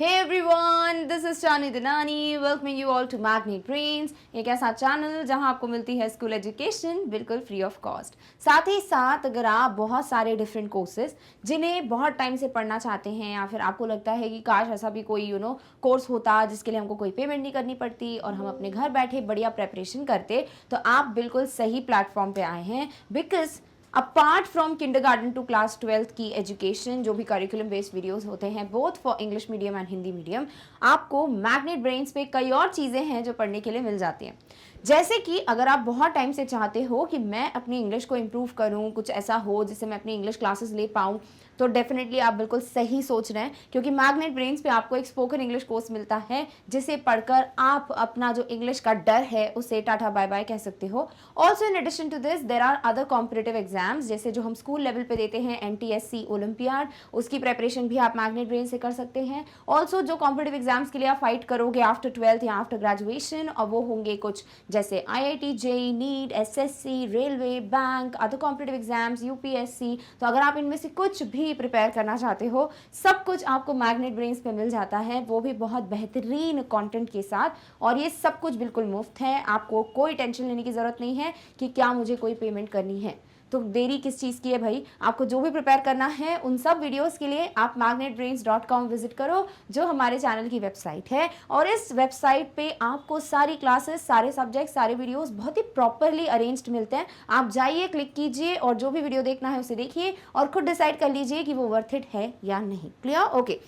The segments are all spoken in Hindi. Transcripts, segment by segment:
Hey everyone, this is Chani Dinani, welcoming you all to Magnet Brains, एक ऐसा चैनल जहां आपको मिलती है स्कूल एजुकेशन बिल्कुल फ्री ऑफ कॉस्ट। साथ ही साथ अगर आप बहुत सारे डिफरेंट कोर्सेज जिन्हें बहुत टाइम से पढ़ना चाहते हैं या फिर आपको लगता है कि काश ऐसा भी कोई कोर्स होता जिसके लिए हमको कोई पेमेंट नहीं करनी पड़ती और हम अपने घर बैठे बढ़िया प्रेपरेशन करते, तो आप बिल्कुल सही प्लेटफॉर्म पे आए हैं। Because apart from kindergarten to class 12th की एजुकेशन, जो भी करिकुलम बेस्ड वीडियोस होते हैं both for English medium and Hindi medium, आपको मैग्नेट ब्रेन्स पे कई और चीज़ें हैं जो पढ़ने के लिए मिल जाती हैं। जैसे कि अगर आप बहुत टाइम से चाहते हो कि मैं अपनी इंग्लिश को इम्प्रूव करूं, कुछ ऐसा हो जिससे मैं अपनी इंग्लिश क्लासेस ले पाऊं, तो डेफिनेटली आप बिल्कुल सही सोच रहे हैं, क्योंकि मैग्नेट ब्रेन्स पे आपको एक स्पोकन इंग्लिश कोर्स मिलता है जिसे पढ़कर आप अपना जो इंग्लिश का डर है उसे टाटा बाय बाय कह सकते हो। Also in addition to this there are other competitive exams, जैसे जो हम स्कूल लेवल पे देते हैं NTSC ओलंपियाड, उसकी प्रेपरेशन भी आप मैग्नेट ब्रेन से कर सकते हैं। ऑल्सो जो कॉम्पिटेटिव एग्जाम्स के लिए आप फाइट करोगे आफ्टर 12th या आफ्टर ग्रेजुएशन, और वो होंगे कुछ जैसे IIT JEE NEET SSC railway bank other competitive exams UPSC। तो अगर आप इनमें से कुछ भी प्रिपेयर करना चाहते हो, सब कुछ आपको मैग्नेट ब्रेन्स पे मिल जाता है, वो भी बहुत बेहतरीन कंटेंट के साथ। और ये सब कुछ बिल्कुल मुफ्त है, आपको कोई टेंशन लेने की ज़रूरत नहीं है कि क्या मुझे कोई पेमेंट करनी है। तो देरी किस चीज़ की है भाई, आपको जो भी प्रिपेयर करना है उन सब वीडियोस के लिए आप magnetbrains.com विजिट करो, जो हमारे चैनल की वेबसाइट है। और इस वेबसाइट पे आपको सारी क्लासेस, सारे सब्जेक्ट, सारे वीडियोस बहुत ही प्रॉपरली अरेंज्ड मिलते हैं। आप जाइए, क्लिक कीजिए और जो भी वीडियो देखना है उसे देखिए और खुद डिसाइड कर लीजिए कि वो वर्थ इट है या नहीं। क्लियर? ओके।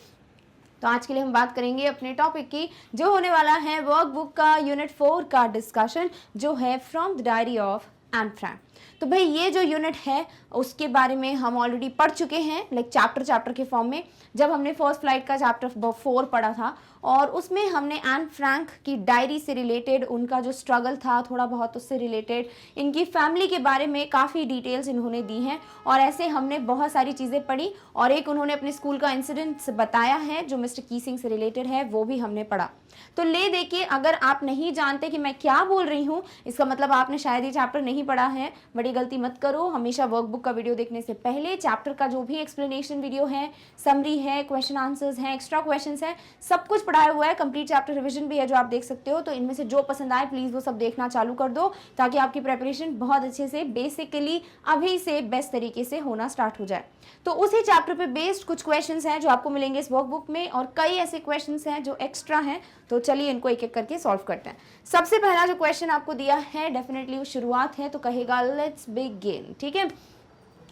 तो आज के लिए हम बात करेंगे अपने टॉपिक की, जो होने वाला है वर्कबुक का यूनिट 4 का डिस्कशन, जो है from the diary of Anne Frank. तो भाई ये जो यूनिट है उसके बारे में हम ऑलरेडी पढ़ चुके हैं, लाइक चैप्टर के फॉर्म में, जब हमने फर्स्ट फ्लाइट का चैप्टर 4 पढ़ा था। और उसमें हमने एन फ्रैंक की डायरी से रिलेटेड, उनका जो स्ट्रगल था थोड़ा बहुत उससे रिलेटेड, इनकी फैमिली के बारे में काफ़ी डिटेल्स इन्होंने दी हैं। और ऐसे हमने बहुत सारी चीज़ें पढ़ी, और एक उन्होंने अपने स्कूल का इंसिडेंट बताया है जो मिस्टर कीसिंग से रिलेटेड है, वो भी हमने पढ़ा। तो ले देखिए, अगर आप नहीं जानते कि मैं क्या बोल रही हूँ, इसका मतलब आपने शायद ये चैप्टर नहीं पढ़ा है। बड़ी गलती मत करो। हमेशा वर्कबुक का वीडियो देखने से पहले चैप्टर का जो भी एक्सप्लेनेशन वीडियो है, समरी है, क्वेश्चन आंसर्स हैं, एक्स्ट्रा क्वेश्चंस हैं, सब कुछ पढ़ाया हुआ है। कंप्लीट चैप्टर रिवीजन भी है जो आप देख सकते हो। तो इनमें से जो पसंद आए प्लीज़ वो सब देखना चालू कर दो, ताकि आपकी प्रेपरेशन बहुत अच्छे से बेसिकली अभी से बेस्ट तरीके से होना स्टार्ट हो जाए। तो उसी चैप्टर पे बेस्ड कुछ क्वेश्चंस हैं जो आपको मिलेंगे इस वर्कबुक में, और कई ऐसे क्वेश्चंस हैं जो एक्स्ट्रा हैं। तो चलिए इनको एक एक करके सॉल्व करते हैं। सबसे पहला जो क्वेश्चन आपको दिया है, डेफिनेटली वो शुरुआत है, तो कहेगा लेट्स बिगिन। ठीक है,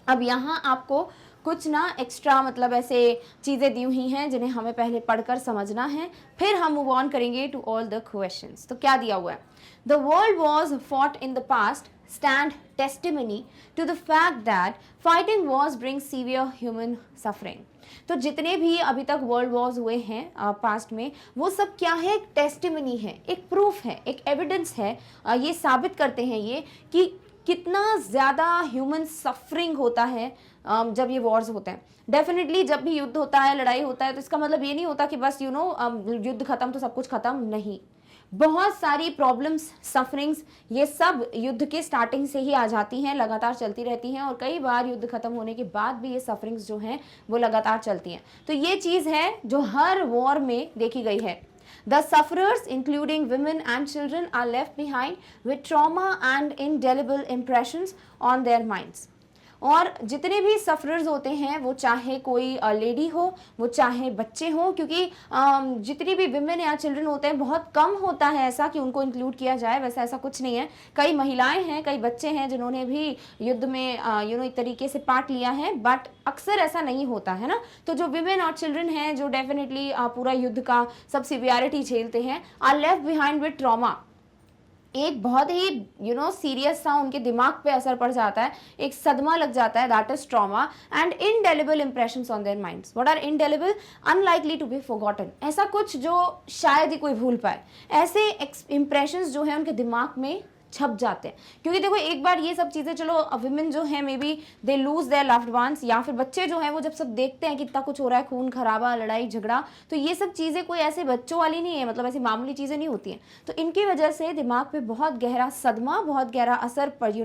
अब यहाँ आपको कुछ ना एक्स्ट्रा मतलब ऐसे चीज़ें दी हुई हैं जिन्हें हमें पहले पढ़कर समझना है, फिर हम मूव ऑन करेंगे टू ऑल द क्वेश्चंस। तो क्या दिया हुआ है? The world was fought in the past stand testimony to the fact that fighting wars brings severe human suffering। तो जितने भी अभी तक वर्ल्ड वॉर्स हुए हैं पास्ट में, वो सब क्या है? एक टेस्टिमनी है, एक प्रूफ है, एक एविडेंस है। ये साबित करते हैं ये कि कितना ज़्यादा ह्यूमन सफरिंग होता है जब ये वॉर्स होते हैं। डेफिनेटली जब भी युद्ध होता है, लड़ाई होता है, तो इसका मतलब ये नहीं होता कि बस युद्ध खत्म तो सब कुछ खत्म, नहीं। बहुत सारी प्रॉब्लम्स, सफरिंग्स, ये सब युद्ध के स्टार्टिंग से ही आ जाती हैं, लगातार चलती रहती हैं, और कई बार युद्ध खत्म होने के बाद भी ये सफरिंग्स जो हैं वो लगातार चलती हैं। तो ये चीज़ है जो हर वॉर में देखी गई है। The sufferers, including women and children, are left behind with trauma and indelible impressions on their minds। और जितने भी सफरर्स होते हैं, वो चाहे कोई लेडी हो, वो चाहे बच्चे हों, क्योंकि जितनी भी विमेन या चिल्ड्रन होते हैं, बहुत कम होता है ऐसा कि उनको इंक्लूड किया जाए, वैसा ऐसा कुछ नहीं है। कई महिलाएं हैं, कई बच्चे हैं जिन्होंने भी युद्ध में एक तरीके से पार्ट लिया है, बट अक्सर ऐसा नहीं होता है ना। तो जो विमेन और चिल्ड्रन हैं जो डेफिनेटली पूरा युद्ध का सब सिवियरिटी झेलते हैं, are left behind with trauma. एक बहुत ही सीरियस सा उनके दिमाग पे असर पड़ जाता है, एक सदमा लग जाता है, that is trauma. And indelible impressions on their minds. What are indelible? Unlikely to be forgotten. ऐसा कुछ जो शायद ही कोई भूल पाए, ऐसे इंप्रेशंस जो है उनके दिमाग में छप जाते हैं। क्योंकि देखो, एक बार ये सब चीज़ें, चलो विमेन जो है may be they lose their loved ones, या फिर बच्चे जो हैं वो जब सब देखते हैं कि इतना कुछ हो रहा है, खून खराबा, लड़ाई झगड़ा, तो ये सब चीज़ें कोई ऐसे बच्चों वाली नहीं है, मतलब ऐसी मामूली चीज़ें नहीं होती हैं। तो इनकी वजह से दिमाग पे बहुत गहरा सदमा, बहुत गहरा असर पर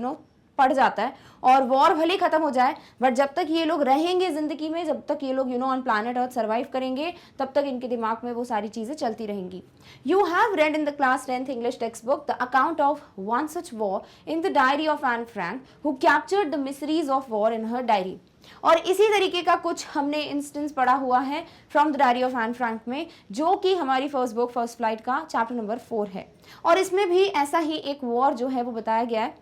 पड़ जाता है और वॉर भले खत्म हो जाए, बट जब तक ये लोग रहेंगे जिंदगी में, जब तक ये लोग ऑन प्लानट अर्थ सर्वाइव करेंगे, तब तक इनके दिमाग में वो सारी चीजें चलती रहेंगी. You have read in the class 10th English text book the account of one such war in the diary of Anne Frank who captured the mysteries of war in her diary. और इसी तरीके का कुछ हमने इंस्टेंस पढ़ा हुआ है from the diary of Anne Frank में, जो कि हमारी फर्स्ट बुक फर्स्ट फ्लाइट का चैप्टर नंबर 4 है. और इसमें भी ऐसा ही एक वॉर जो है वो बताया गया है,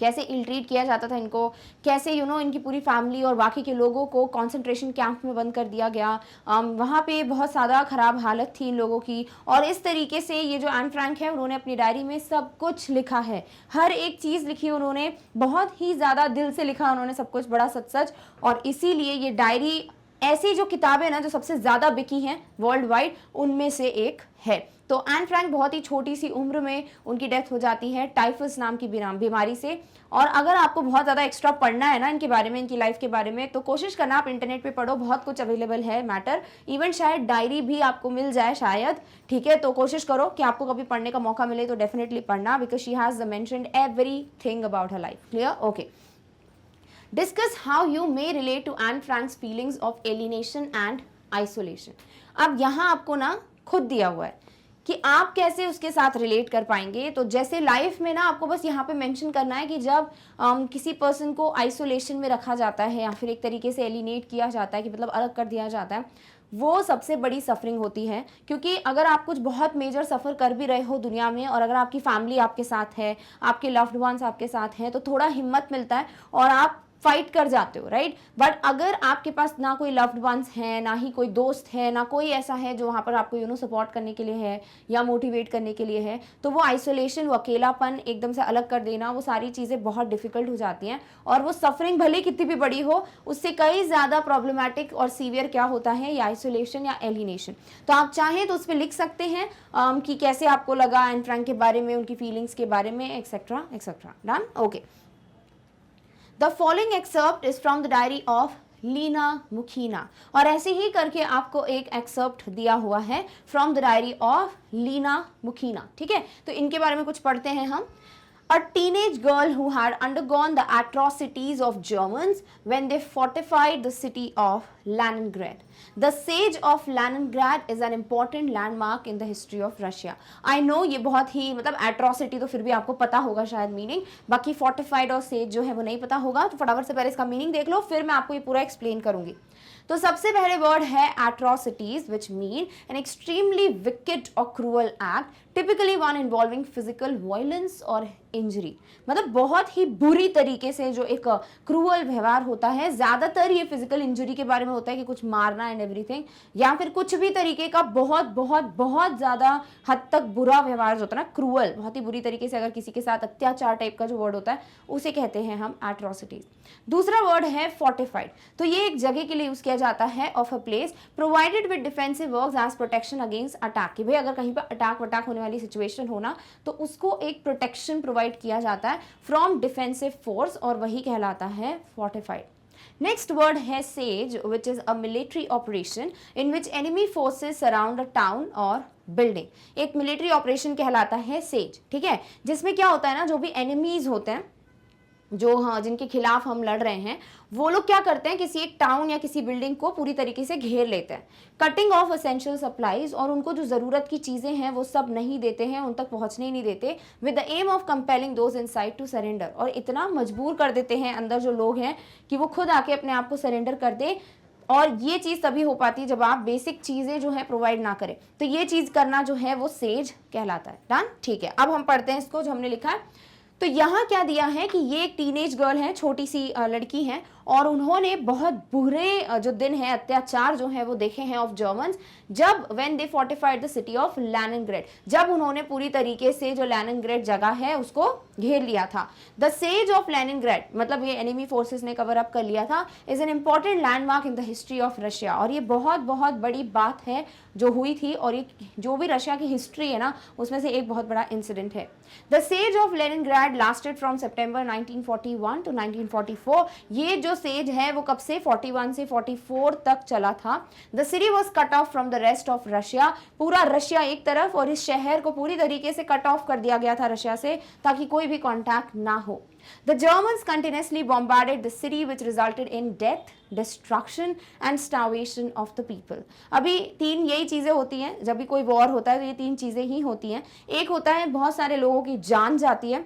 कैसे इल ट्रीट किया जाता था इनको, कैसे इनकी पूरी फैमिली और बाकी के लोगों को कॉन्सेंट्रेशन कैंप में बंद कर दिया गया. वहाँ पे बहुत ज़्यादा ख़राब हालत थी इन लोगों की. और इस तरीके से ये जो एन फ्रैंक है उन्होंने अपनी डायरी में सब कुछ लिखा है, हर एक चीज़ लिखी उन्होंने, बहुत ही ज़्यादा दिल से लिखा उन्होंने सब कुछ, बड़ा सच सच. और इसीलिए ये डायरी ऐसी जो किताबें ना जो सबसे ज़्यादा बिकी हैं वर्ल्ड वाइड, उनमें से एक है. तो एन फ्रैंक बहुत ही छोटी सी उम्र में उनकी डेथ हो जाती है टाइफस नाम की बीमारी से. और अगर आपको बहुत ज़्यादा एक्स्ट्रा पढ़ना है ना इनके बारे में, इनकी लाइफ के बारे में, तो कोशिश करना आप इंटरनेट पे पढ़ो, बहुत कुछ अवेलेबल है मैटर. इवन शायद डायरी भी आपको मिल जाए शायद, ठीक है. तो कोशिश करो कि आपको कभी पढ़ने का मौका मिले तो डेफिनेटली पढ़ना, because she has mentioned everything about her life. Clear? Okay. Discuss how you may relate to Anne Frank's feelings of alienation and isolation. अब यहाँ आपको ना खुद दिया हुआ है कि आप कैसे उसके साथ रिलेट कर पाएंगे. तो जैसे लाइफ में ना आपको बस यहाँ पे मेंशन करना है कि जब किसी पर्सन को आइसोलेशन में रखा जाता है या फिर एक तरीके से एलिनेट किया जाता है, कि मतलब अलग कर दिया जाता है, वो सबसे बड़ी सफरिंग होती है. क्योंकि अगर आप कुछ बहुत मेजर सफ़र कर भी रहे हो दुनिया में और अगर आपकी फैमिली आपके साथ है, आपके लव्ड वंस आपके साथ हैं, तो थोड़ा हिम्मत मिलता है और आप फाइट कर जाते हो, राइट. बट अगर आपके पास ना कोई लव्ड वंस है, ना ही कोई दोस्त है, ना कोई ऐसा है जो वहाँ पर आपको सपोर्ट करने के लिए है या मोटिवेट करने के लिए है, तो वो आइसोलेशन, वो अकेलापन एकदम से अलग कर देना, वो सारी चीज़ें बहुत डिफिकल्ट हो जाती हैं. और वो सफरिंग भले कितनी भी बड़ी हो, उससे कई ज़्यादा प्रॉब्लमेटिक और सीवियर क्या होता है, या आइसोलेशन या एलिनेशन. तो आप चाहें तो उस पर लिख सकते हैं कि कैसे आपको लगा एन फ्रैंक के बारे में, उनकी फीलिंग्स के बारे में, etcetera etcetera. Done? Okay. The following excerpt is from the diary of Lena Mukhina. और ऐसे ही करके आपको एक एक्सर्प्ट दिया हुआ है from the diary of Lena Mukhina. ठीक है, तो इनके बारे में कुछ पढ़ते हैं हम. A teenage girl who had undergone the atrocities of Germans when they fortified the city of Leningrad. The siege of Leningrad is an important landmark in the history of Russia. I know ये बहुत ही मतलब atrocity तो फिर भी आपको पता होगा शायद मीनिंग, बाकी fortified और siege जो है वो नहीं पता होगा. तो फटाफट से पहले इसका मीनिंग देख लो, फिर मैं आपको ये पूरा एक्सप्लेन करूंगी. तो सबसे पहले वर्ड है atrocities, which mean an extremely wicked or cruel act, typically one involving physical violence or injury. मतलब बहुत ही बुरी तरीके से जो एक क्रूअल व्यवहार होता है, ज़्यादातर ये फिजिकल इंजरी के बारे में होता है कि कुछ मारना एंड एवरीथिंग, या फिर कुछ भी तरीके का बहुत बहुत बहुत ज़्यादा हद तक बुरा व्यवहार जो होता है ना, क्रूअल, बहुत ही बुरी तरीके से अगर किसी के साथ अत्याचार टाइप का जो वर्ड होता है उसे कहते हैं हम एट्रोसिटीज. दूसरा वर्ड है फोर्टिफाइड. तो ये एक जगह के लिए यूज किया जाता है of a place provided with defensive works as protection against attack. कि भाई अगर कहीं पर अटैक वटैक होने वाली सिचुएशन हो ना, तो उसको एक प्रोटेक्शन प्रोवाइड किया जाता है फ्रॉम डिफेंसिव फोर्स, और वही कहलाता है फोर्टिफाइड. Next word है siege, which is a military operation in which enemy forces surround a town or building. एक military operation कहलाता है siege. ठीक है, जिसमें क्या होता है ना, जो भी enemies होते हैं, जो हाँ जिनके खिलाफ हम लड़ रहे हैं, वो लोग क्या करते हैं, किसी एक टाउन या किसी बिल्डिंग को पूरी तरीके से घेर लेते हैं, कटिंग ऑफ एसेंशियल सप्लाईज, और उनको जो ज़रूरत की चीज़ें हैं वो सब नहीं देते हैं, उन तक पहुंचने ही नहीं देते, with the aim of compelling those inside to surrender. और इतना मजबूर कर देते हैं अंदर जो लोग हैं कि वो खुद आके अपने आप को सरेंडर कर दे. और ये चीज़ तभी हो पाती है जब आप बेसिक चीज़ें जो है प्रोवाइड ना करें. तो ये चीज़ करना जो है वो सेज कहलाता है. डन? ठीक है, अब हम पढ़ते हैं इसको जो हमने लिखा है. तो यहाँ क्या दिया है कि ये एक टीनेज गर्ल है, छोटी सी लड़की है, और उन्होंने बहुत बुरे जो दिन है, अत्याचार जो है वो देखे हैं ऑफ जर्मन्स, जब when they fortified the city of Leningrad, जब उन्होंने पूरी तरीके से जो लेनिनग्रेड जगह है उसको घेर लिया था. द सेज ऑफ लेनिनग्रेड मतलब ये एनिमी फोर्सेस ने कवर अप कर लिया था, is an important landmark in the history of Russia. और ये बहुत बहुत बड़ी बात है जो हुई थी, और ये जो भी रशिया की हिस्ट्री है ना उसमें से एक बहुत बड़ा इंसिडेंट है. The siege of Leningrad lasted from September 1941 to 1944. ये जो जो सेज है वो कब से 41 से 44 तक चला था। The city was cut off from the rest of Russia, पूरा रशिया एक तरफ और इस शहर को पूरी तरीके से कट ऑफ कर दिया गया था रशिया से, ताकि कोई भी कॉन्टैक्ट ना हो। The Germans continuously bombarded the city which resulted in death, destruction and starvation of the people. अभी तीन यही चीजें होती हैं, जब भी कोई वॉर होता है तो ये तीन चीजें ही होती हैं। एक होता है बहुत सारे लोगों की जान जाती है,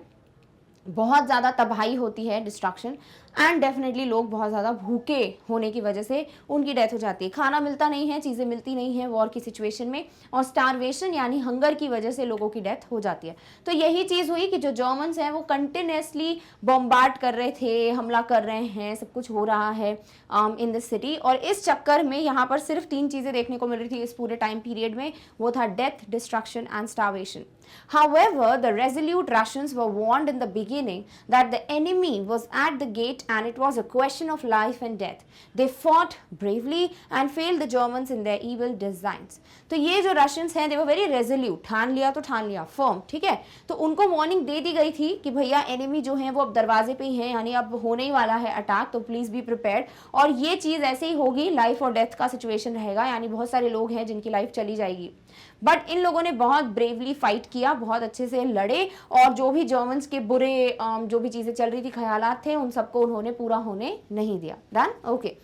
बहुत ज़्यादा तबाही होती है, डिस्ट्रक्शन, एंड डेफिनेटली लोग बहुत ज़्यादा भूखे होने की वजह से उनकी डेथ हो जाती है। खाना मिलता नहीं है, चीज़ें मिलती नहीं है वॉर की सिचुएशन में, और स्टारवेशन यानी हंगर की वजह से लोगों की डेथ हो जाती है। तो यही चीज़ हुई कि जो जर्मन्स हैं वो कंटिन्यूसली बॉम्बार्ड कर रहे थे, हमला कर रहे हैं, सब कुछ हो रहा है इन दिस सिटी। और इस चक्कर में यहाँ पर सिर्फ तीन चीज़ें देखने को मिल रही थी इस पूरे टाइम पीरियड में, वो था death, destruction and starvation. However, the resolute Russians were warned in the beginning that the enemy was at the gate and it was a question of life and death. They fought bravely and failed the Germans in their evil designs. तो ये जो रशियंस हैं, they were very resolute, ठान लिया तो ठान लिया, firm, ठीक है। तो उनको वार्निंग दे दी गई थी कि भैया एनिमी जो है वो अब दरवाजे पे ही है, यानी अब होने ही वाला है अटैक, तो प्लीज बी प्रिपेयर्ड। और ये चीज़ ऐसे ही होगी, लाइफ और डेथ का सिचुएशन रहेगा, यानी बहुत सारे लोग हैं जिनकी लाइफ चली जाएगी। बट इन लोगों ने बहुत ब्रेवली फाइट किया, बहुत अच्छे से लड़े, और जो भी जर्मन्स के बुरे जो भी चीज़ें चल रही थी, ख्यालात थे, उन सबको उन्होंने पूरा होने नहीं दिया। Done, okay.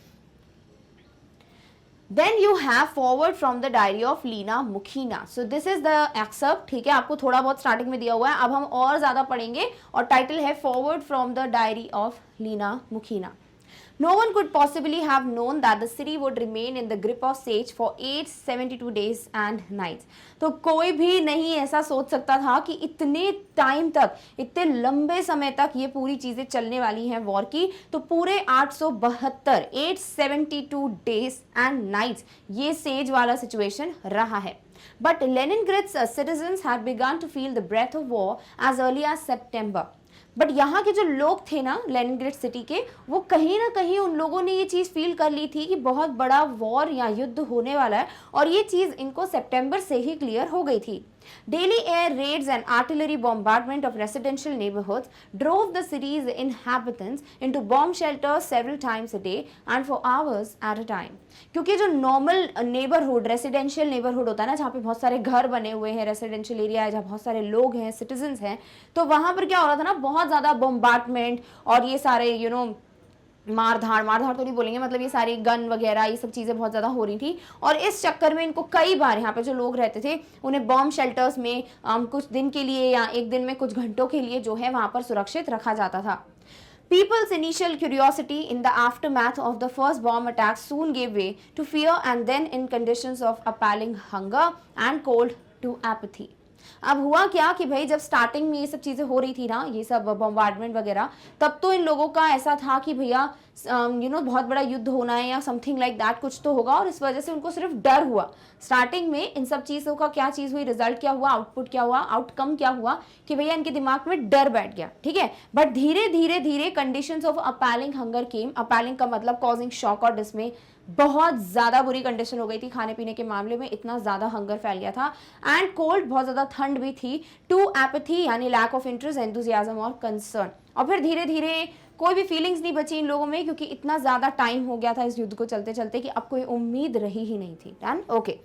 Then you have forward from the diary of Lena Mukhina. So this is the excerpt, ठीक है, आपको थोड़ा बहुत स्टार्टिंग में दिया हुआ है, अब हम और ज़्यादा पढ़ेंगे, और टाइटल है forward from the diary of Lena मुखीना. No one could possibly have known that the city would remain in the grip of siege for 872 days and nights. तो कोई भी नहीं ऐसा सोच सकता था कि इतने टाइम तक, इतने लंबे समय तक ये पूरी चीज़ें चलने वाली हैं वॉर की। तो पूरे 872 डेज एंड नाइट्स ये सेज वाला सिचुएशन रहा है। But Leningrad's citizens had begun to feel the breath of war as early as September. But यहाँ के जो लोग थे ना लेनिनग्रेड सिटी के, वो कहीं ना कहीं उन लोगों ने ये चीज़ फील कर ली थी कि बहुत बड़ा वॉर या युद्ध होने वाला है, और ये चीज़ इनको सितंबर से ही क्लियर हो गई थी। Daily air raids and artillery bombardment of residential neighborhoods drove the city's inhabitants into bomb shelters several times a day and for hours at a time. क्योंकि जो नॉर्मल नेबरहुड, रेसिडेंशियल नेबरहुड होता है ना, जहाँ पे बहुत सारे घर बने हुए हैं, रेसिडेंशियल एरिया है, जहाँ बहुत सारे लोग हैं, सिटीजन्स हैं, तो वहाँ पर क्या हो रहा था ना, बहुत ज़्यादा बॉम्बार्डमेंट और ये सारे मारधाड़ तो नहीं बोलेंगे, मतलब ये सारी गन वगैरह ये सब चीज़ें बहुत ज़्यादा हो रही थी। और इस चक्कर में इनको कई बार यहाँ पे जो लोग रहते थे उन्हें बॉम्ब शेल्टर्स में कुछ दिन के लिए या एक दिन में कुछ घंटों के लिए जो है वहाँ पर सुरक्षित रखा जाता था। People's initial curiosity in the aftermath of the first bomb attack soon gave way to fear and then in conditions of appalling hunger and cold to apathy. अब हुआ क्या कि भाई जब स्टार्टिंग में ये सब चीज़ें हो रही थी ना, ये सब बॉम्बार्डमेंट वगैरह, तब तो इन लोगों का ऐसा था कि भैया बहुत बड़ा युद्ध होना है या समथिंग लाइक दैट, कुछ तो होगा, और इस वजह से उनको सिर्फ डर हुआ। स्टार्टिंग में इन सब चीज़ों का क्या चीज़ हुई, रिजल्ट क्या हुआ, आउटपुट क्या हुआ, आउटकम क्या हुआ कि भैया इनके दिमाग में डर बैठ गया, ठीक है। बट धीरे धीरे धीरे कंडीशंस ऑफ अपैलिंग हंगर केम। अपैलिंग का मतलब कॉजिंग शॉक और डिस्मे। बहुत ज़्यादा बुरी कंडीशन हो गई थी खाने पीने के मामले में, इतना ज़्यादा हंगर फैल गया था। एंड कोल्ड, बहुत ज़्यादा ठंड भी थी। टू एपैथी यानी लैक ऑफ इंटरेस्ट, एंथुसियाज्म और कंसर्न। और फिर धीरे धीरे कोई भी फीलिंग्स नहीं बची इन लोगों में, क्योंकि इतना ज़्यादा टाइम हो गया था इस युद्ध को चलते चलते कि अब कोई उम्मीद रही ही नहीं थी। Done, okay.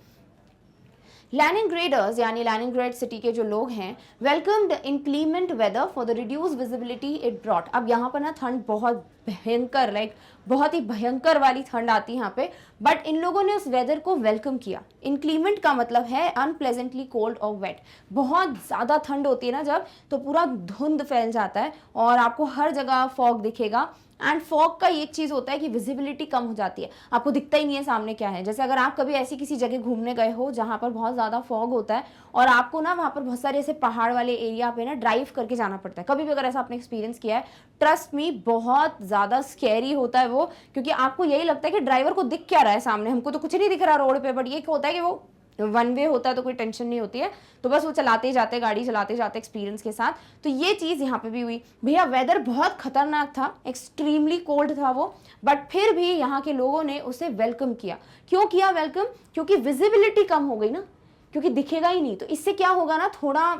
लेनिनग्रेडर्स यानी लेनिनग्रेड सिटी के जो लोग हैं welcomed inclement weather for the reduce visibility it brought. अब यहाँ पर ना ठंड बहुत भयंकर, बहुत ही भयंकर वाली ठंड आती है यहाँ पे, बट इन लोगों ने उस वेदर को वेलकम किया। इंक्लीमेंट का मतलब है अनप्लेजेंटली कोल्ड और वेट। बहुत ज़्यादा ठंड होती है ना जब, तो पूरा धुंध फैल जाता है और आपको हर जगह फॉग दिखेगा। एंड फॉग का एक चीज़ होता है कि विजिबिलिटी कम हो जाती है, आपको दिखता ही नहीं है सामने क्या है। जैसे अगर आप कभी ऐसी किसी जगह घूमने गए हो जहाँ पर बहुत ज़्यादा फॉग होता है और आपको ना वहाँ पर बहुत सारे ऐसे पहाड़ वाले एरिया पे ना ड्राइव करके जाना पड़ता है, कभी भी अगर ऐसा आपने एक्सपीरियंस किया है, ट्रस्ट मी बहुत ज़्यादा स्कैरी होता है वो, क्योंकि आपको यही लगता है कि ड्राइवर को दिख क्या रहा है सामने, हमको तो कुछ नहीं दिख रहा रोड पे, बट ये होता है कि वो वन वे होता है तो कोई टेंशन नहीं होती है, तो बस वो चलाते ही जाते, गाड़ी चलाते जाते एक्सपीरियंस के साथ। तो ये चीज़ यहाँ पे भी हुई। भैया वेदर बहुत खतरनाक था, एक्सट्रीमली कोल्ड था वो, बट फिर भी यहाँ के लोगों ने उसे वेलकम किया। क्यों किया वेलकम? क्योंकि विजिबिलिटी कम हो गई ना, क्योंकि दिखेगा ही नहीं। तो इससे क्या होगा ना, थोड़ा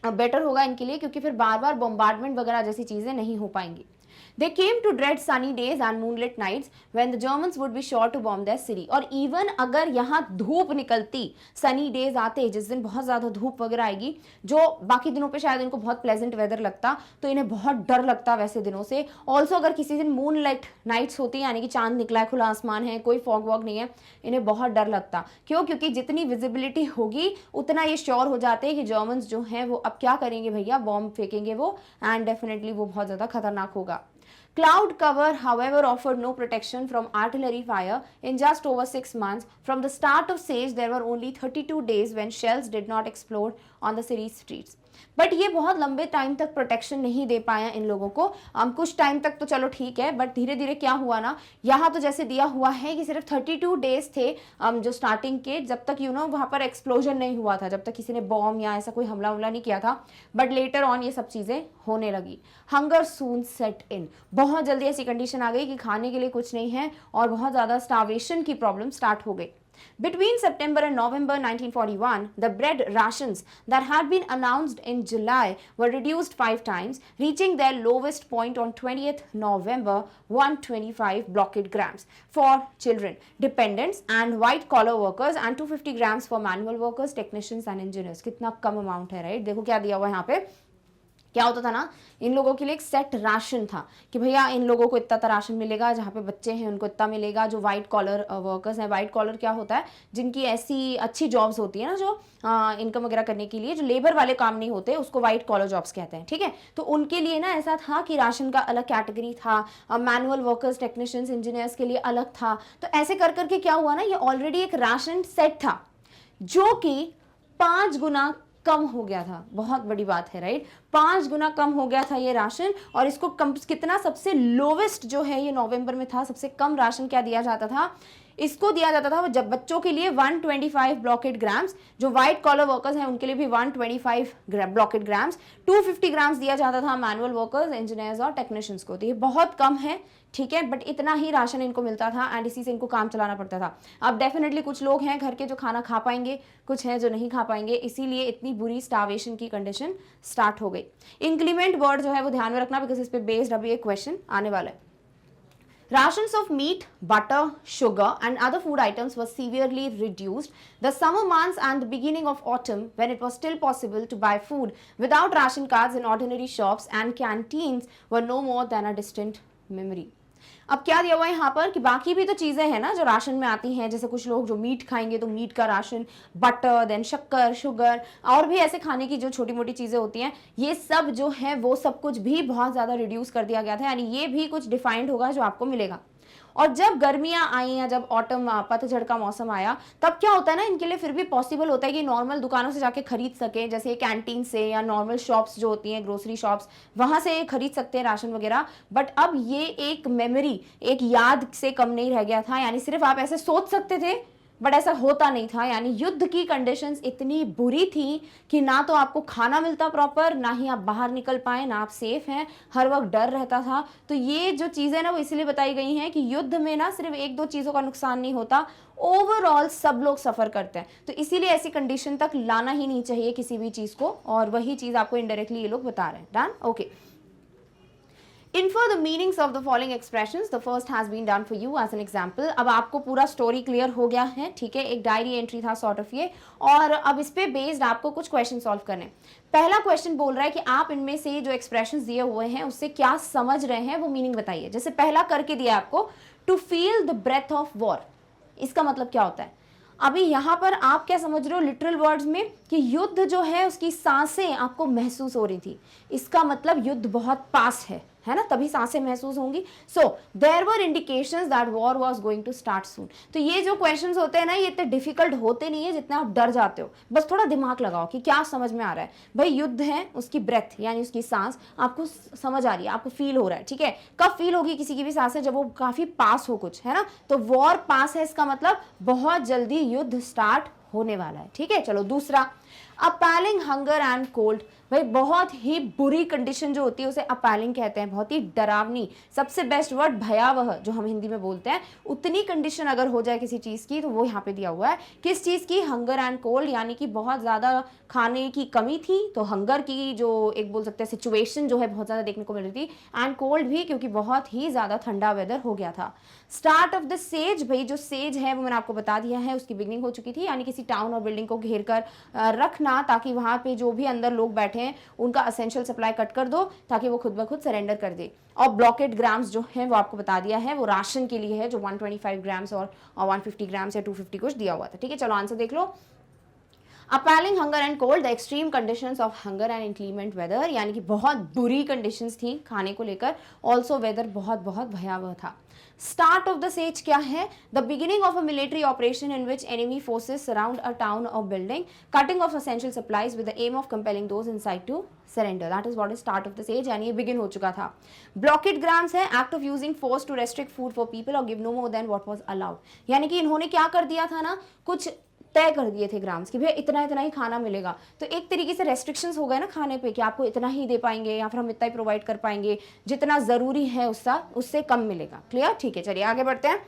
बेटर होगा इनके लिए, क्योंकि फिर बार बार बॉम्बार्डमेंट वगैरह जैसी चीज़ें नहीं हो पाएंगी। They came to dread sunny days and moonlit nights when the Germans would be sure to bomb their city. और even अगर यहाँ धूप निकलती, सनी डेज आते जिस दिन बहुत ज़्यादा धूप वगैरह आएगी, जो बाकी दिनों पे शायद इनको बहुत प्लेजेंट वेदर लगता, तो इन्हें बहुत डर लगता वैसे दिनों से. ऑल्सो अगर किसी दिन मून लाइट नाइट्स होती यानी कि चांद निकला है, खुला आसमान है, कोई फॉग वॉग नहीं है, इन्हें बहुत डर लगता. क्यों? क्योंकि जितनी विजिबिलिटी होगी उतना ये श्योर हो जाते हैं कि जर्मन्स जो हैं वो अब क्या करेंगे भैया, बॉम्ब फेंकेंगे वो, एंड डेफिनेटली वो बहुत ज़्यादा खतरनाक होगा. Cloud cover, however, offered no protection from artillery fire in just over 6 months. From the start of siege, there were only 32 days when shells did not explode on the city's streets. But ये बहुत लंबे टाइम तक प्रोटेक्शन नहीं दे पाया इन लोगों को. कुछ टाइम तक तो चलो ठीक है, बट धीरे धीरे क्या हुआ ना, यहाँ तो जैसे दिया हुआ है कि सिर्फ 32 डेज थे जो स्टार्टिंग के, जब तक वहाँ पर एक्सप्लोजन नहीं हुआ था, जब तक किसी ने बॉम्ब या ऐसा कोई हमला नहीं किया था. बट लेटर ऑन ये सब चीज़ें होने लगी. हंगर सून सेट इन, बहुत जल्दी ऐसी कंडीशन आ गई कि खाने के लिए कुछ नहीं है और बहुत ज़्यादा स्टार्वेशन की प्रॉब्लम स्टार्ट हो गई. Between September and November 1941, the bread rations that had been announced in July were reduced 5 times, reaching their lowest point on 20th November, 125 blockade grams for children, dependents and white-collar workers and 250 grams for manual workers, technicians and engineers. कितना कम अमाउंट है, राइट? देखो क्या दिया हुआ है यहाँ पे. क्या होता था ना, इन लोगों के लिए एक सेट राशन था कि भैया इन लोगों को इतना राशन मिलेगा, जहाँ पे बच्चे हैं उनको इतना मिलेगा. जो वाइट कॉलर वर्कर्स हैं, वाइट कॉलर क्या होता है, जिनकी ऐसी अच्छी जॉब्स होती है ना, जो इनकम वगैरह करने के लिए, जो लेबर वाले काम नहीं होते, उसको वाइट कॉलर जॉब्स कहते हैं. ठीक है, तो उनके लिए ना ऐसा था कि राशन का अलग कैटेगरी था, मैनुअल वर्कर्स, टेक्नीशियंस, इंजीनियर्स के लिए अलग था. तो ऐसे कर करके क्या हुआ ना, ये ऑलरेडी एक राशन सेट था जो कि 5 गुना कम हो गया था. बहुत बड़ी बात है, राइट? 5 गुना कम हो गया था ये राशन. और इसको कितना, सबसे लोवेस्ट जो है ये नवंबर में था. सबसे कम राशन क्या दिया जाता था, इसको दिया जाता था जब बच्चों के लिए 125 ब्लॉकेट ग्राम्स, जो व्हाइट कॉलर वर्कर्स हैं उनके लिए भी 125 ब्लॉकेट ग्राम्स, 250 ग्राम्स दिया जाता था मैनुअल वर्कर्स, इंजीनियर्स और टेक्नीशियंस को. तो ये बहुत कम है, ठीक है, बट इतना ही राशन इनको मिलता था एंड इसी से इनको काम चलाना पड़ता था. अब डेफिनेटली कुछ लोग हैं घर के जो खाना खा पाएंगे, कुछ हैं जो नहीं खा पाएंगे, इसीलिए इतनी बुरी स्टार्वेशन की कंडीशन स्टार्ट हो गई. इंक्रीमेंट वर्ड जो है वो ध्यान में रखना, बिकॉज इस पे बेस्ड अभी एक क्वेश्चन आने वाला है. Rations of meat, butter, sugar and other food items were severely reduced. The summer months and the beginning of autumn, when it was still possible to buy food without ration cards in ordinary shops and canteens, were no more than a distant memory. अब क्या दिया हुआ है यहाँ पर कि बाकी भी तो चीज़ें हैं ना जो राशन में आती हैं, जैसे कुछ लोग जो मीट खाएंगे तो मीट का राशन, बटर, देन शक्कर, शुगर, और भी ऐसे खाने की जो छोटी मोटी चीज़ें होती हैं, ये सब जो है वो सब कुछ भी बहुत ज़्यादा रिड्यूस कर दिया गया था. यानी ये भी कुछ डिफाइंड होगा जो आपको मिलेगा. और जब गर्मियां आई या जब ऑटम पतझड़ का मौसम आया, तब क्या होता है ना, इनके लिए फिर भी पॉसिबल होता है कि नॉर्मल दुकानों से जाके खरीद सकें, जैसे कैंटीन से या नॉर्मल शॉप्स जो होती हैं, ग्रोसरी शॉप्स, वहां से खरीद सकते हैं राशन वगैरह. बट अब ये एक मेमोरी, एक याद से कम नहीं रह गया था. यानी सिर्फ आप ऐसे सोच सकते थे बट ऐसा होता नहीं था. यानी युद्ध की कंडीशंस इतनी बुरी थी कि ना तो आपको खाना मिलता प्रॉपर, ना ही आप बाहर निकल पाए, ना आप सेफ हैं, हर वक्त डर रहता था. तो ये जो चीज़ें ना वो इसलिए बताई गई हैं कि युद्ध में ना सिर्फ 1-2 चीज़ों का नुकसान नहीं होता, ओवरऑल सब लोग सफ़र करते हैं. तो इसीलिए ऐसी कंडीशन तक लाना ही नहीं चाहिए किसी भी चीज़ को, और वही चीज़ आपको इनडायरेक्टली ये लोग बता रहे हैं. Done? Okay. Infer the meanings of the following expressions. The first has been done for you as an example. अब आपको पूरा स्टोरी क्लियर हो गया है, ठीक है, एक डायरी एंट्री था सॉर्ट ऑफ ये, और अब इस पे बेस्ड आपको कुछ क्वेश्चन सॉल्व करने. पहला क्वेश्चन बोल रहा है कि आप इनमें से जो एक्सप्रेशंस दिए हुए हैं उससे क्या समझ रहे हैं वो मीनिंग बताइए. जैसे पहला करके दिया आपको, to feel the breath of war. इसका मतलब क्या होता है? अभी यहाँ पर आप क्या समझ रहे हो लिटरल वर्ड्स में कि युद्ध जो है उसकी सांसें आपको महसूस हो रही थी. इसका मतलब युद्ध बहुत पास है ना, तभी सांसें महसूस होंगी. So there were indications that war was going to start soon. तो ये जो क्वेश्चंस होते हैं ना, ये इतने डिफिकल्ट होते नहीं है जितना आप डर जाते हो. बस थोड़ा दिमाग लगाओ कि क्या समझ में आ रहा है. भाई युद्ध है, उसकी ब्रेथ यानी उसकी सांस आपको समझ आ रही है, आपको फील हो रहा है, ठीक है. कब फील होगी किसी की भी सांसें? जब वो काफी पास हो कुछ, है ना. तो वॉर पास है, इसका मतलब बहुत जल्दी युद्ध स्टार्ट होने वाला है, ठीक है। चलो दूसरा, अपैलिंग हंगर एंड कोल्ड। भाई बहुत ही बुरी कंडीशन जो होती है उसे अपैलिंग कहते हैं, बहुत ही डरावनी। सबसे बेस्ट वर्ड भयावह जो हम हिंदी में बोलते हैं, उतनी कंडीशन अगर हो जाए किसी चीज़ की तो वो यहाँ पे दिया हुआ है। किस चीज़ की? हंगर एंड कोल्ड, यानी कि बहुत ज़्यादा खाने की कमी थी तो हंगर की जो एक बोल सकते हैं सिचुएशन जो है बहुत ज़्यादा देखने को मिल रही थी, एंड कोल्ड भी क्योंकि बहुत ही ज़्यादा ठंडा वेदर हो गया था। स्टार्ट ऑफ द सेज, भाई जो सेज है वो मैंने आपको बता दिया है, उसकी बिगनिंग हो चुकी थी, यानी किसी टाउन और बिल्डिंग को घेर कर रखना ताकि वहाँ पे जो भी अंदर लोग बैठे हैं उनका असेंशियल सप्लाई कट कर दो ताकि वो खुद ब खुद सरेंडर कर दे। और ब्लॉकेड ग्राम्स जो है वो आपको बता दिया है, वो राशन के लिए है जो 125 ग्राम्स और 150 ग्राम्स या 250 कुछ दिया हुआ था, ठीक है। चलो आंसर देख लो। Appalling hunger and cold, the extreme conditions of hunger and inclement weather, यानी कि बहुत बुरी कंडीशंस थी खाने को लेकर। ऑल्सो वेदर बहुत बहुत भयावह था। स्टार्ट ऑफ द सेज क्या है? The beginning of a military operation in which enemy forces surround a town or building, cutting off essential supplies with the aim of compelling those inside to surrender, that is what is start of the siege, यानी ये बिगिन हो चुका था। ब्लॉकेड ग्राम्स है, act of using force to restrict food for people और give no more than what was allowed, यानी कि इन्होंने क्या कर दिया था ना, कुछ तय कर दिए थे ग्राम्स कि भैया इतना इतना ही खाना मिलेगा। तो एक तरीके से रेस्ट्रिक्शंस हो गए ना खाने पे कि आपको इतना ही दे पाएंगे या फिर हम इतना ही प्रोवाइड कर पाएंगे, जितना जरूरी है उससे कम मिलेगा। क्लियर? ठीक है, चलिए आगे बढ़ते हैं।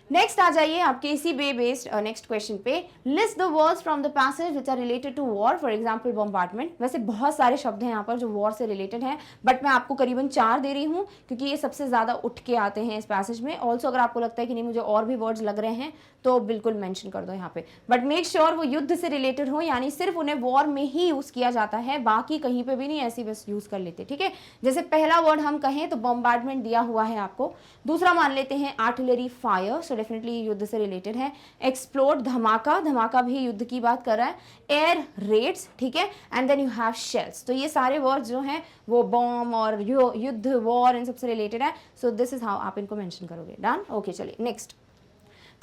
नेक्स्ट आ जाइए आपके इसी बेस्ड नेक्स्ट क्वेश्चन पे। List the words from the passage which are related to war, for example bombardment. वैसे बहुत सारे शब्द हैं यहाँ पर जो वॉर से रिलेटेड हैं, बट मैं आपको करीबन 4 दे रही हूँ क्योंकि ये सबसे ज्यादा उठ के आते हैं इस पैसेज में। ऑल्सो अगर आपको लगता है कि नहीं मुझे और भी वर्ड्स लग रहे हैं तो बिल्कुल मेंशन कर दो यहाँ पे, बट मेक श्योर वो युद्ध से रिलेटेड हो, यानी सिर्फ उन्हें वॉर में ही यूज किया जाता है, बाकी कहीं पे भी नहीं, ऐसी बस यूज कर लेते, ठीक है। जैसे पहला वर्ड हम कहें तो बॉम्बार्डमेंट दिया हुआ है आपको। दूसरा मान लेते हैं आर्टिलरी फायर, सो डेफिनेटली युद्ध से रिलेटेड है। एक्सप्लोड, धमाका, धमाका भी युद्ध की बात कर रहा है। एयर रेड्स, ठीक है, and then you have shells. तो ये सारे वर्ड्स जो हैं वो बॉम्ब और युद्ध, वॉर, इन सबसे रिलेटेड है। सो दिस इज हाउ आप इनको मेंशन करोगे। डन? ओके, चलिए नेक्स्ट।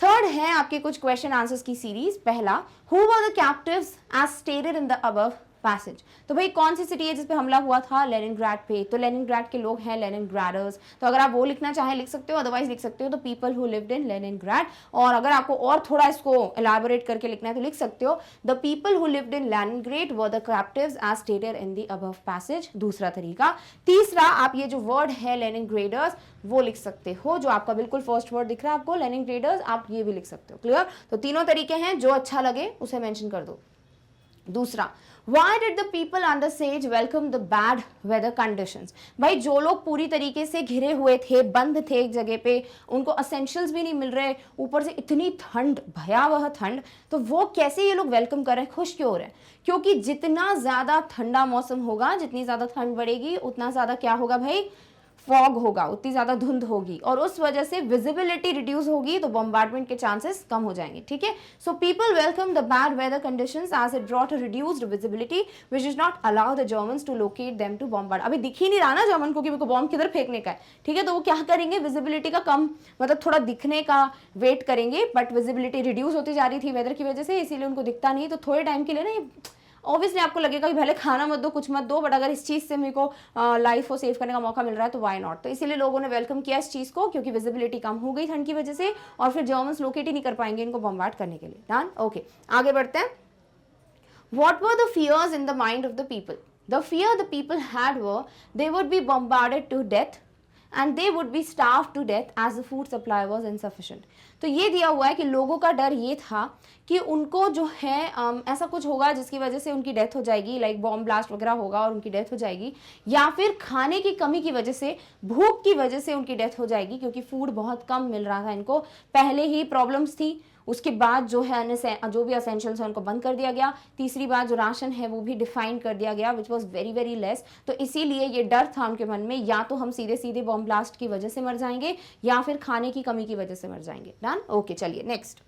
थर्ड है आपके कुछ क्वेश्चन आंसर्स की सीरीज। पहला, who were the captives as stated in the above passage. तो भाई कौन सी सिटी है जिस पे हमला हुआ था? लेनिनग्राड पे। तो लेनिनग्राड के लोग हैं लेनिनग्राडर्स। तो अगर आप वो लिखना चाहें लिख सकते हो, अदरवाइज लिख सकते हो the people who lived in Leningrad. और अगर आपको और थोड़ा इसको एलैबोरेट करके लिखना है तो लिख सकते हो the people who lived in Leningrad were the captives as stated in the above passage. दूसरा तरीका। तीसरा, आप ये जो वर्ड है लेनिनग्रेडर्स वो लिख सकते हो, जो आपका बिल्कुल फर्स्ट वर्ड दिख रहा है आपको लेनिनग्रेडर्स, आप ये भी लिख सकते हो। क्लियर? तो तीनों तरीके हैं, जो अच्छा लगे उसे मेंशन कर दो। दूसरा, Why did the people on the stage welcome the bad weather conditions? भाई जो लोग पूरी तरीके से घिरे हुए थे, बंद थे एक जगह पे, उनको असेंशियल्स भी नहीं मिल रहे, ऊपर से इतनी ठंड, भयावह ठंड, तो वो कैसे ये लोग वेलकम कर रहे हैं, खुश क्यों हो रहे हैं? क्योंकि जितना ज्यादा ठंडा मौसम होगा, जितनी ज्यादा ठंड बढ़ेगी, उतना ज्यादा क्या होगा भाई? फॉग होगा, उतनी ज्यादा धुंध होगी, और उस वजह से विजिबिलिटी रिड्यूस होगी, तो बॉम्बार्डमेंट के चांसेस कम हो जाएंगे, ठीक है। So people welcome the bad weather conditions as it brought a reduced visibility which did not allow the Germans to locate them to bombard. अभी दिख ही नहीं रहा ना जर्मन को कि उनको बॉम्ब किधर फेंकने का है, ठीक है। तो वो क्या करेंगे? विजिबिलिटी का कम, मतलब थोड़ा दिखने का वेट करेंगे, बट विजिबिलिटी रिड्यूस होती जा रही थी वेदर की वजह से, इसीलिए उनको दिखता नहीं। तो थोड़े टाइम के लिए ना ये ऑब्वियसली आपको लगेगा कि भले खाना मत दो, कुछ मत दो, बट अगर इस चीज़ से मेरे को लाइफ को सेव करने का मौका मिल रहा है तो वाई नॉट। तो इसीलिए लोगों ने वेलकम किया इस चीज़ को, क्योंकि विजिबिलिटी कम हो गई ठंड की वजह से, और फिर जर्मन्स लोकेट ही नहीं कर पाएंगे इनको बॉम्बार्ड करने के लिए। डन? ओके, आगे बढ़ते हैं। What were the fears in the mind of the people? The fear the people had were they would be bombarded to death and they would be starved to death as the food supply was insufficient. तो ये दिया हुआ है कि लोगों का डर ये था कि उनको जो है ऐसा कुछ होगा जिसकी वजह से उनकी डेथ हो जाएगी, लाइक बॉम्ब ब्लास्ट वगैरह होगा और उनकी डेथ हो जाएगी, या फिर खाने की कमी की वजह से, भूख की वजह से उनकी डेथ हो जाएगी, क्योंकि फूड बहुत कम मिल रहा था इनको, पहले ही प्रॉब्लम्स थी, उसके बाद जो है जो भी असेंशियल्स है उनको बंद कर दिया गया, तीसरी बात जो राशन है वो भी डिफाइन कर दिया गया which was very very less. तो इसीलिए ये डर था उनके मन में, या तो हम सीधे सीधे बॉम्ब ब्लास्ट की वजह से मर जाएंगे या फिर खाने की कमी की वजह से मर जाएंगे। डन? ओके, चलिए next.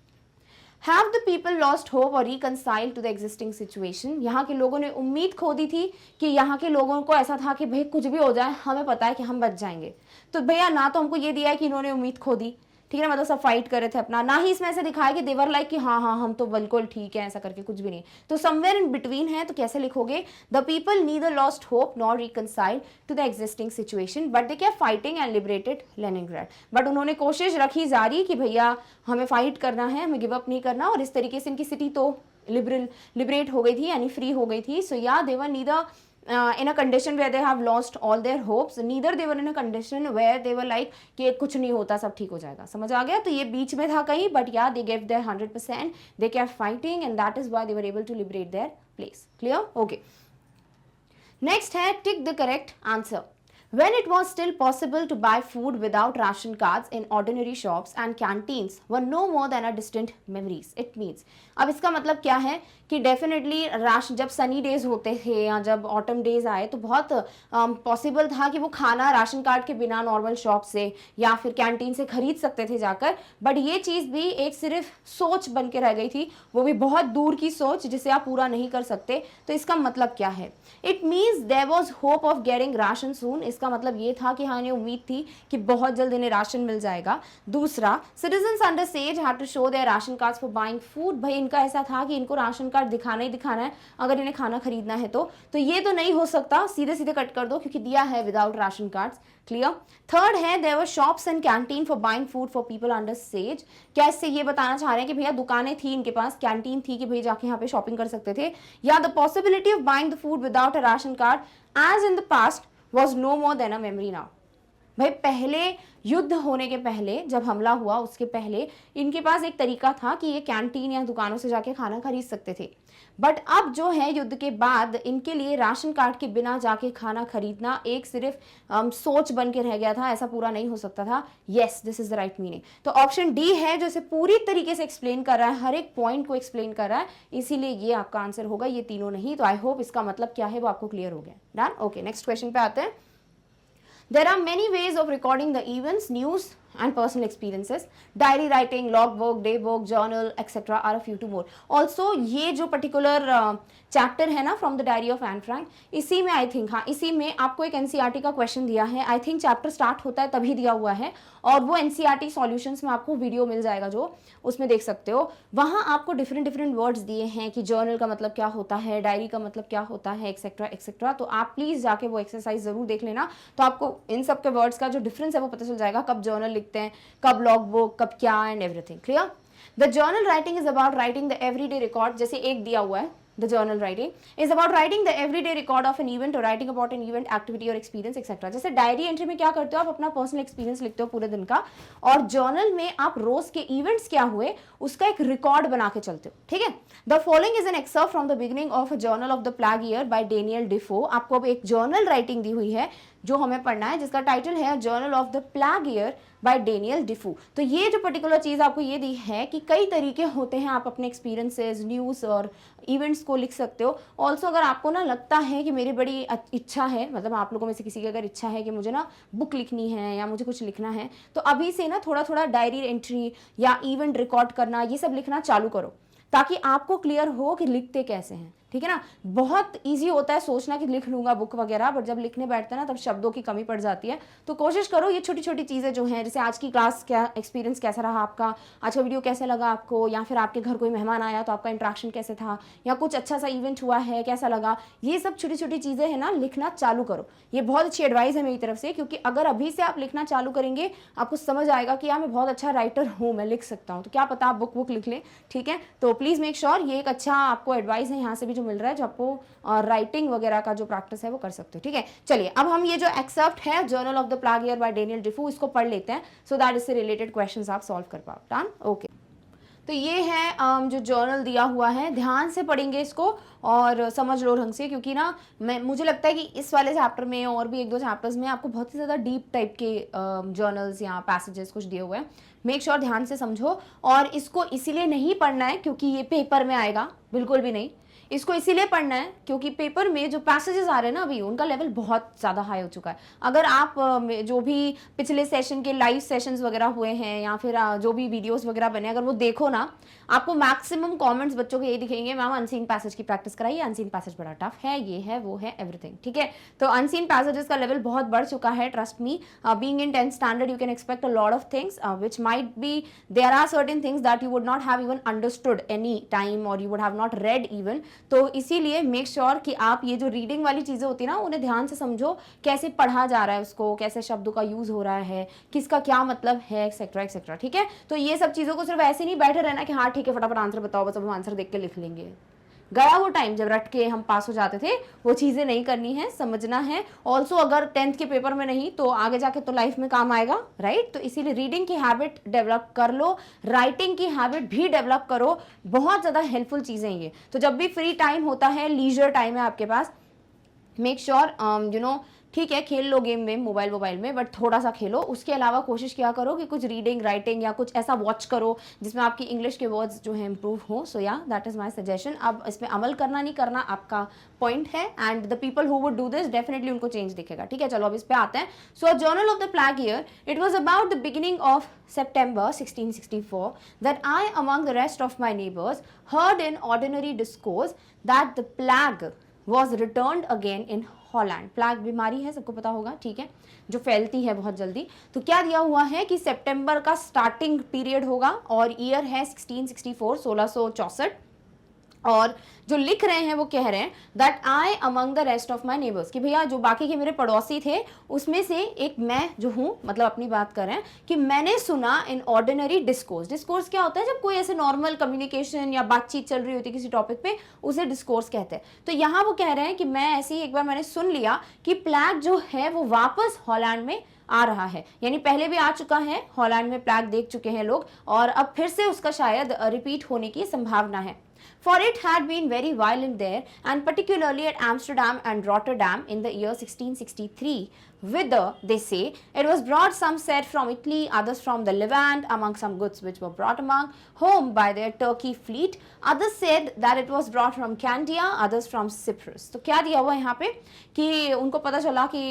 Have the people lost hope or reconciled to the existing situation? यहाँ के लोगों ने उम्मीद खो दी थी कि यहाँ के लोगों को ऐसा था कि भाई कुछ भी हो जाए हमें पता है कि हम बच जाएंगे। तो भैया ना तो हमको ये दिया है कि इन्होंने उम्मीद खो दी, ठीक है ना, मतलब सब फाइट कर रहे थे अपना, ना ही इसमें ऐसे दिखाया कि देवर लाइक कि हाँ हाँ हम तो बिल्कुल ठीक है, ऐसा करके कुछ भी नहीं। तो समवेयर इन बिटवीन है, तो कैसे लिखोगे, the people neither lost hope nor reconciled to the existing situation but they kept fighting and liberated Leningrad. But उन्होंने कोशिश रखी जारी कि भैया हमें फाइट करना है, हमें गिव अप नहीं करना, और इस तरीके से इनकी सिटी तो लिबरेट हो गई थी, यानी फ्री हो गई थी। सो या दे वर neither in a condition where they have lost all their hopes, neither they were in a condition where they were like कि कुछ नहीं होता, सब ठीक हो जाएगा। समझ आ गया? तो ये बीच में था कहीं, but yeah they gave their 100%, they kept fighting and that is why they were able to liberate their place. Clear? Okay. Next है tick the correct answer. When it was still possible to buy food without ration cards in ordinary shops and canteens were no more than a distant memories. It means, अब इसका मतलब क्या है कि डेफिनेटली राशन जब सनी डेज होते थे या जब ऑटम डेज आए तो बहुत पॉसिबल था कि वो खाना राशन कार्ड के बिना नॉर्मल शॉप से या फिर कैंटीन से खरीद सकते थे जाकर, बट ये चीज़ भी एक सिर्फ सोच बन के रह गई थी, वो भी बहुत दूर की सोच जिसे आप पूरा नहीं कर सकते। तो इसका मतलब क्या है, it means there was hope of getting ration soon. इसका मतलब ये था कि हाँ इन्हें उम्मीद थी कि बहुत जल्द इन्हें राशन मिल जाएगा। दूसरा, citizens under siege had to show their ration cards for buying food. भाई इनका ऐसा था कि इनको राशन कार्ड दिखाना ही दिखाना है अगर इन्हें खाना खरीदना है तो ये तो नहीं हो सकता, सीधे सीधे कट कर दो क्योंकि दिया है without ration cards. Clear? Third है there were shops and canteen for buying food for people under siege. क्या इससे ये बताना चाह रहे हैं कि भैया दुकानें थी इनके पास, कैंटीन थी कि भैया जाके यहाँ पे शॉपिंग कर सकते थे, या the possibility of buying the food without a ration card as in the past was no more than a memory now. भाई पहले युद्ध होने के पहले, जब हमला हुआ उसके पहले इनके पास एक तरीका था कि ये कैंटीन या दुकानों से जाके खाना खरीद सकते थे, बट अब जो है युद्ध के बाद इनके लिए राशन कार्ड के बिना जाके खाना खरीदना एक सिर्फ सोच बन के रह गया था, ऐसा पूरा नहीं हो सकता था। Yes, this is the right meaning. तो ऑप्शन डी है जो इसे पूरी तरीके से एक्सप्लेन कर रहा है, हर एक पॉइंट को एक्सप्लेन कर रहा है, इसीलिए ये आपका आंसर होगा, ये तीनों नहीं। तो आई होप इसका मतलब क्या है वो आपको क्लियर हो गया। डन? ओके, नेक्स्ट क्वेश्चन पे आते हैं। There are many ways of recording the events, news and personal experiences. Diary writing, logbook, daybook, journal, etc. are a few to more. Also ये जो particular चैप्टर है ना from the diary of Anne Frank, इसी में आई थिंक, हाँ इसी में आपको एक एनसीईआरटी का क्वेश्चन दिया है। आई थिंक चैप्टर स्टार्ट होता है तभी दिया हुआ है, और वो एनसीईआरटी सॉल्यूशंस में आपको वीडियो मिल जाएगा जो उसमें देख सकते हो। वहाँ आपको डिफरेंट वर्ड्स दिए हैं कि जर्नल का मतलब क्या होता है, डायरी का मतलब क्या होता है, एक्सेट्रा एक्सेट्रा। तो आप प्लीज़ जाके वो एक्सरसाइज ज़रूर देख लेना, तो आपको इन सब के वर्ड्स का जो डिफरेंस है वो पता चल जाएगा, कब जर्नल लिखते हैं, कब लॉग बुक, कब क्या, and everything. Clear? The journal writing is about writing the everyday record, जैसे एक दिया हुआ है, the journal writing is about writing the everyday record of an event or writing about an event, activity or experience etc. जैसे डायरी एंट्री में क्या करते हो आप अपना पर्सनल एक्सपीरियंस लिखते हो पूरे दिन का, और जर्नल में आप रोज के इवेंट्स क्या हुए उसका एक रिकॉर्ड बना के चलते हो। ठीक है? The following is an excerpt from the beginning of a journal of the plague year by Daniel Defoe. आपको अब एक जर्नल राइटिंग दी हुई है जो हमें पढ़ना है, जिसका टाइटल है journal of the plague year by Daniel Defoe. तो ये जो पर्टिकुलर चीज़ आपको ये दी है कि कई तरीके होते हैं, आप अपने एक्सपीरियंसेस, न्यूज़ और इवेंट्स को लिख सकते हो। ऑल्सो अगर आपको ना लगता है कि मेरी बड़ी इच्छा है, मतलब आप लोगों में से किसी की अगर इच्छा है कि मुझे ना बुक लिखनी है या मुझे कुछ लिखना है, तो अभी से ना थोड़ा थोड़ा डायरी एंट्री या इवेंट रिकॉर्ड करना, ये सब लिखना चालू करो, ताकि आपको क्लियर हो कि लिखते कैसे हैं। ठीक है ना? बहुत इजी होता है सोचना कि लिख लूंगा बुक वगैरह, बट जब लिखने बैठते हैं ना तब शब्दों की कमी पड़ जाती है। तो कोशिश करो ये छोटी छोटी चीज़ें जो हैं, जैसे आज की क्लास क्या एक्सपीरियंस कैसा रहा आपका, आज का वीडियो कैसे लगा आपको, या फिर आपके घर कोई मेहमान आया तो आपका इंट्रैक्शन कैसे था, या कुछ अच्छा सा इवेंट हुआ है कैसा लगा, ये सब छोटी छोटी चीज़ें हैं ना, लिखना चालू करो। ये बहुत अच्छी एडवाइस है मेरी तरफ से, क्योंकि अगर अभी से आप लिखना चालू करेंगे आपको समझ आएगा कि यार मैं बहुत अच्छा राइटर हूँ, मैं लिख सकता हूँ, तो क्या पता आप बुक लिख लें। ठीक है? तो प्लीज़ मेक श्योर, ये एक अच्छा आपको एडवाइस है यहाँ से भी जो मिल रहा है, जो आपको और राइटिंग वगैरह का जो प्रैक्टिस है वो कर सकते हो। ठीक है? चलिए अब हम ये जो एक्सेप्ट है journal of the plague year by Daniel Defoe, इसको पढ़ लेते हैं, सो दैट इससे रिलेटेड क्वेश्चंस आप सॉल्व कर पाओ। डन? ओके, तो ये है जो जर्नल दिया हुआ है, ध्यान से पढ़ेंगे इसको और समझ लो ढंग से, क्योंकि ना मुझे लगता है कि इस वाले चैप्टर में और भी एक दो चैप्टर्स में आपको बहुत ही ज़्यादा डीप टाइप के जर्नल्स या पैसेजेस कुछ दिए हुए हैं। मेक श्योर ध्यान से समझो, और इसको इसीलिए नहीं पढ़ना है क्योंकि ये पेपर में आएगा, बिल्कुल भी नहीं। इसको इसीलिए पढ़ना है क्योंकि पेपर में जो पैसेजेस आ रहे हैं ना अभी उनका लेवल बहुत ज़्यादा हाई हो चुका है। अगर आप जो भी पिछले सेशन के लाइव सेशंस वगैरह हुए हैं या फिर जो भी वीडियोस वगैरह बने अगर वो देखो ना, आपको मैक्सिमम कमेंट्स बच्चों के यही दिखेंगे, मैम अनसीन पैसेज की प्रैक्टिस कराइए, अनसीन पैसेज बड़ा टफ है, ये है वो है एवरीथिंग। ठीक है, तो अनसीन पैसेजेस का लेवल बहुत बढ़ चुका है, ट्रस्ट मी। बीइंग इन 10th standard you can expect a lot of things which might be, there are certain things that you would not have even understood any time और you would have not read even. तो इसीलिए मेक श्योर कि आप ये जो रीडिंग वाली चीजें होती है ना उन्हें ध्यान से समझो, कैसे पढ़ा जा रहा है उसको, कैसे शब्दों का यूज हो रहा है, किसका क्या मतलब है, एक्सेट्रा एक्सेट्रा। ठीक है, तो ये सब चीजों को सिर्फ ऐसे नहीं बैठे रहना कि हाँ ठीक है फटाफट आंसर बताओ, बस अब हम आंसर देख के लिख लेंगे। गया वो टाइम जब रट के हम पास हो जाते थे, वो चीजें नहीं करनी है, समझना है। ऑल्सो अगर 10th के पेपर में नहीं तो आगे जाके तो लाइफ में काम आएगा, राइट। तो इसीलिए रीडिंग की हैबिट डेवलप कर लो, राइटिंग की हैबिट भी डेवलप करो, बहुत ज्यादा हेल्पफुल चीजें ये। तो जब भी फ्री टाइम होता है, लीजर टाइम है आपके पास, मेक श्योर यू नो, ठीक है खेल लो गेम में मोबाइल में, बट थोड़ा सा खेलो। उसके अलावा कोशिश किया करो कि कुछ रीडिंग राइटिंग या कुछ ऐसा वॉच करो जिसमें आपकी इंग्लिश के वर्ड्स जो है इंप्रूव हो। सो या दैट इज माय सजेशन। अब इस पे अमल करना नहीं करना आपका पॉइंट है, and the people who would do this definitely उनको चेंज दिखेगा। ठीक है, चलो अब इस पे आते हैं। So journal of the plague year, it was about the beginning of September 1664 that I among the rest of my neighbors heard in ordinary discourse that the plague was returned again in Holland. Plague बीमारी है, सबको पता होगा, ठीक है, जो फैलती है बहुत जल्दी। तो क्या दिया हुआ है कि सितंबर का स्टार्टिंग पीरियड होगा और ईयर है 1664, 1664। और जो लिख रहे हैं वो कह रहे हैं that I among the rest of my neighbours, कि भैया जो बाकी के मेरे पड़ोसी थे उसमें से एक मैं जो हूँ, मतलब अपनी बात कर रहे हैं कि मैंने सुना इन ऑर्डिनरी डिस्कोर्स। डिस्कोर्स क्या होता है? जब कोई ऐसे नॉर्मल कम्युनिकेशन या बातचीत चल रही होती है किसी टॉपिक पे, उसे डिस्कोर्स कहते हैं। तो यहाँ वो कह रहे हैं कि मैं ऐसे ही एक बार मैंने सुन लिया कि प्लेग जो है वो वापस हॉलैंड में आ रहा है, यानी पहले भी आ चुका है, हॉलैंड में प्लेग देख चुके हैं लोग, और अब फिर से उसका शायद रिपीट होने की संभावना है। For it had been very violent there, and particularly at Amsterdam and Rotterdam in the year 1663, whither, they say, it was brought, some said from Italy, others from the Levant, among some goods which were brought among home by their Turkey fleet. Others said that it was brought from Candia, others from Cyprus. तो क्या दिया हुआ है यहाँ पे कि उनको पता चला कि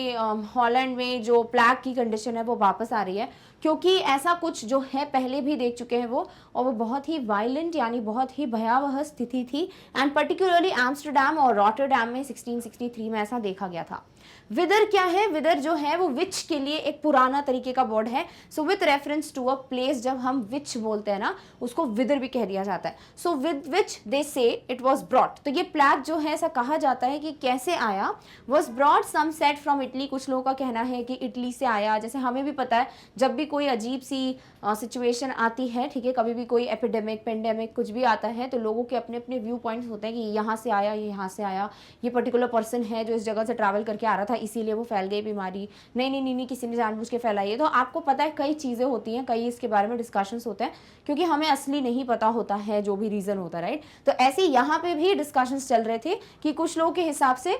हॉलैंड में जो प्लेग की कंडीशन है वो वापस आ रही है, क्योंकि ऐसा कुछ जो है पहले भी देख चुके हैं वो, और वो बहुत ही वायलेंट यानी बहुत ही भयावह स्थिति थी। एंड पर्टिकुलरली एम्स्टरडैम और रॉटरडैम में 1663 में ऐसा देखा गया था। विदर क्या है? विदर जो है वो विच के लिए एक पुराना तरीके का वर्ड है। So with reference to a place, जब हम विच बोलते हैं ना उसको विदर भी कह दिया जाता है। सो विद विच दे से इट वाज ब्रॉट, तो ये प्लेग जो है ऐसा कहा जाता है कि कैसे आया। Was brought, some said from Italy, कुछ लोगों का कहना है कि इटली से आया। जैसे हमें भी पता है जब भी कोई अजीब सी सिचुएशन आती है, ठीक है, कभी भी कोई एपिडेमिक पेंडेमिक कुछ भी आता है, तो लोगों के अपने अपने व्यू पॉइंट्स होते हैं कि यहाँ से आया, ये यहाँ से आया, ये पर्टिकुलर पर्सन है जो इस जगह से ट्रैवल करके आ रहा था इसीलिए वो फैल गई बीमारी, नहीं किसी ने जानबूझ के फैलाई है। तो आपको पता है कई चीज़ें होती हैं, कई इसके बारे में डिस्कशंस होते हैं, क्योंकि हमें असली नहीं पता होता है जो भी रीज़न होता है, राइट। तो ऐसे यहाँ पे भी डिस्कशंस चल रहे थे कि कुछ लोगों के हिसाब से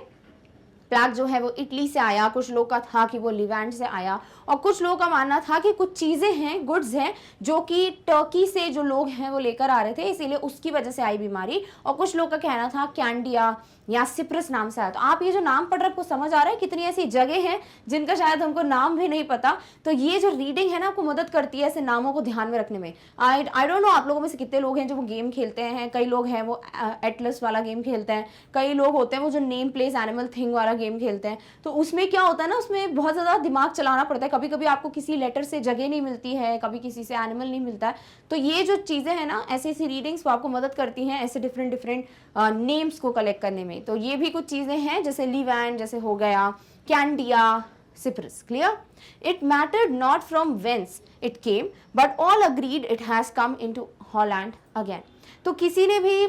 प्लेग जो है वो इटली से आया, कुछ लोग का था कि वो लिवेंट से आया, और कुछ लोगों का मानना था कि कुछ चीज़ें हैं, गुड्स हैं, जो कि टर्की से जो लोग हैं वो लेकर आ रहे थे, इसीलिए उसकी वजह से आई बीमारी। और कुछ लोग का कहना था कैंडिया या सिप्रस नाम से आया। तो आप ये जो नाम पढ़ रहे हैं आपको समझ आ रहा है कितनी ऐसी जगह हैं जिनका शायद हमको नाम भी नहीं पता। तो ये जो रीडिंग है ना आपको मदद करती है ऐसे नामों को ध्यान में रखने में। आई डोंट नो आप लोगों में से कितने लोग हैं जो वो गेम खेलते हैं। कई लोग हैं वो एटलस वाला गेम खेलते हैं, कई लोग होते हैं वो जो नेम प्लेस एनिमल थिंग वाला गेम खेलते हैं। तो उसमें क्या होता है ना, उसमें बहुत ज़्यादा दिमाग चलाना पड़ता है। कभी कभी आपको किसी लेटर से जगह नहीं मिलती है, कभी किसी से एनिमल नहीं मिलता है। तो ये जो चीज़ें हैं ना, ऐसी ऐसी रीडिंग्स वो आपको मदद करती हैं ऐसे डिफरेंट नेम्स को कलेक्ट करने में। तो ये भी कुछ चीज़ें हैं, जैसे लिवैंड जैसे हो गया, Candia, Cyprus. Clear? It mattered not from whence it came, but all agreed it has come into Holland again. तो किसी ने भी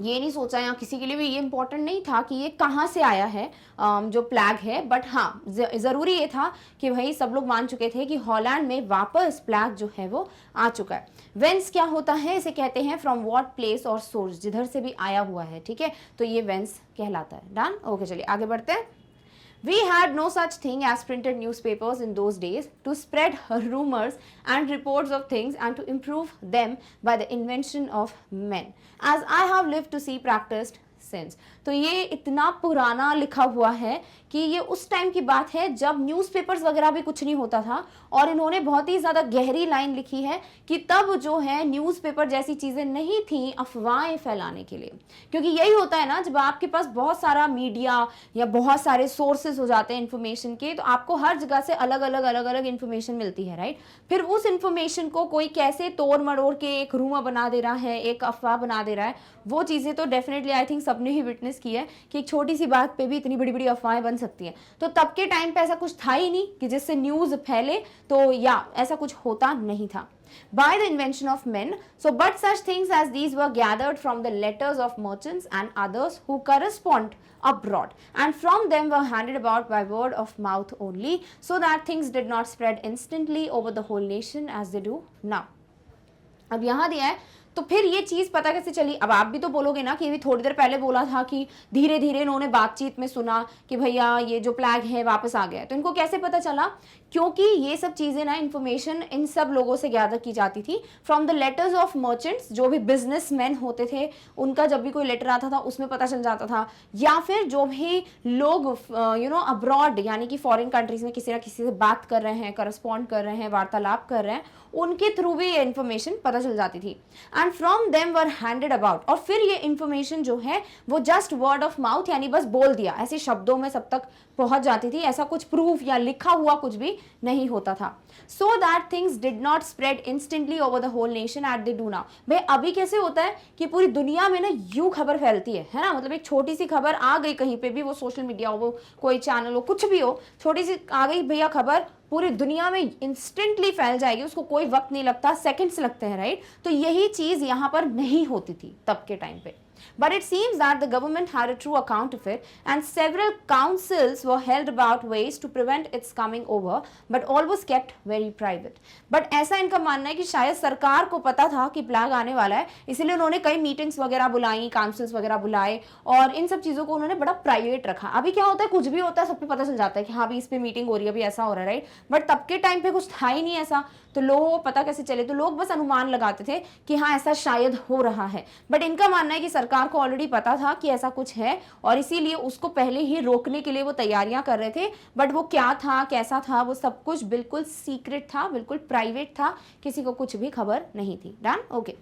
ये नहीं सोचा, या किसी के लिए भी ये इंपॉर्टेंट नहीं था कि ये कहाँ से आया है जो प्लेग है, बट हाँ ज़रूरी ये था कि भाई सब लोग मान चुके थे कि हॉलैंड में वापस प्लेग जो है वो आ चुका है। वेंस क्या होता है? इसे कहते हैं फ्रॉम व्हाट प्लेस और सोर्स, जिधर से भी आया हुआ है, ठीक है, तो ये वेंस कहलाता है। डन? ओके, चलिए आगे बढ़ते हैं। We had no such thing as printed newspapers in those days to spread rumors and reports of things and to improve them by the invention of men, as I have lived to see practiced since. तो ये इतना पुराना लिखा हुआ है कि ये उस टाइम की बात है जब न्यूज़पेपर्स वगैरह भी कुछ नहीं होता था, और इन्होंने बहुत ही ज़्यादा गहरी लाइन लिखी है कि तब जो है न्यूज़पेपर जैसी चीज़ें नहीं थी अफवाहें फैलाने के लिए, क्योंकि यही होता है ना, जब आपके पास बहुत सारा मीडिया या बहुत सारे सोर्सेज हो जाते हैं इन्फॉर्मेशन के, तो आपको हर जगह से अलग अलग इन्फॉर्मेशन मिलती है, राइट। फिर उस इन्फॉर्मेशन को कोई कैसे तोड़ मरोड़ के एक रूमर बना दे रहा है, एक अफवाह बना दे रहा है, वो चीज़ें तो डेफिनेटली आई थिंक सबने ही विटनेस की है कि एक छोटी सी बात पे भी इतनी बड़ी बड़ी अफवाहें बन सकती हैं। तो तब के टाइम पे ऐसा कुछ था ही नहीं कि जिससे न्यूज़ फैले, तो या ऐसा कुछ होता नहीं था। By the invention of men, so but such things as these were gathered from the letters of merchants and others who correspond abroad, and from them were handed about by word of mouth only, so that things did not spread instantly over the whole nation as they do now. अब यहाँ दिया है, तो फिर ये चीज़ पता कैसे चली? अब आप भी तो बोलोगे ना कि भी थोड़ी देर पहले बोला था कि धीरे धीरे इन्होंने बातचीत में सुना कि भैया ये जो प्लैग है वापस आ गया, तो इनको कैसे पता चला? क्योंकि ये सब चीज़ें ना, इन्फॉर्मेशन इन सब लोगों से गैदर की जाती थी from the letters of merchants, जो भी बिजनेसमैन होते थे उनका जब भी कोई लेटर आता था उसमें पता चल जाता था, या फिर जो भी लोग अब्रॉड यानी कि फॉरेन कंट्रीज में किसी ना किसी से बात कर रहे हैं, करस्पॉन्ड कर रहे हैं, वार्तालाप कर रहे हैं, उनके थ्रू भी ये इन्फॉर्मेशन पता चल जाती थी। And from them were handed about, और फिर ये इन्फॉर्मेशन जो है वो जस्ट वर्ड ऑफ माउथ यानी बस बोल दिया, ऐसे शब्दों में सब तक पहुंच जाती थी, ऐसा कुछ प्रूफ या लिखा हुआ कुछ भी नहीं होता था। So that things did not spread instantly over the whole nation at they do now. भाई अभी कैसे होता है कि पूरी दुनिया में ना यूं खबर फैलती है ना, मतलब एक छोटी सी खबर आ गई कहीं पे भी, वो सोशल मीडिया हो, वो कोई चैनल हो, कुछ भी हो, छोटी सी आ गई भैया खबर, पूरी दुनिया में इंस्टेंटली फैल जाएगी, उसको कोई वक्त नहीं लगता, सेकंड्स लगते हैं, राइट। तो यही चीज यहाँ पर नहीं होती थी तब के टाइम पे। But it seems that the government had a true account of it, and several councils were held about ways to prevent its coming over, but all was kept very private. But ऐसा इनका मानना है कि शायद सरकार को पता था कि प्लाग आने वाला है, इसलिए उन्होंने कई मीटिंग्स वगैरह बुलाई, काउंसिल्स वगैरह बुलाए, और इन सब चीज़ों को उन्होंने बड़ा प्राइवेट रखा। अभी क्या होता है, कुछ भी होता है सबको पता चल जाता है कि हाँ भी इस पे मीटिंग हो रही है, अभी ऐसा हो रहा है, राइट। बट तब के टाइम पे कुछ था ही नहीं ऐसा, तो लोगों को पता कैसे चले? तो लोग बस अनुमान लगाते थे कि हाँ ऐसा शायद हो रहा है। बट इनका मानना है कि सरकार को ऑलरेडी पता था कि ऐसा कुछ है, और इसीलिए उसको पहले ही रोकने के लिए वो तैयारियां कर रहे थे। बट वो क्या था, कैसा था, वो सब कुछ बिल्कुल सीक्रेट था, बिल्कुल प्राइवेट था, किसी को कुछ भी खबर नहीं थी। Done, okay.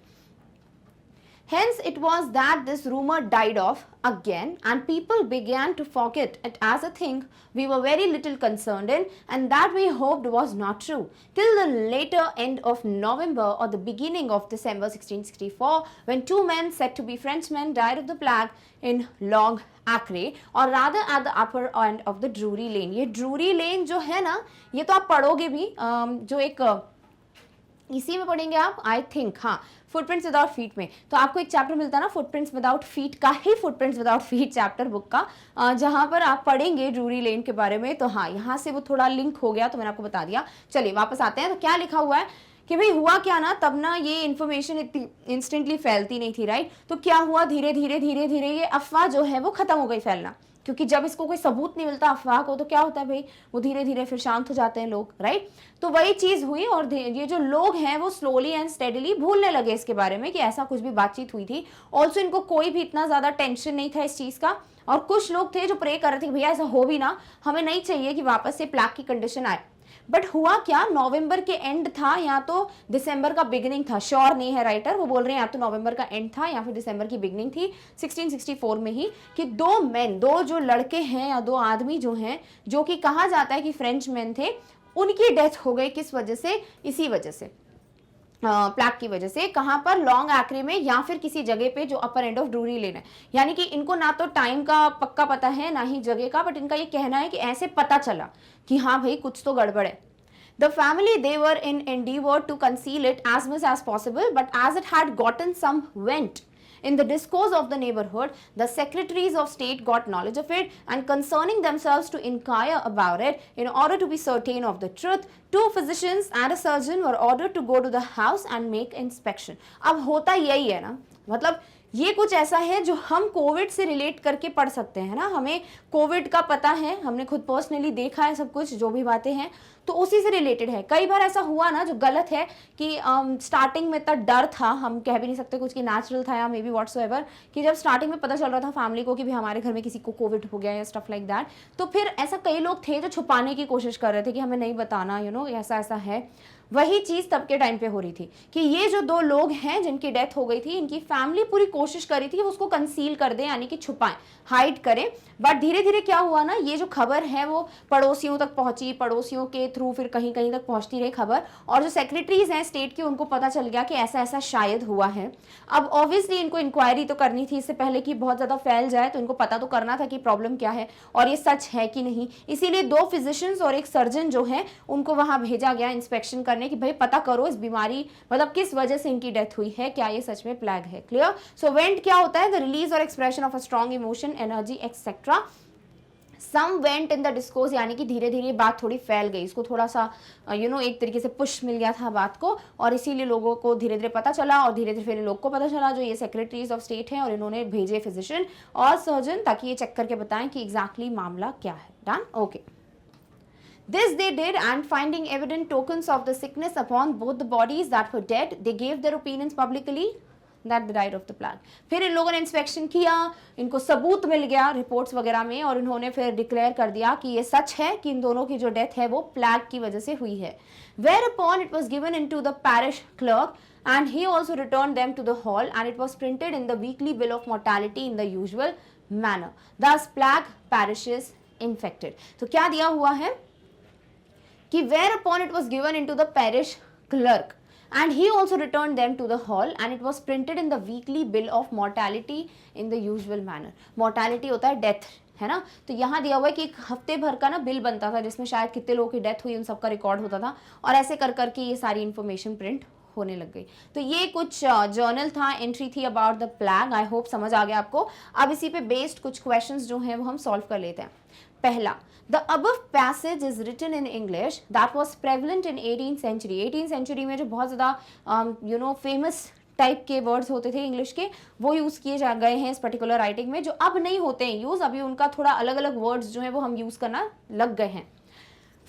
Hence it was that this rumor died off again, and people began to forget it as a thing we were very little concerned in, and that we hoped was not true, till the later end of November or the beginning of December 1664, when two men said to be Frenchmen died of the plague in Long Acre, or rather at the upper end of the Drury Lane. ये Drury Lane जो है ना, ये तो आप पढ़ोगे भी, जो एक इसी में पढ़ेंगे आप, आई थिंक, हाँ, फुटप्रिंट्स विदाउट फीट में। तो आपको एक चैप्टर मिलता है ना फुटप्रिंट्स विदाउट फीट का ही, footprints without feet chapter book का, जहाँ पर आप पढ़ेंगे ड्रूरी लेन के बारे में। तो हाँ, यहाँ से वो थोड़ा लिंक हो गया, तो मैंने आपको बता दिया। चलिए वापस आते हैं। तो क्या लिखा हुआ है कि भाई हुआ क्या ना, तब ना ये इन्फॉर्मेशन इतनी इंस्टेंटली फैलती नहीं थी, राइट। तो क्या हुआ, धीरे धीरे ये अफवाह जो है वो खत्म हो गई फैलना, क्योंकि जब इसको कोई सबूत नहीं मिलता अफवाह को, तो क्या होता है भाई, वो धीरे धीरे फिर शांत हो जाते हैं लोग, राइट। तो वही चीज हुई, और ये जो लोग हैं वो स्लोली एंड स्टेडली भूलने लगे इसके बारे में कि ऐसा कुछ भी बातचीत हुई थी। ऑल्सो इनको कोई भी इतना ज्यादा टेंशन नहीं था इस चीज का, और कुछ लोग थे जो प्रे कर रहे थे कि भैया ऐसा हो भी ना, हमें नहीं चाहिए कि वापस से प्लेग की कंडीशन आए। बट हुआ क्या, नवंबर के एंड था या तो दिसंबर का बिगिनिंग था, श्योर नहीं है राइटर, वो बोल रहे हैं या तो नवंबर का एंड था या फिर दिसंबर की बिगिनिंग थी 1664 में ही, कि दो जो लड़के हैं या दो आदमी जो हैं, जो कि कहा जाता है कि फ्रेंच मैन थे, उनकी डेथ हो गई। किस वजह से? इसी वजह से, प्लेग की वजह से। कहां पर? लॉन्ग एक्रे में, या फिर किसी जगह पे जो अपर एंड ऑफ ड्रूरी लेन है। यानी कि इनको ना तो टाइम का पक्का पता है ना ही जगह का, बट इनका ये कहना है कि ऐसे पता चला कि हाँ भाई कुछ तो गड़बड़ है। The family, they were in endeavor to conceal it as much as possible, but as it had gotten some vent in the discourse of the neighborhood, the secretaries of state got knowledge of it, and concerning themselves to inquire about it in order to be certain of the truth, 2 physicians and a surgeon were ordered to go to the house and make inspection. अब होता यही है ना, मतलब ये कुछ ऐसा है जो हम कोविड से रिलेट करके पढ़ सकते हैं ना, हमें कोविड का पता है, हमने खुद पर्सनली देखा है सब कुछ जो भी बातें हैं, तो उसी से रिलेटेड है। कई बार ऐसा हुआ ना जो गलत है कि स्टार्टिंग में इतना डर था, हम कह भी नहीं सकते कुछ कि नेचुरल था या मे बी व्हाट्सोएवर, कि जब स्टार्टिंग में पता चल रहा था फैमिली को कि भी हमारे घर में किसी को कोविड हो गया या स्टफ लाइक दैट, तो फिर ऐसा कई लोग थे जो छुपाने की कोशिश कर रहे थे कि हमें नहीं बताना, ऐसा ऐसा है। वही चीज तब के टाइम पे हो रही थी कि ये जो 2 लोग हैं जिनकी डेथ हो गई थी, इनकी फैमिली पूरी कोशिश करी थी कि उसको कंसील कर दें, यानी कि छुपाएं, हाइड करें। बट धीरे धीरे क्या हुआ ना, ये जो खबर है वो पड़ोसियों तक पहुंची, पड़ोसियों के थ्रू फिर कहीं कहीं तक पहुंचती रही खबर, और जो सेक्रेटरीज हैं स्टेट की उनको पता चल गया कि ऐसा ऐसा शायद हुआ है। अब ऑब्वियसली इनको इंक्वायरी तो करनी थी इससे पहले कि बहुत ज्यादा फैल जाए, तो इनको पता तो करना था कि प्रॉब्लम क्या है और ये सच है कि नहीं। इसीलिए 2 फिजिशियंस और एक सर्जन जो है उनको वहां भेजा गया इंस्पेक्शन करने कि भाई पता करो इस बीमारी मतलब किस वजह से इनकी डेथ हुई है, क्या ये सच में प्लेग है। क्लियर? सो वेंट क्या होता है? द रिलीज और expression of a strong emotion, energy etcetera. Some vent in the discourse, यानी कि धीरे धीरे बात थोड़ी फैल गई, इसको थोड़ा सा एक तरीके से पुश मिल गया था बात को, और इसीलिए लोगों को धीरे धीरे पता चला, और धीरे धीरे फिर लोग को पता चला जो ये सेक्रेटरीज ऑफ स्टेट हैं, और इन्होंने भेजे फिजिशियन और सर्जन ताकि ये चेक करके बताएं कि एग्जैक्टली मामला क्या है। Done? Okay. This they did, and finding evident tokens of the sickness upon both the bodies that were dead, they gave their opinions publicly that they died of the plague. फिर इन लोगों ने इंस्पेक्शन किया, इनको सबूत मिल गया रिपोर्ट्स वगैरह में, और इन्होंने फिर डिक्लेयर कर दिया कि ये सच है कि इन दोनों की जो डेथ है वो प्लेग की वजह से हुई है। Whereupon it was given into the parish clerk, and he also returned them to the hall, and it was printed in the weekly bill of mortality in the usual manner. Thus plague parishes infected. तो क्या दिया हुआ है कि whereupon it was given into the parish clerk, and he also returned them to the hall, and it was printed in the weekly bill of mortality in the usual manner. Mortality होता है डेथ, है ना? तो यहाँ दिया हुआ है कि एक हफ्ते भर का ना बिल बनता था जिसमें शायद कितने लोगों की डेथ हुई उन सबका रिकॉर्ड होता था, और ऐसे कर करके ये सारी इन्फॉर्मेशन प्रिंट होने लग गई। तो ये कुछ जर्नल था, एंट्री थी about the plague. I hope समझ आ गया आपको। अब इसी पे बेस्ड कुछ क्वेश्चंस जो हैं वो हम सॉल्व कर लेते हैं। पहला, the above passage is written in English that was prevalent in 18th century. 18th century में जो बहुत ज़्यादा फेमस टाइप के वर्ड्स होते थे इंग्लिश के, वो यूज़ किए जा गए हैं इस पर्टिकुलर राइटिंग में, जो अब नहीं होते हैं यूज़। अभी उनका थोड़ा अलग अलग वर्ड्स जो हैं वो हम यूज़ करना लग गए हैं।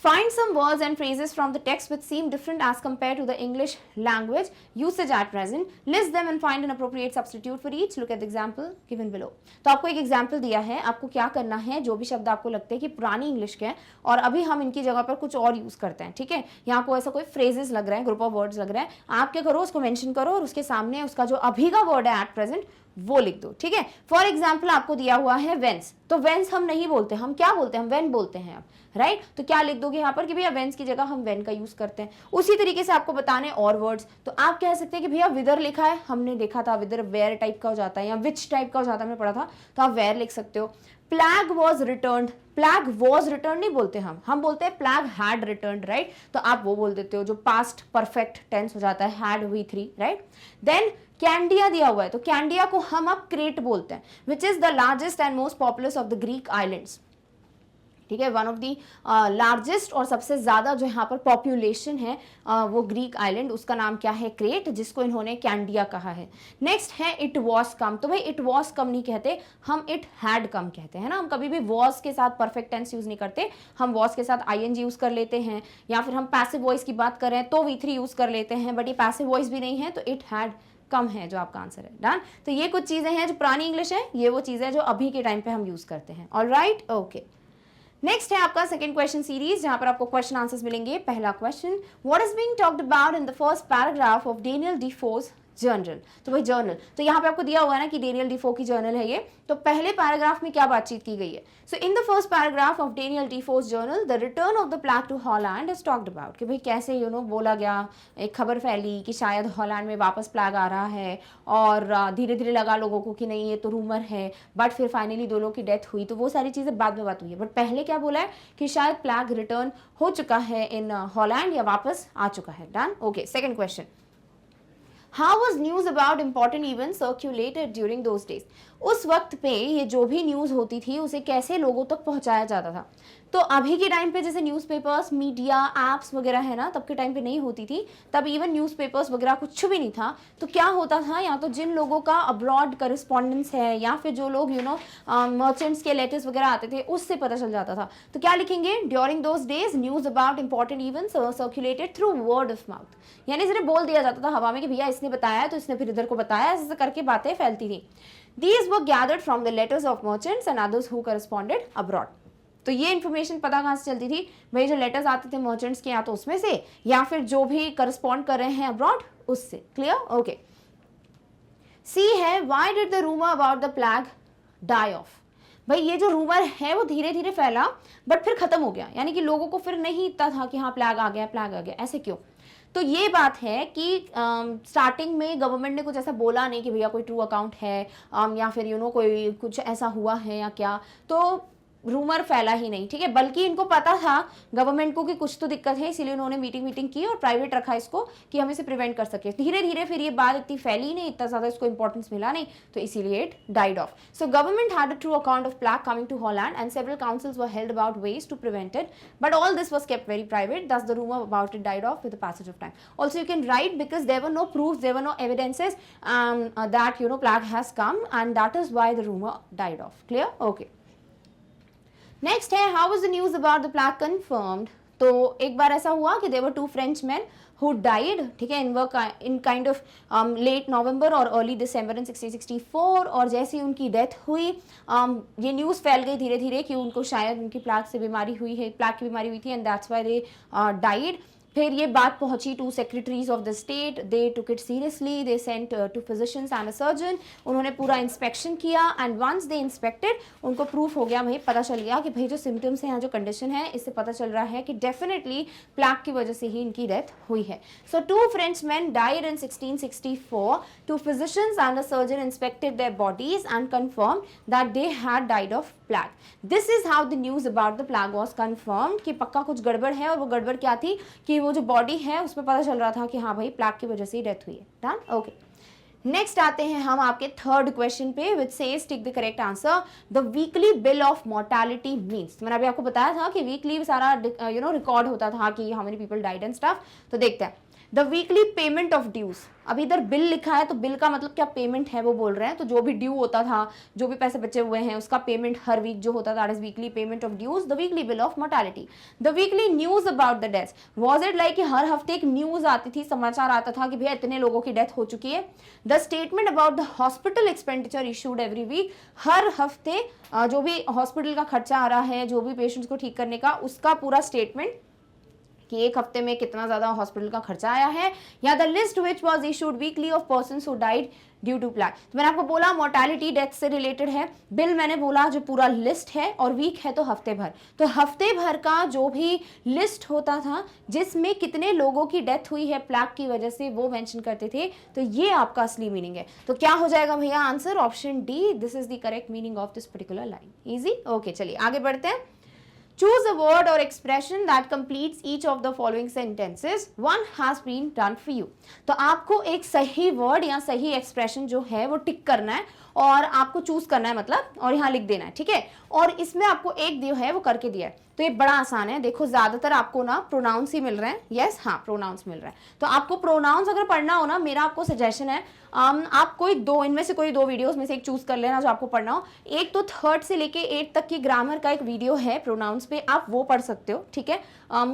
Find some words and phrases from the text which seem different as compared to the English language usage at present. List them and find an appropriate substitute for each. Look at the example given below. तो आपको एक एग्जाम्पल दिया है, आपको क्या करना है, जो भी शब्द आपको लगते हैं कि पुरानी इंग्लिश के हैं और अभी हम इनकी जगह पर कुछ और यूज करते हैं, ठीक है? यहाँ को ऐसा कोई फ्रेजेस लग रहा है, ग्रुप ऑफ वर्ड्स लग रहा है, आप क्या करो उसको मेंशन करो और उसके सामने उसका जो अभी का वर्ड है एट प्रेजेंट वो लिख दो, ठीक है? फॉर एग्जाम्पल आपको दिया हुआ है वेंस, तो वेंस हम नहीं बोलते, हम क्या बोलते हैं? हम वेन बोलते हैं आप, राइट? तो क्या लिख दोगे यहाँ पर कि भैया वेंस की जगह हम वेन का यूज करते हैं। उसी तरीके से आपको बताने और वर्ड्स, तो आप कह सकते हैं कि भैया विदर लिखा है, हमने देखा था विदर वेयर टाइप का हो जाता है या विच टाइप का हो जाता है, हमने पढ़ा था, तो आप वेयर लिख सकते हो। प्लैग वॉज रिटर्न, प्लैग वॉज रिटर्न नहीं बोलते हम बोलते हैं प्लैग हैड रिटर्न, राइट? तो आप वो बोल देते हो, जो पास्ट परफेक्ट टेंस हो जाता है, हैड V3, राइट? देन कैंडिया दिया हुआ है, तो कैंडिया को हम अब क्रेट बोलते हैं, which is the largest and most populous of the Greek islands, ठीक है? वन ऑफ दी लार्जेस्ट और सबसे ज्यादा जो यहाँ पर पॉपुलेशन है वो ग्रीक आइलैंड, उसका नाम क्या है? क्रेट, जिसको इन्होंने कैंडिया कहा है। नेक्स्ट है इट वॉज कम, तो भाई इट वॉज कम नहीं कहते, हम इट हैड कम कहते हैं ना। हम कभी भी वॉज के साथ परफेक्ट टेंस यूज नहीं करते, हम वॉज के साथ ING यूज कर लेते हैं, या फिर हम पैसिव वॉइस की बात करें तो V3 यूज कर लेते हैं, बट ये पैसिव वॉइस भी नहीं है, तो इट हैड कम है जो आपका आंसर है। डन? तो ये कुछ चीजें हैं जो पुरानी इंग्लिश है, ये वो चीजें जो अभी के टाइम पे हम यूज करते हैं। Alright, okay. नेक्स्ट है आपका सेकंड क्वेश्चन सीरीज, जहां पर आपको क्वेश्चन आंसर्स मिलेंगे। पहला question, what is being talked about in the first paragraph of Daniel Defoe's journal? तो भाई जर्नल, तो यहाँ पे आपको दिया हुआ है ना कि डेनियल डिफो की जर्नल है ये, तो पहले पैराग्राफ में क्या बातचीत की गई है? So in the first paragraph of Daniel Defoe's journal the return of the plague to Holland is talked about, कि भाई कैसे बोला गया, एक खबर फैली कि शायद हॉलैंड में वापस प्लेग आ रहा है, और धीरे धीरे लगा लोगों को कि नहीं ये तो रूमर है, बट फिर फाइनली 2 लोगों की डेथ हुई, तो वो सारी चीजें बाद में बात हुई है। बट पहले क्या बोला है कि शायद प्लेग रिटर्न हो चुका है इन हॉलैंड, या वापस आ चुका है। Done? Okay. Second question, How was news about important events circulated during those days? उस वक्त पे ये जो भी न्यूज़ होती थी उसे कैसे लोगों तक पहुंचाया जाता था। तो अभी के टाइम पे जैसे न्यूज़पेपर्स, मीडिया, एप्स वगैरह है ना, तब के टाइम पे नहीं होती थी, तब इवन न्यूज़पेपर्स वगैरह कुछ भी नहीं था। तो क्या होता था, या तो जिन लोगों का अब्रॉड करस्पॉन्डेंस है या फिर जो लोग मर्चेंट्स के लेटर्स वगैरह आते थे उससे पता चल जाता था। तो क्या लिखेंगे, during those days news about important events circulated through word of mouth, यानी सिर्फ बोल दिया जाता था हवा में कि भैया इसने बताया तो इसने फिर इधर को बताया, ऐसे करके बातें फैलती थी। These were gathered from the letters of merchants and others who corresponded abroad. तो ये इन्फॉर्मेशन पता कहाँ से चलती थी भाई, जो लेटर्स आते थे मर्चेंट्स के, या तो उसमें से या फिर जो भी करस्पॉन्ड कर रहे हैं अब्रॉड उससे। क्लियर? ओके। सी है, why did the rumour about the plague die off. भाई ये जो रूमर है वो धीरे धीरे फैला बट फिर खत्म हो गया, यानी कि लोगों को फिर नहीं इतना था कि हाँ प्लेग आ गया, प्लेग आ गया, ऐसे क्यों? तो ये बात है कि स्टार्टिंग में गवर्नमेंट ने कुछ ऐसा बोला नहीं कि भैया कोई ट्रू अकाउंट है या फिर कोई कुछ ऐसा हुआ है या क्या, तो रूमर फैला ही नहीं, ठीक है। बल्कि इनको पता था गवर्नमेंट को कि कुछ तो दिक्कत है, इसीलिए उन्होंने मीटिंग की और प्राइवेट रखा इसको कि हम इसे प्रिवेंट कर सके। धीरे धीरे फिर ये बात इतनी फैली नहीं, इतना ज़्यादा इसको इंपॉर्टेंस मिला नहीं, तो इसीलिए it died off. So government had a true account of plague coming to Holland and several councils were held about ways to prevent it, but all this was kept very private, thus the rumor about it died off with the passage of time. Also you can write, because there were no proofs, there were no evidences that plague has come, and that is why the rumor died off. Clear? Okay. Next है, how was the news about the plague confirmed. तो एक बार ऐसा हुआ कि there were two French man who died, ठीक है, in kind of late November और अर्ली दिसंबर इन 1664, और जैसे ही उनकी डेथ हुई ये न्यूज़ फैल गई धीरे धीरे कि उनको शायद उनकी प्लेग से बीमारी हुई है, प्लेग की बीमारी हुई थी, and that's why they died. फिर ये बात पहुंची to secretaries of the state, they took it seriously, they sent to physicians and a surgeon, उन्होंने पूरा इंस्पेक्शन किया, एंड वंस दे इंस्पेक्टेड उनको प्रूफ हो गया, भाई पता चल गया कि भाई जो सिम्टम्स हैं, जो कंडीशन है, इससे पता चल रहा है कि डेफिनेटली प्लेग की वजह से ही इनकी डेथ हुई है। So two French man died in 1664, two physicians and a surgeon inspected their bodies and confirm that they had died of plague. This is how the news about the plague was confirmed, कि पक्का कुछ गड़बड़ है, और वो गड़बड़ क्या थी कि वो जो बॉडी है उसमें पता चल रहा था कि हाँ भाई प्लेग की वजह से ही डेथ हुई है। डन? ओके। नेक्स्ट आते हैं हम आपके थर्ड क्वेश्चन पे, which says tick the correct answer. The weekly bill of mortality means, मैंने अभी आपको बताया था कि वीकली सारा रिकॉर्ड होता था कि how many people died and stuff. तो देखते हैं, the weekly payment of dues. अब इधर बिल लिखा है तो बिल का मतलब क्या, पेमेंट है वो बोल रहे हैं। तो जो भी ड्यू होता था, जो भी पैसे बचे हुए हैं, उसका पेमेंट हर वीक जो होता था, that is weekly payment of dues. The weekly bill of mortality. The weekly news about the death, was it like कि हर हफ्ते एक न्यूज आती थी, समाचार आता था कि भैया इतने लोगों की डेथ हो चुकी है। The statement about the hospital expenditure issued every week, हर हफ्ते जो भी हॉस्पिटल का खर्चा आ रहा है, जो भी पेशेंट्स को ठीक करने का, उसका पूरा स्टेटमेंट कि एक हफ्ते में कितना ज्यादा हॉस्पिटल का खर्चा आया है। या the list which was issued weekly of persons who died due to plague. तो मैंने आपको बोला मोर्टेलिटी डेथ से रिलेटेड है, बिल मैंने बोला जो पूरा लिस्ट है, और वीक है तो हफ्ते भर। तो हफ्ते भर का जो भी लिस्ट होता था जिसमें कितने लोगों की डेथ हुई है प्लेग की वजह से, वो मेंशन करते थे। तो ये आपका असली मीनिंग है। तो क्या हो जाएगा भैया answer? Option D, this is the correct meaning of this particular line. Easy? Okay, चलिए आगे बढ़ते हैं। Choose a word or expression that completes each of the following sentences. One has been done for you. तो आपको एक सही वर्ड या सही एक्सप्रेशन जो है वो टिक करना है, और आपको चूज करना है मतलब, और यहाँ लिख देना है, ठीक है। और इसमें आपको एक दिया है वो करके दिया है, तो ये बड़ा आसान है। देखो ज्यादातर आपको ना प्रोनाउंस ही मिल रहे हैं। यस, हाँ प्रोनाउंस मिल रहा है। तो आपको प्रोनाउंस अगर पढ़ना हो ना, मेरा आपको सजेशन है आप कोई दो, इनमें से कोई दो वीडियोस में से एक चूज कर लेना जो आपको पढ़ना हो। एक तो 3rd से लेके 8th तक की ग्रामर का एक वीडियो है प्रोनाउंस पे, आप वो पढ़ सकते हो, ठीक है।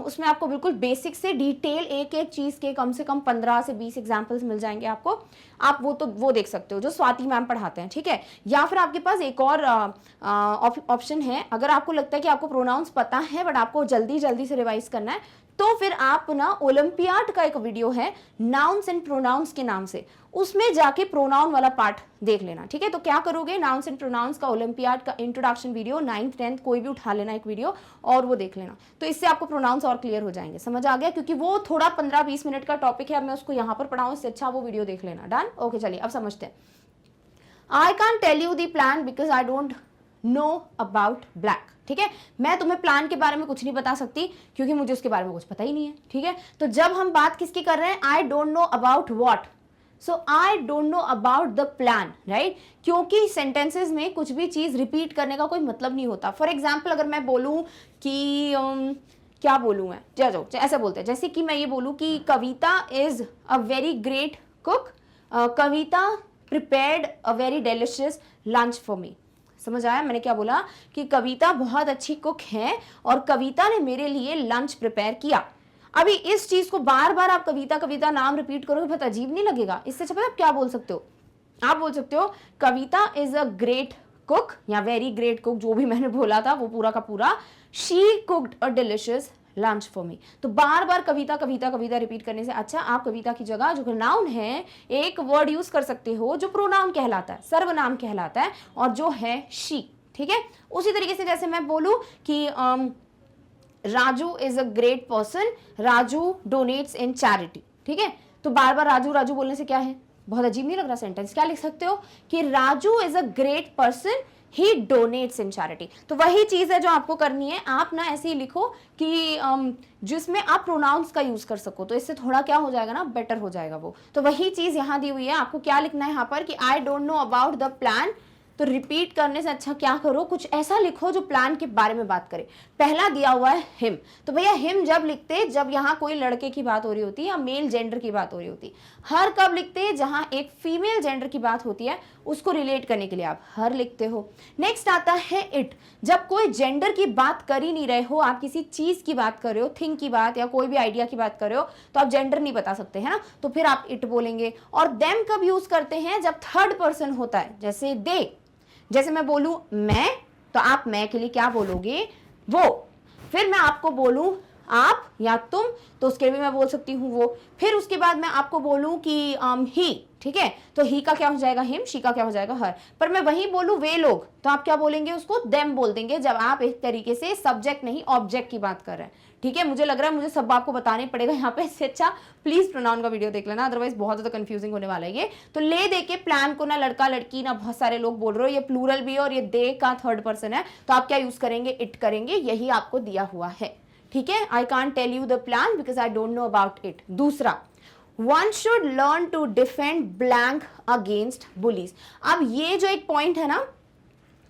उसमें आपको बिल्कुल बेसिक से डिटेल एक एक चीज के कम से कम 15 से 20 एग्जाम्पल्स मिल जाएंगे आपको। आप वो देख सकते हो जो स्वाति मैम पढ़ाते हैं, ठीक है। या फिर आपके पास एक और ऑप्शन है, अगर आपको लगता है कि आपको प्रोनाउंस पता है बट आपको जल्दी जल्दी से रिवाइज करना है, तो फिर आप ना ओलंपियाड का एक वीडियो है नाउन्स एंड प्रोनाउंस के नाम से, उसमें जाके प्रोनाउन वाला पार्ट देख लेना, ठीक है। तो क्या करोगे, नाउन्स एंड प्रोनाउंस का ओलंपियाड का इंट्रोडक्शन वीडियो 9th 10th कोई भी उठा लेना एक वीडियो, और वो देख लेना। तो इससे आपको प्रोनाउंस और क्लियर हो जाएंगे। समझ आ गया? क्योंकि वो थोड़ा 15-20 मिनट का टॉपिक है, अब मैं उसको यहाँ पर पढ़ाऊँ, इससे अच्छा वो वीडियो देख लेना। डन? ओके, चलिए अब समझते हैं। I can tell you the plan because I don't know about black, ठीक है। मैं तुम्हें प्लान के बारे में कुछ नहीं बता सकती क्योंकि मुझे उसके बारे में कुछ पता ही नहीं है, ठीक है। तो जब हम बात किसकी कर रहे हैं, आई don't know about what, so I don't know about the plan, right? क्योंकि सेंटेंसेस में कुछ भी चीज रिपीट करने का कोई मतलब नहीं होता. फॉर एग्जाम्पल अगर मैं बोलूं कि क्या बोलूं मैं, जाओ ऐसा बोलते हैं, जैसे कि मैं ये बोलूं कि Kavita is a very great cook, Kavita prepared a very delicious lunch for me. समझ आया मैंने क्या बोला? कि कविता बहुत अच्छी कुक है और कविता ने मेरे लिए लंच प्रिपेयर किया. अभी इस चीज को बार बार आप कविता कविता नाम रिपीट करोगे, बहुत अजीब नहीं लगेगा? इससे अच्छा पता आप क्या बोल सकते हो? आप बोल सकते हो कविता इज अ ग्रेट कुक या वेरी ग्रेट कुक, जो भी मैंने बोला था वो पूरा का पूरा. She cooked a delicious lunch for मी. तो बार बार कविता कविता कविता रिपीट करने से अच्छा आप कविता की जगह जो नाउन है एक वर्ड यूज कर सकते हो जो प्रोनाउन कहलाता है, सर्वनाम कहलाता है, और जो है शी. ठीक है? उसी तरीके से जैसे मैं बोलूं कि Raju is a great person, Raju donates in charity. ठीक है? तो बार बार राजू राजू बोलने से क्या है, बहुत अजीब नहीं लग रहा सेंटेंस? क्या लिख सकते हो कि Raju is a great person, he donates in charity. तो वही चीज है जो आपको करनी है. आप ना ऐसे ही लिखो कि जिसमें आप प्रोनाउंस का यूज कर सको, तो इससे थोड़ा क्या हो जाएगा ना, बेटर हो जाएगा वो. तो वही चीज यहाँ दी हुई है. आपको क्या लिखना है यहाँ पर कि आई don't know about the plan. तो रिपीट करने से अच्छा क्या करो, कुछ ऐसा लिखो जो प्लान के बारे में बात करे. पहला दिया हुआ है हिम. तो भैया हिम जब लिखते जब यहाँ कोई लड़के की बात हो रही होती है या मेल जेंडर की बात हो रही होती. हर कब लिखते जहां एक फीमेल जेंडर की बात होती है, उसको रिलेट करने के लिए आप हर लिखते हो. नेक्स्ट आता है इट. जब कोई जेंडर की बात कर ही नहीं रहे हो, आप किसी चीज की बात कर रहे हो, थिंग की बात या कोई भी आइडिया की बात कर रहे हो, तो आप जेंडर नहीं बता सकते है ना, तो फिर आप इट बोलेंगे. और देम कब यूज करते हैं, जब थर्ड पर्सन होता है, जैसे दे. जैसे मैं बोलूं मैं, तो आप मैं के लिए क्या बोलोगे, वो. फिर मैं आपको बोलूं आप या तुम, तो उसके लिए भी मैं बोल सकती हूँ वो. फिर उसके बाद मैं आपको बोलूं कि ही. ठीक है? तो ही का क्या हो जाएगा हिम, शी का क्या हो जाएगा हर. पर मैं वही बोलूं वे लोग, तो आप क्या बोलेंगे उसको, देम बोल देंगे, जब आप एक तरीके से सब्जेक्ट नहीं ऑब्जेक्ट की बात कर रहे हैं. ठीक है? मुझे लग रहा है मुझे सब आपको बताने पड़ेगा यहाँ पे. इससे अच्छा प्लीज प्रोनाउन का वीडियो देख लेना, अदरवाइज बहुत ज्यादा कंफ्यूजिंग होने वाला है ये. तो ले दे के प्लान को ना लड़का लड़की ना बहुत सारे लोग बोल रहे हो, ये प्लूरल भी है और ये दे का थर्ड पर्सन है, तो आप क्या यूज करेंगे, इट करेंगे. यही आपको दिया हुआ है. ठीक है? I can't tell you the plan because I don't know about it. दूसरा, one should learn to defend blank against bullies. अब ये जो एक पॉइंट है ना,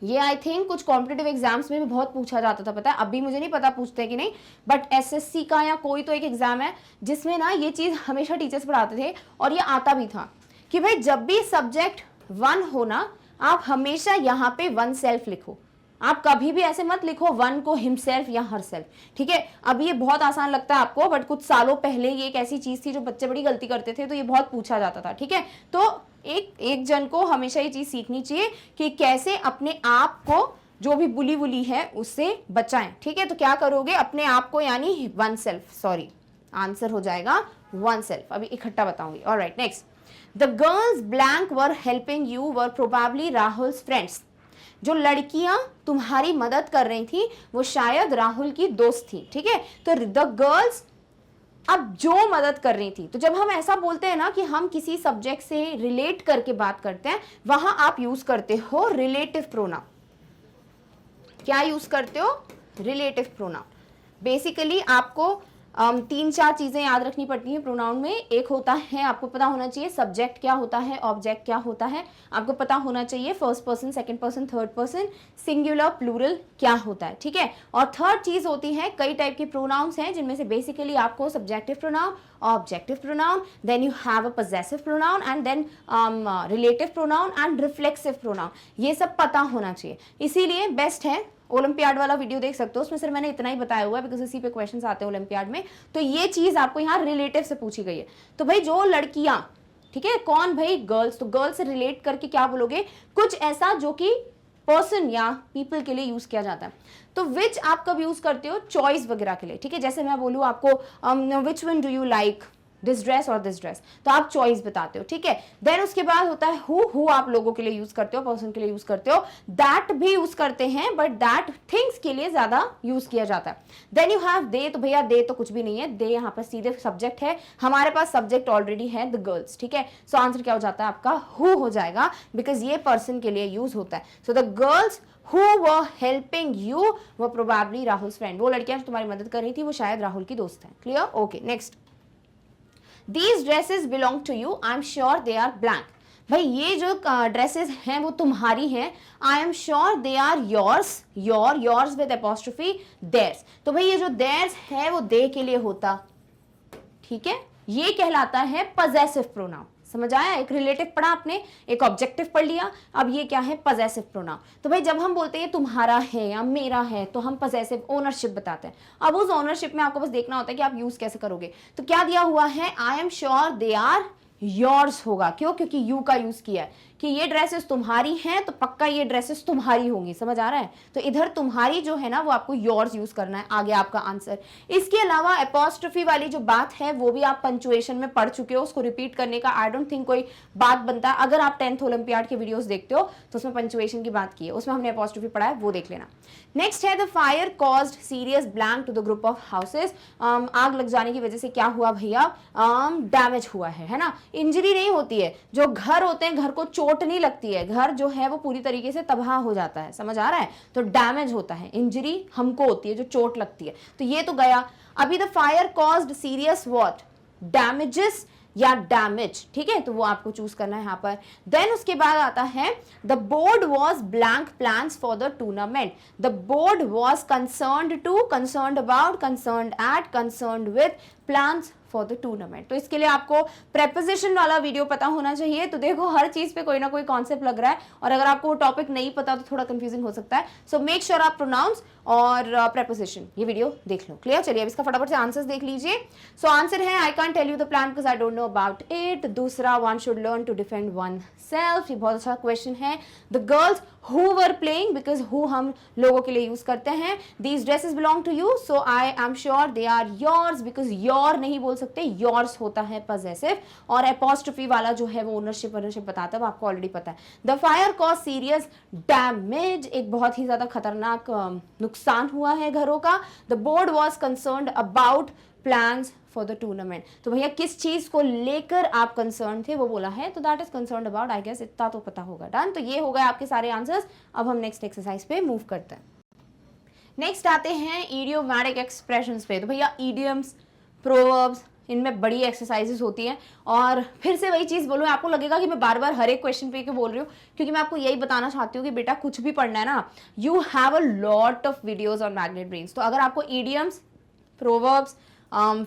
ये आई थिंक कुछ कॉम्पिटिटिव एग्जाम्स में भी बहुत पूछा जाता था, पता है? अभी मुझे नहीं पता पूछते हैं कि नहीं, बट एसएससी का या कोई तो एक एग्जाम है जिसमें ना ये चीज हमेशा टीचर्स पढ़ाते थे और ये आता भी था कि भाई जब भी सब्जेक्ट वन हो ना, आप हमेशा यहाँ पे वन सेल्फ लिखो. आप कभी भी ऐसे मत लिखो वन को हिमसेल्फ या हर सेल्फ. ठीक है? अब ये बहुत आसान लगता है आपको, बट कुछ सालों पहले ये एक ऐसी चीज थी जो बच्चे बड़ी गलती करते थे, तो ये बहुत पूछा जाता था. ठीक है? तो एक जन को हमेशा ये चीज सीखनी चाहिए कि कैसे अपने आप को जो भी बुली बुली है उससे बचाएं. ठीक है? तो क्या करोगे, अपने आप को यानी वन सेल्फ, सॉरी आंसर हो जाएगा वन सेल्फ. अभी इकट्ठा बताऊंगी. Alright, next. The girls blank were helping you were probably Rahul's friends. जो लड़कियां तुम्हारी मदद कर रही थी वो शायद राहुल की दोस्त थी. ठीक है? तो द गर्ल्स, अब जो मदद कर रही थी, तो जब हम ऐसा बोलते हैं ना कि हम किसी सब्जेक्ट से रिलेट करके बात करते हैं, वहां आप यूज करते हो रिलेटिव प्रोनाउन. क्या यूज करते हो, रिलेटिव प्रोनाउन. बेसिकली आपको 3-4 चीजें याद रखनी पड़ती हैं प्रोनाउन में. एक होता है, आपको पता होना चाहिए सब्जेक्ट क्या होता है, ऑब्जेक्ट क्या होता है. आपको पता होना चाहिए first person, second person, third person, singular, plural क्या होता है. ठीक है? और थर्ड चीज होती है, कई टाइप के प्रोनाउंस हैं जिनमें से बेसिकली आपको subjective pronoun, objective pronoun, then you have a possessive pronoun and then relative pronoun and reflexive pronoun. ये सब पता होना चाहिए. इसीलिए बेस्ट है ओलंपियाड वाला वीडियो देख सकते हो, उसमें सिर्फ मैंने इतना ही बताया हुआ है बिकॉज इसी पे क्वेश्चंस आते हैं ओलंपियाड में. तो ये चीज आपको यहाँ रिलेटिव से पूछी गई है. तो भाई जो लड़कियां, ठीक है, कौन भाई, गर्ल्स. तो गर्ल्स से रिलेट करके क्या बोलोगे, कुछ ऐसा जो कि पर्सन या पीपल के लिए यूज किया जाता है. तो विच आप कब यूज करते हो, चॉइस वगैरह के लिए. ठीक है? जैसे मैं बोलूँ आपको which one do you like, this dress और दिस ड्रेस, तो आप चॉइस बताते हो. ठीक है? देन उसके बाद होता है हु आप लोगों के लिए यूज करते हो, पर्सन के लिए यूज करते हो. दैट भी यूज करते हैं, बट दैट थिंग्स के लिए ज्यादा यूज किया जाता है. Then you have they. तो भैया दे तो कुछ भी नहीं है, दे यहाँ पर सीधे सब्जेक्ट है. हमारे पास सब्जेक्ट ऑलरेडी है, द गर्ल्स. ठीक है? सो आंसर क्या हो जाता है आपका, हु हो जाएगा, बिकॉज ये पर्सन के लिए यूज होता है. So the girls who were helping you were probably Rahul friend. वो लड़कियां जो तुम्हारी मदद कर रही थी वो शायद राहुल की दोस्त है. Clear? Okay, next. These dresses belong to you, I am sure they are blank. भाई ये जो ड्रेसेस हैं वो तुम्हारी हैं, I am sure they are yours, yours with apostrophe theirs. तो भाई ये जो देयर्स है वो दे के लिए होता, ठीक है, ये कहलाता है पजेसिव प्रोनाउन। समझ आया, एक रिलेटिव पढ़ा आपने, एक ऑब्जेक्टिव पढ़ लिया, अब ये क्या है, पजेसिव प्रोनाउन। तो भाई जब हम बोलते हैं तुम्हारा है या मेरा है तो हम पजेसिव ओनरशिप बताते हैं। अब उस ओनरशिप में आपको बस देखना होता है कि आप यूज कैसे करोगे। तो क्या दिया हुआ है, I am sure they are yours होगा, क्यों, क्योंकि यू का यूज किया है कि ये ड्रेसेस तुम्हारी हैं तो पक्का ये ड्रेसेस तुम्हारी होंगी। समझ आ रहा है, तो इधर तुम्हारी जो है ना वो आपको योर्स यूज करना है, आगे आपका आंसर। इसके अलावा एपोस्ट्रोफी वाली जो बात है वो भी आप पंचुएशन में पढ़ चुके हो, उसको रिपीट करने का आई डोंट थिंक कोई बात बनता है। अगर आप 10th ओलंपियाड के वीडियोस देखते हो तो उसमें पंचुएशन की बात की है, उसमें हमने एपोस्ट्रोफी पढ़ा है, वो देख लेना। नेक्स्ट है the fire caused serious blank to the group of houses. आग लग जाने की वजह से क्या हुआ भैया, डैमेज हुआ है ना। इंजरी नहीं होती है, जो घर होते हैं घर को चोट नहीं लगती है, घर जो है वो पूरी तरीके से तबाह हो जाता है। समझ आ रहा है, तो डैमेज होता है, इंजरी हमको होती है जो चोट लगती है। तो ये तो गया। अभी the fire caused serious what, damages या डैमेज, ठीक है, तो वो आपको चूज करना है यहाँ पर। देन उसके बाद आता है the board was blank plans for the tournament. The board was concerned to, concerned about, concerned at, concerned with, plans for the tournament. तो इसके लिए आपको प्रेपोजिशन वाला वीडियो पता होना चाहिए। तो देखो हर चीज पे कोई ना कोई कॉन्सेप्ट लग रहा है, और अगर आपको वो टॉपिक नहीं पता तो थोड़ा कंफ्यूजिंग हो सकता है। सो मेक श्योर आप प्रोनाउंस और प्रेपोजिशन ये वीडियो देख लो। क्लियर, चलिए अब इसका फटाफट से आंसर्स देख लीजिए। सो आंसर है I can't tell you the plan because I don't know about it. दूसरा, one should learn to defend oneself, ये बहुत अच्छा क्वेश्चन है। The girls who were playing, because who हम लोगों के लिए यूज करते हैं। these dresses belong to you, so I am sure they are yours, because your नहीं बोल सकते, yours होता है possessive, और apostrophe वाला जो है वो ownership बताता है, वो आपको ऑलरेडी पता है। the fire caused serious damage, एक बहुत ही ज्यादा खतरनाक नुकसान हुआ है घरों का। the board was concerned about plans for the tournament. तो भैया किस चीज को लेकर आप कंसर्न थे वो बोला है, तो that is concern about, I guess इतना तो पता होगा। डन, तो ये हो गए आपके सारे आंसर्स। अब हम नेक्स्ट एक्सरसाइज पे मूव करते हैं। नेक्स्ट आते हैं इडियोमैटिक एक्सप्रेशंस पे। तो भैया इडियम्स, प्रोवर्ब्स, इनमें बड़ी एक्सरसाइजेस होती हैं। और फिर से वही चीज़ बोलूँ, आपको लगेगा कि मैं बार बार हर एक क्वेश्चन पे बोल रही हूँ, क्योंकि मैं आपको यही बताना चाहती हूँ कि बेटा कुछ भी पढ़ना है ना, you have a lot of videos on magnet brains. तो अगर आपको इडियम्स, प्रोवर्ब्स,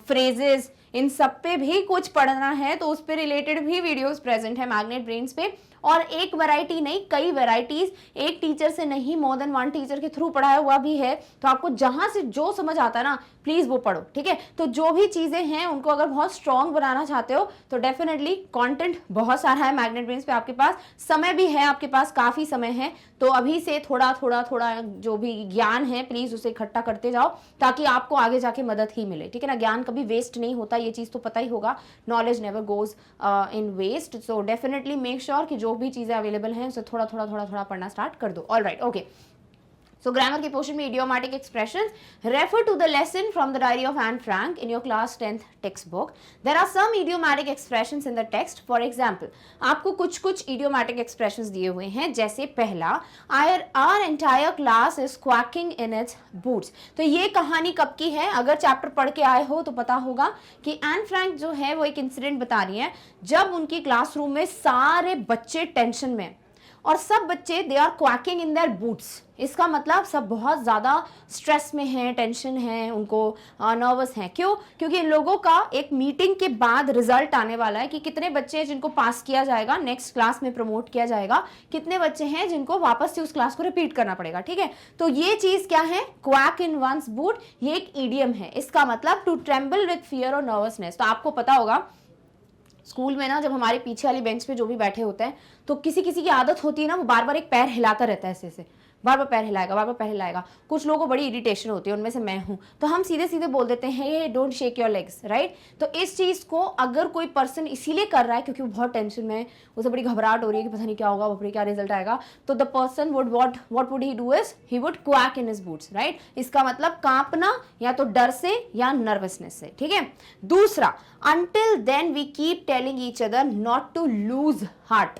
फ्रेजेस, इन सब पे भी कुछ पढ़ना है तो उस पे रिलेटेड भी वीडियोस प्रेजेंट है मैग्नेट ब्रेन्स पे। और एक वैरायटी नहीं, कई वैरायटीज, एक टीचर से नहीं, मोर देन वन टीचर के थ्रू पढ़ाया हुआ भी है। तो आपको जहां से जो समझ आता है ना प्लीज वो पढ़ो, ठीक है। तो जो भी चीजें हैं उनको अगर बहुत स्ट्रॉन्ग बनाना चाहते हो तो डेफिनेटली कंटेंट बहुत सारा है मैग्नेट ब्रेन्स पे आपके पास, समय भी है आपके पास, काफी समय है। तो अभी से थोड़ा थोड़ा थोड़ा जो भी ज्ञान है प्लीज उसे इकट्ठा करते जाओ, ताकि आपको आगे जाके मदद ही मिले, ठीक है ना। ज्ञान कभी वेस्ट नहीं होता, ये चीज तो पता ही होगा, knowledge never goes in waste. So definitely make sure कि जो भी चीजें अवेलेबल हैं उसे थोड़ा थोड़ा थोड़ा थोड़ा पढ़ना स्टार्ट कर दो। Alright, okay. So grammar के पोर्शन में idiomatic expressions, refer to the lesson from the diary of Anne Frank in your class 10th textbook. There are some idiomatic expressions in the text. For example, आपको कुछ idiomatic expressions दिए हुए हैं, जैसे पहला, our entire class is quacking in its boots. तो ये कहानी कब की है, अगर चैप्टर पढ़ के आए हो तो पता होगा कि एन फ्रैंक जो है वो एक इंसिडेंट बता रही है जब उनकी क्लासरूम में सारे बच्चे टेंशन में, और सब बच्चे they are quaking in their boots. इसका मतलब सब बहुत ज़्यादा स्ट्रेस में हैं, टेंशन है, उनको नर्वस हैं। क्यों? क्योंकि इन लोगों का एक मीटिंग के बाद रिजल्ट आने वाला है कि कितने बच्चे हैं जिनको पास किया जाएगा, नेक्स्ट क्लास में प्रमोट किया जाएगा, कितने बच्चे हैं जिनको वापस से उस क्लास को रिपीट करना पड़ेगा, ठीक है। तो ये चीज़ क्या है, क्वैक इन वंस बूट, ये एक ईडियम है। इसका मतलब टू ट्रेम्बल विथ फियर और नर्वसनेस। तो आपको पता होगा स्कूल में ना जब हमारे पीछे वाली बेंच पे जो भी बैठे होते हैं तो किसी किसी की आदत होती है ना, वो बार बार एक पैर हिलाता रहता है, ऐसे बार बार पैर हिलाएगा, बार बार पैर हिलाएगा। कुछ लोगों को बड़ी इरिटेशन होती है, उनमें से मैं हूँ, तो हम सीधे सीधे बोल देते हैं ये don't shake your legs, right. तो इस चीज़ को अगर कोई पर्सन इसीलिए कर रहा है क्योंकि वो बहुत टेंशन में है, उसे बड़ी घबराहट हो रही है कि पता नहीं क्या होगा, बापरे क्या रिजल्ट आएगा, तो the person would what would he do is he would quack in his boots, right. इसका मतलब कांपना या तो डर से या नर्वसनेस से, ठीक है। दूसरा, until then we keep telling each other not to lose heart।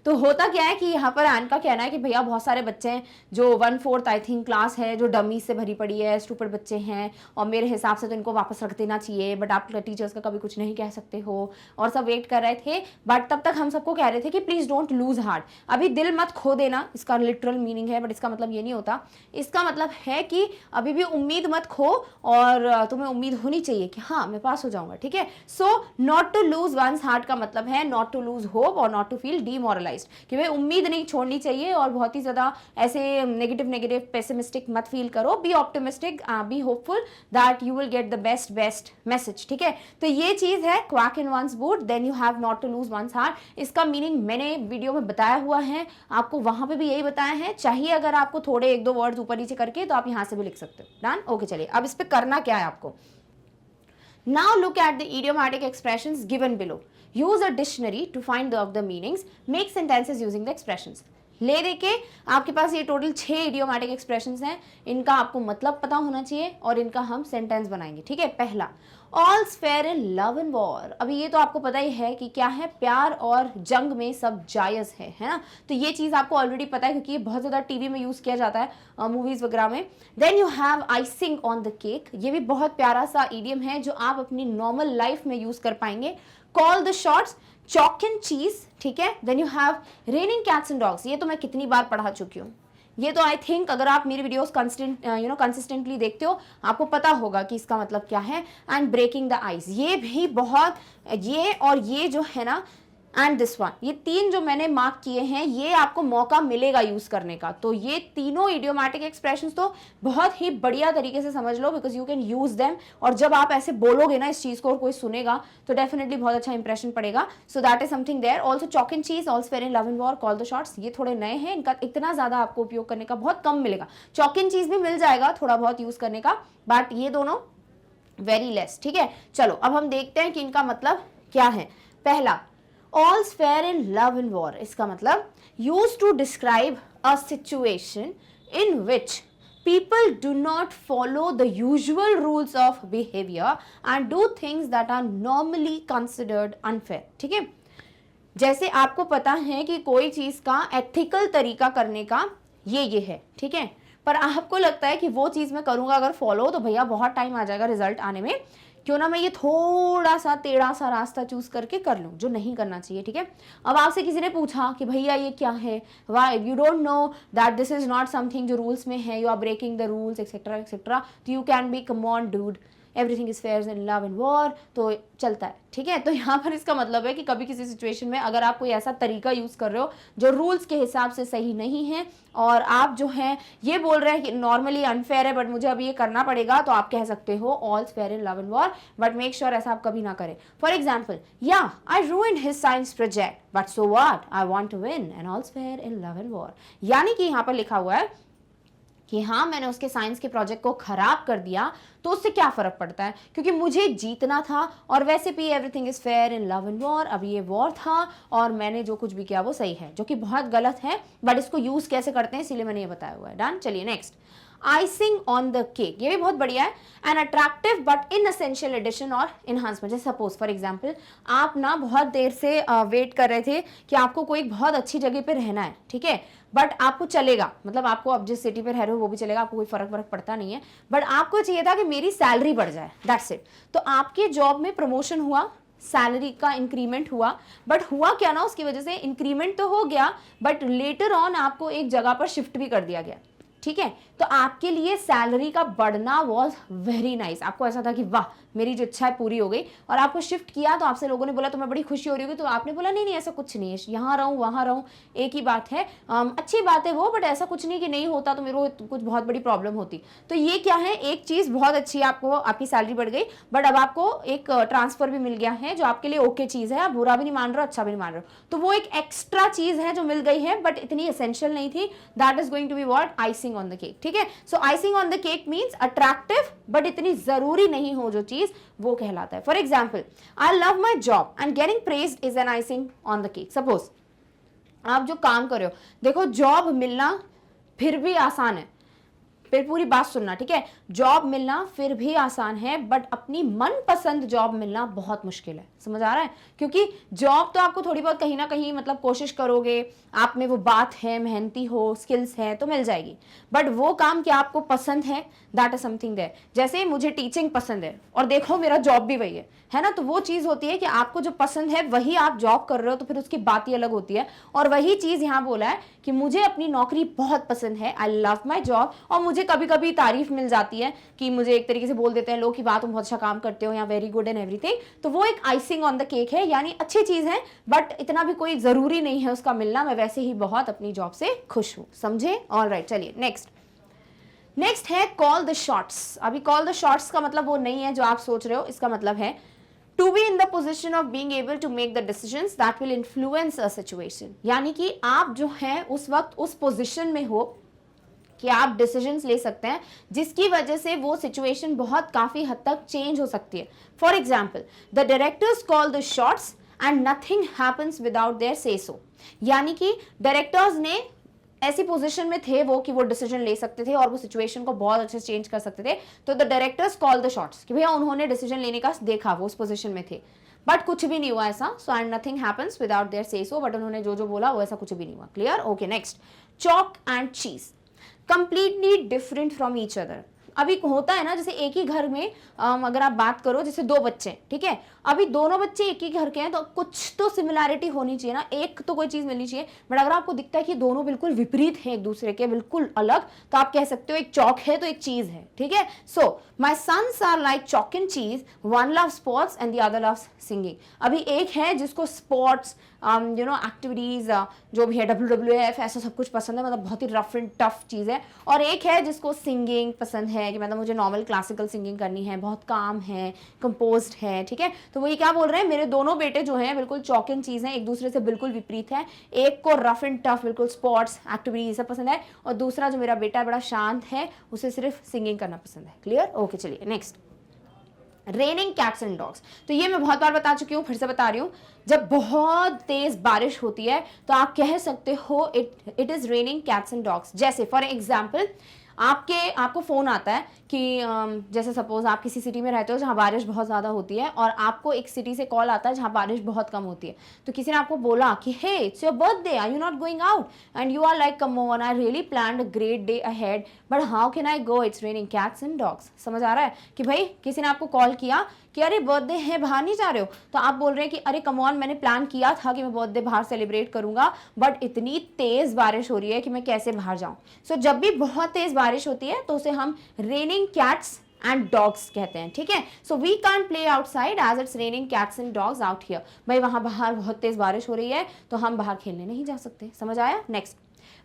तो होता क्या है कि यहाँ पर एन का कहना है कि भैया बहुत सारे बच्चे हैं जो 1/4 आई थिंक क्लास है जो डमी से भरी पड़ी है, स्टूपिड बच्चे हैं, और मेरे हिसाब से तो इनको वापस रख देना चाहिए, बट आप टीचर्स का कभी कुछ नहीं कह सकते हो, और सब वेट कर रहे थे। बट तब तक हम सबको कह रहे थे कि प्लीज डोंट लूज हार्ट, अभी दिल मत खो देना, इसका लिटरल मीनिंग है, बट इसका मतलब ये नहीं होता। इसका मतलब है कि अभी भी उम्मीद मत खो, और तुम्हें उम्मीद होनी चाहिए कि हाँ मैं पास हो जाऊंगा, ठीक है। So not to lose one's heart का मतलब है नॉट टू लूज होप और नॉट टू फील डीमोरलाइज्ड, कि भाई उम्मीद नहीं छोड़नी चाहिए और बहुत ही ज्यादा ऐसे नेगेटिव पेसिमिस्टिक मत फील करो। Be optimistic, be hopeful that you will get the best message, ठीक है। तो ये चीज है quake in one's boot then you have not to lose one's heart. इसका मीनिंग मैंने वीडियो में बताया हुआ है, आपको वहां पे भी यही बताया है। चाहिए अगर आपको थोड़े 1-2 वर्ड्स ऊपर नीचे करके तो आप यहां से भी लिख सकते हो। Done, okay. चलिए अब इस पे करना क्या है आपको। Now look at the idiomatic expressions given below. Use a dictionary to find the meanings. Make sentences using the expressions. ले देके आपके पास ये टोटल 6 इडियोमैटिक एक्सप्रेशंस हैं, इनका आपको मतलब पता होना चाहिए और इनका हम सेंटेंस बनाएंगे, ठीक है। पहला, all's fair in love and war. अभी ये तो आपको पता ही है कि क्या है, प्यार और जंग में सब जायज है ना। तो ये चीज आपको ऑलरेडी पता है क्योंकि ये बहुत ज्यादा टीवी में यूज किया जाता है, मूवीज वगैरह में। Then you have icing on the cake, ये भी बहुत प्यारा सा इडियम है जो आप अपनी नॉर्मल लाइफ में यूज कर पाएंगे। Call the shots, chalk and cheese, ठीक है। Then you have raining cats and dogs, ये तो मैं कितनी बार पढ़ा चुकी हूँ, ये तो आई थिंक अगर आप मेरी वीडियोस कंसिस्टेंटली देखते हो आपको पता होगा कि इसका मतलब क्या है। एंड ब्रेकिंग द आइस, ये भी बहुत, ये और ये जो है ना, एंड दिस वन, ये 3 जो मैंने मार्क किए हैं ये आपको मौका मिलेगा यूज करने का। तो ये तीनों इडियोमैटिक एक्सप्रेशंस तो बहुत ही बढ़िया तरीके से समझ लो because you can use them. और जब आप ऐसे बोलोगे ना इस चीज को और कोई सुनेगा तो डेफिनेटली बहुत अच्छा इंप्रेशन पड़ेगा। So that is something there. Also chalk and cheese, also fair in love and war, call the shots, ये थोड़े नए हैं, इनका इतना ज्यादा आपको उपयोग करने का बहुत कम मिलेगा। चॉक एंड चीज भी मिल जाएगा थोड़ा बहुत यूज करने का, बट ये दोनों वेरी लेस, ठीक है। चलो अब हम देखते हैं कि इनका मतलब क्या है। पहला, all's fair in love and war, इसका मतलब used to describe a situation in which people do not follow the usual rules of behavior and do things that are normally considered unfair, ठीक है। जैसे आपको पता है कि कोई चीज का एथिकल तरीका करने का ये है, ठीक है, पर आपको लगता है कि वो चीज मैं करूंगा अगर फॉलो तो भैया बहुत टाइम आ जाएगा रिजल्ट आने में, क्यों ना मैं ये थोड़ा सा टेढ़ा सा रास्ता चूज करके कर लूं, जो नहीं करना चाहिए, ठीक है। अब आपसे किसी ने पूछा कि भैया ये क्या है, why you don't know that this is not something जो रूल्स में है, you are breaking the rules etcetera etcetera, तो you can be come on dude, everything is fair in love and war, तो चलता है, ठीक है। तो यहाँ पर इसका मतलब है कि कभी किसी सिचुएशन में अगर आप कोई ऐसा तरीका यूज कर रहे हो जो रूल्स के हिसाब से सही नहीं है और आप जो है ये बोल रहे हैं कि नॉर्मली अनफेयर है बट मुझे अभी ये करना पड़ेगा, तो आप कह सकते हो all's fair in love and war, but make sure ऐसा आप कभी ना करें। फॉर एग्जाम्पल, या I ruined his science project but so what, I want to win and all's fair in love and war. यानी कि यहाँ पर लिखा हुआ है कि हाँ मैंने उसके साइंस के प्रोजेक्ट को खराब कर दिया तो उससे क्या फर्क पड़ता है, क्योंकि मुझे जीतना था और वैसे भी everything is fair in love and war, अब ये वॉर था और मैंने जो कुछ भी किया वो सही है, जो कि बहुत गलत है, बट इसको यूज कैसे करते हैं इसीलिए मैंने ये बताया हुआ है। डन, चलिए next, icing on the cake, ये भी बहुत बढ़िया है। एन अट्रैक्टिव बट इनएसेंशियल एडिशन और इनहांसमेंट। जैसे सपोज फॉर एग्जांपल आप ना बहुत देर से वेट कर रहे थे कि आपको कोई बहुत अच्छी जगह पे रहना है, ठीक है, बट आपको चलेगा, मतलब आपको अब जिस सिटी पे रह रहे हो वो भी चलेगा, आपको कोई फर्क पड़ता नहीं है, बट आपको चाहिए था कि मेरी सैलरी बढ़ जाए, दैट्स इट। तो आपके जॉब में प्रमोशन हुआ, सैलरी का इंक्रीमेंट हुआ, बट हुआ क्या ना, उसकी वजह से इंक्रीमेंट तो हो गया बट लेटर ऑन आपको एक जगह पर शिफ्ट भी कर दिया गया, ठीक है। तो आपके लिए सैलरी का बढ़ना वॉज वेरी नाइस, आपको ऐसा था कि वाह मेरी जो इच्छा है पूरी हो गई, और आपको शिफ्ट किया तो आपसे लोगों ने बोला तुम्हें बड़ी खुशी हो रही होगी, तो आपने बोला नहीं नहीं ऐसा कुछ नहीं है, यहाँ रहूँ वहाँ रहूँ एक ही बात है, अच्छी बात है वो, बट ऐसा कुछ नहीं कि नहीं होता तो मेरे को कुछ बहुत बड़ी प्रॉब्लम होती। तो ये क्या है, एक चीज़ बहुत अच्छी है, आपको आपकी सैलरी बढ़ गई बट अब आपको एक ट्रांसफर भी मिल गया है जो आपके लिए ओके चीज़ है, आप बुरा भी नहीं मान रहे हो अच्छा भी नहीं मान रहे हो, तो वो एक एक्स्ट्रा चीज़ है जो मिल गई है बट इतनी एसेंशियल नहीं थी। That is going to be what, icing on the cake, ठीक है। So icing on the cake means attractive but इतनी जरूरी नहीं हो जो चीज, वो कहलाता है। For example, I love my job and getting praised is an icing on the cake. Suppose आप जो काम कर रहे हो, देखो जॉब मिलना फिर भी आसान है, फिर पूरी बात सुनना, ठीक है। जॉब मिलना फिर भी आसान है, बट अपनी मनपसंद जॉब मिलना बहुत मुश्किल है, समझ आ रहा है। क्योंकि जॉब तो आपको थोड़ी बहुत कहीं ना कहीं मतलब कोशिश करोगे, आप में वो बात है, मेहनती हो, स्किल्स है तो मिल जाएगी, बट वो काम क्या आपको पसंद है, दैट इज समथिंग देयर। जैसे मुझे टीचिंग पसंद है और देखो मेरा जॉब भी वही है ना, तो वो चीज होती है कि आपको जो पसंद है वही आप जॉब कर रहे हो, तो फिर उसकी बात ही अलग होती है। और वही चीज यहाँ बोला है कि मुझे अपनी नौकरी बहुत पसंद है, आई लव माई जॉब, और मुझे कभी कभी तारीफ मिल जाती है कि मुझे एक तरीके से बोल देते हैं लोग कि वाह तुम बहुत अच्छा काम करते हो या वेरी गुड एंड एवरीथिंग, तो वो एक आइसिंग ऑन द केक है, यानी अच्छी चीज है, बट इतना भी कोई जरूरी नहीं है उसका मिलना। मैं वैसे ही बहुत अपनी जॉब से खुश हूं, समझे। ऑलराइट, चलिए नेक्स्ट है कॉल द शॉट्स। अभी कॉल द शॉट्स का मतलब वो नहीं है जो आप सोच रहे हो, इसका मतलब है to be in the position of being able to make the decisions that will influence a situation. यानी कि आप जो है उस वक्त उस पोजिशन में हो कि आप डिसीजंस ले सकते हैं जिसकी वजह से वो सिचुएशन बहुत काफी हद तक चेंज हो सकती है। For example, the directors call the shots and nothing happens without their से सो। यानी कि डायरेक्टर्स ने ऐसी पोजीशन में थे वो कि वो डिसीजन ले सकते थे और वो सिचुएशन को बहुत अच्छे से चेंज कर सकते थे, तो the directors call the shots कि भैया उन्होंने डिसीजन लेने का देखा, वो उस पोजीशन में थे, बट कुछ भी नहीं हुआ ऐसा, so and nothing happens without their से सो, बट उन्होंने जो जो बोला वो ऐसा कुछ भी नहीं हुआ। Clear, okay. Next, chalk and cheese, completely different from each other. अभी होता है ना, जैसे एक ही घर में अगर आप बात करो, जैसे दो बच्चे, ठीक है, अभी दोनों बच्चे एक ही घर के हैं तो कुछ तो सिमिलैरिटी होनी चाहिए ना, एक तो कोई चीज मिलनी चाहिए, बट अगर आपको दिखता है कि दोनों बिल्कुल विपरीत हैं एक दूसरे के, बिल्कुल अलग, तो आप कह सकते हो एक चौक है तो एक चीज है, ठीक है। So my sons are like chalk and cheese, one love sports and the other loves singing. अभी एक है जिसको स्पोर्ट्स एक्टिविटीज जो भी है WWF ऐसा सब कुछ पसंद है, मतलब बहुत ही रफ एंड टफ चीज है, और एक है जिसको सिंगिंग पसंद है कि मतलब मुझे नॉर्मल क्लासिकल सिंगिंग करनी है, बहुत काम है, कंपोज्ड है, ठीक है। तो वो ये क्या बोल रहे हैं, मेरे दोनों बेटे जो हैं बिल्कुल चॉक एंड चीज हैं, एक दूसरे से बिल्कुल विपरीत है। एक को रफ एंड टफ बिल्कुल स्पोर्ट्स एक्टिविटीज सब पसंद है, और दूसरा जो मेरा बेटा है बड़ा शांत है, उसे सिर्फ सिंगिंग करना पसंद है। Clear, okay. चलिए next, raining cats and dogs. तो ये मैं बहुत बार बता चुकी हूँ, फिर से बता रही हूँ, जब बहुत तेज बारिश होती है तो आप कह सकते हो it is raining cats and dogs. जैसे फॉर एग्जाम्पल आपको फोन आता है कि जैसे सपोज आप किसी सिटी में रहते हो जहाँ बारिश बहुत ज़्यादा होती है, और आपको एक सिटी से कॉल आता है जहाँ बारिश बहुत कम होती है, तो किसी ने आपको बोला कि hey it's your birthday, are you not going out, and you are like come on, I really planned a great day ahead, but how can I go, it's raining cats and dogs. समझ आ रहा है कि भाई किसी ने आपको कॉल किया कि अरे बर्थडे है, बाहर नहीं जा रहे हो, तो आप बोल रहे हैं कि अरे कम ऑन, मैंने प्लान किया था कि मैं बर्थडे बाहर सेलिब्रेट करूंगा, बट इतनी तेज बारिश हो रही है कि मैं कैसे बाहर जाऊं। सो जब भी बहुत तेज बारिश होती है तो उसे हम रेनिंग कैट्स एंड डॉग्स कहते हैं, ठीक है। So we can't play outside as it's raining cats and dogs out here. भाई वहां बाहर बहुत तेज बारिश हो रही है तो हम बाहर खेलने नहीं जा सकते। समझ आया। Next,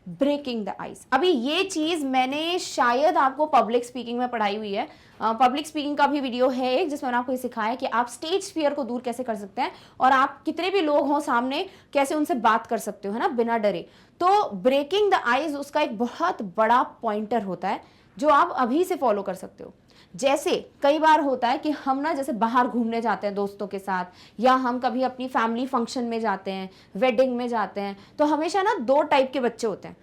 breaking the ice. अभी ये चीज मैंने शायद आपको पब्लिक स्पीकिंग में पढ़ाई हुई है। पब्लिक स्पीकिंग का भी वीडियो है एक, जिसमें मैंने आपको ये सिखाया है कि आप स्टेज फियर को दूर कैसे कर सकते हैं, और आप कितने भी लोग हों सामने कैसे उनसे बात कर सकते हो, है ना, बिना डरे। तो ब्रेकिंग द आइस उसका एक बहुत बड़ा पॉइंटर होता है जो आप अभी से फॉलो कर सकते हो। जैसे कई बार होता है कि हम ना जैसे बाहर घूमने जाते हैं दोस्तों के साथ, या हम कभी अपनी फैमिली फंक्शन में जाते हैं, वेडिंग में जाते हैं, तो हमेशा ना दो टाइप के बच्चे होते हैं।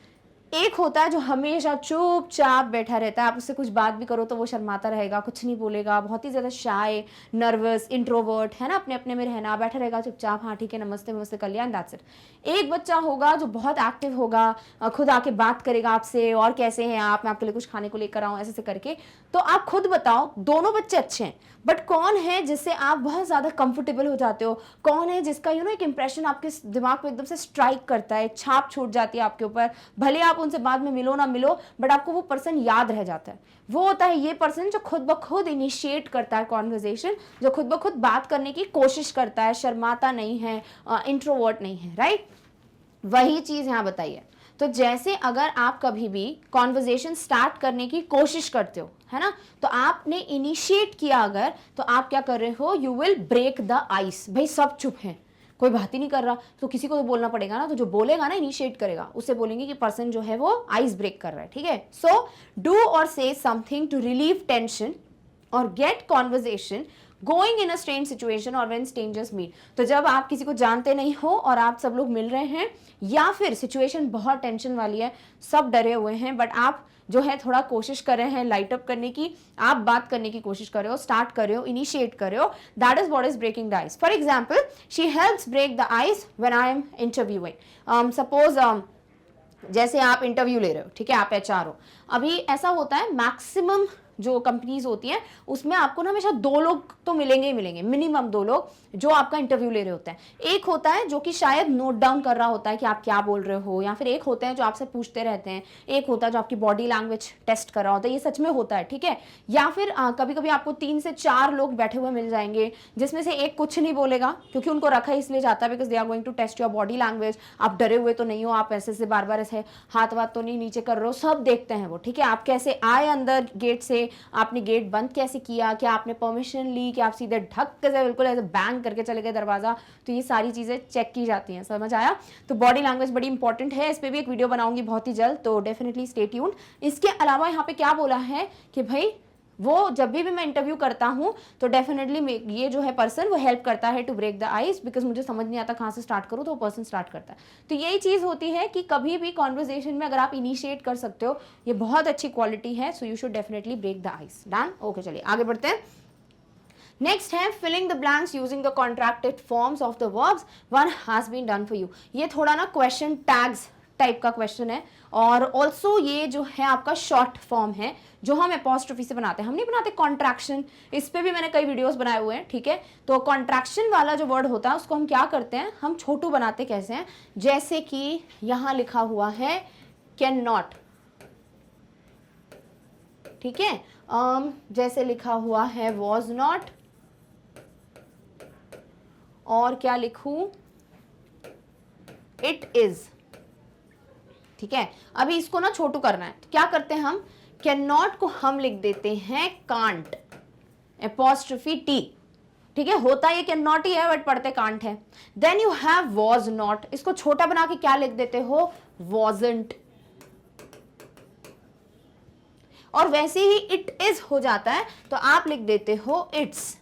एक होता है जो हमेशा चुपचाप बैठा रहता है, आप उससे कुछ बात भी करो तो वो शर्माता रहेगा, कुछ नहीं बोलेगा, बहुत ही ज्यादा शाय, नर्वस, इंट्रोवर्ट, है ना, अपने अपने में रहना, बैठा रहेगा चुपचाप, हाँ ठीक है नमस्ते नमस्ते कर लिया, दैट्स इट। एक बच्चा होगा जो बहुत एक्टिव होगा, खुद आके बात करेगा आपसे, और कैसे हैं आप, मैं आपके लिए कुछ खाने को लेकर आऊं, ऐसे करके। तो आप खुद बताओ, दोनों बच्चे अच्छे हैं, बट कौन है जिससे आप बहुत ज्यादा कंफर्टेबल हो जाते हो, कौन है जिसका एक इंप्रेशन आपके दिमाग पे एकदम से स्ट्राइक करता है, छाप छूट जाती है आपके ऊपर, भले आप उनसे बाद में मिलो ना मिलो, बट आपको वो पर्सन याद रह जाता है। वो होता है ये पर्सन जो खुद ब खुद इनिशिएट करता है कॉन्वर्सेशन, जो खुद ब खुद बात करने की कोशिश करता है, शर्माता नहीं है, इंट्रोवर्ट नहीं है, राइट। वही चीज यहाँ बताइए। तो जैसे अगर आप कभी भी कॉन्वर्सेशन स्टार्ट करने की कोशिश करते हो, है ना, तो आपने इनिशिएट किया अगर, तो आप क्या कर रहे हो, you will break the ice. भाई सब चुप हैं, कोई बात ही नहीं कर रहा, तो किसी को तो बोलना पड़ेगा ना, तो जो बोलेगा ना, इनिशिएट करेगा, उससे बोलेंगे कि पर्सन जो है वो आइस ब्रेक कर रहा है, ठीक है। सो do or say something to relieve tension or get conversation going in a strange situation or when strangers meet, तो जब आप किसी को जानते नहीं हो और आप सब लोग मिल रहे हैं, या फिर सिचुएशन बहुत टेंशन वाली है, सब डरे हुए हैं, बट आप जो है थोड़ा कोशिश कर रहे हैं लाइट अप करने की, आप बात करने की कोशिश कर रहे हो, स्टार्ट कर रहे हो, इनिशिएट कर रहे हो, that is what is breaking the ice. For example, she helps break the ice when I am interviewing. Suppose जैसे आप इंटरव्यू ले रहे हो, ठीक है, आप एचआर हो. अभी ऐसा होता है मैक्सिमम जो कंपनीज होती हैं उसमें आपको ना हमेशा 2 लोग तो मिलेंगे ही मिलेंगे, मिनिमम 2 लोग जो आपका इंटरव्यू ले रहे होते हैं. एक होता है जो कि शायद नोट डाउन कर रहा होता है कि आप क्या बोल रहे हो, या फिर एक होते हैं जो आपसे पूछते रहते हैं, एक होता है जो आपकी बॉडी लैंग्वेज टेस्ट कर रहा होता है. ये सच में होता है, ठीक है. या फिर कभी कभी आपको 3 से 4 लोग बैठे हुए मिल जाएंगे जिसमें से एक कुछ नहीं बोलेगा क्योंकि उनको रखा इसलिए जाता है because they are going to test your body language. आप डरे हुए तो नहीं हो, आप ऐसे से बार बार ऐसे हाथ वाथ तो नहीं नीचे कर रहे हो, सब देखते हैं वो, ठीक है. आप कैसे आए अंदर गेट से, आपने गेट बंद कैसे किया, क्या आपने परमिशन ली, कि आप सीधे ढक से बिल्कुल ऐसे बैंग करके चले गए दरवाजा, तो ये सारी चीजें चेक की जाती हैं. समझ आया. तो बॉडी लैंग्वेज बड़ी इंपॉर्टेंट है, इस पे भी एक वीडियो बनाऊंगी बहुत ही जल्द, तो डेफिनेटली स्टे ट्यून्ड. इसके अलावा यहाँ पे क्या बोला है कि भाई वो जब भी मैं इंटरव्यू करता हूं तो डेफिनेटली ये जो है पर्सन वो हेल्प करता है to break the ice, because मुझे समझ नहीं आता कहाँ से स्टार्ट करूं, तो वो पर्सन स्टार्ट करता है. तो यही चीज होती है कि कभी भी कॉन्वर्जेशन में अगर आप इनिशिएट कर सकते हो, ये बहुत अच्छी क्वालिटी है. So you should definitely break the ice. Done. Okay, चलिए आगे बढ़ते हैं. नेक्स्ट है filling the blanks using the contracted forms of the verbs one has been done for you. ये थोड़ा ना क्वेश्चन टैग्स टाइप का क्वेश्चन है, और ऑल्सो ये जो है आपका शॉर्ट फॉर्म है जो हम एपोस्ट्रोफी से बनाते हैं, हम नहीं बनाते कॉन्ट्रैक्शन. इस पे भी मैंने कई वीडियोस बनाए हुए हैं, ठीक है. तो कॉन्ट्रैक्शन वाला जो वर्ड होता है उसको हम क्या करते हैं, हम छोटू बनाते कैसे हैं, जैसे कि यहां लिखा हुआ है कैन नॉट, ठीक है. जैसे लिखा हुआ है वॉज नॉट, और क्या लिखूं, इट इज, ठीक है. अभी इसको ना छोटू करना है, तो क्या करते हैं हम, कैन नॉट को हम लिख देते हैं कांट, एपोस्ट्रोफी टी, ठीक है. होता ये कैन नॉट ही है बट पढ़ते कांट है. Then you have was not, इसको छोटा बना के क्या लिख देते हो, वॉजंट. और वैसे ही इट इज हो जाता है तो आप लिख देते हो इट्स.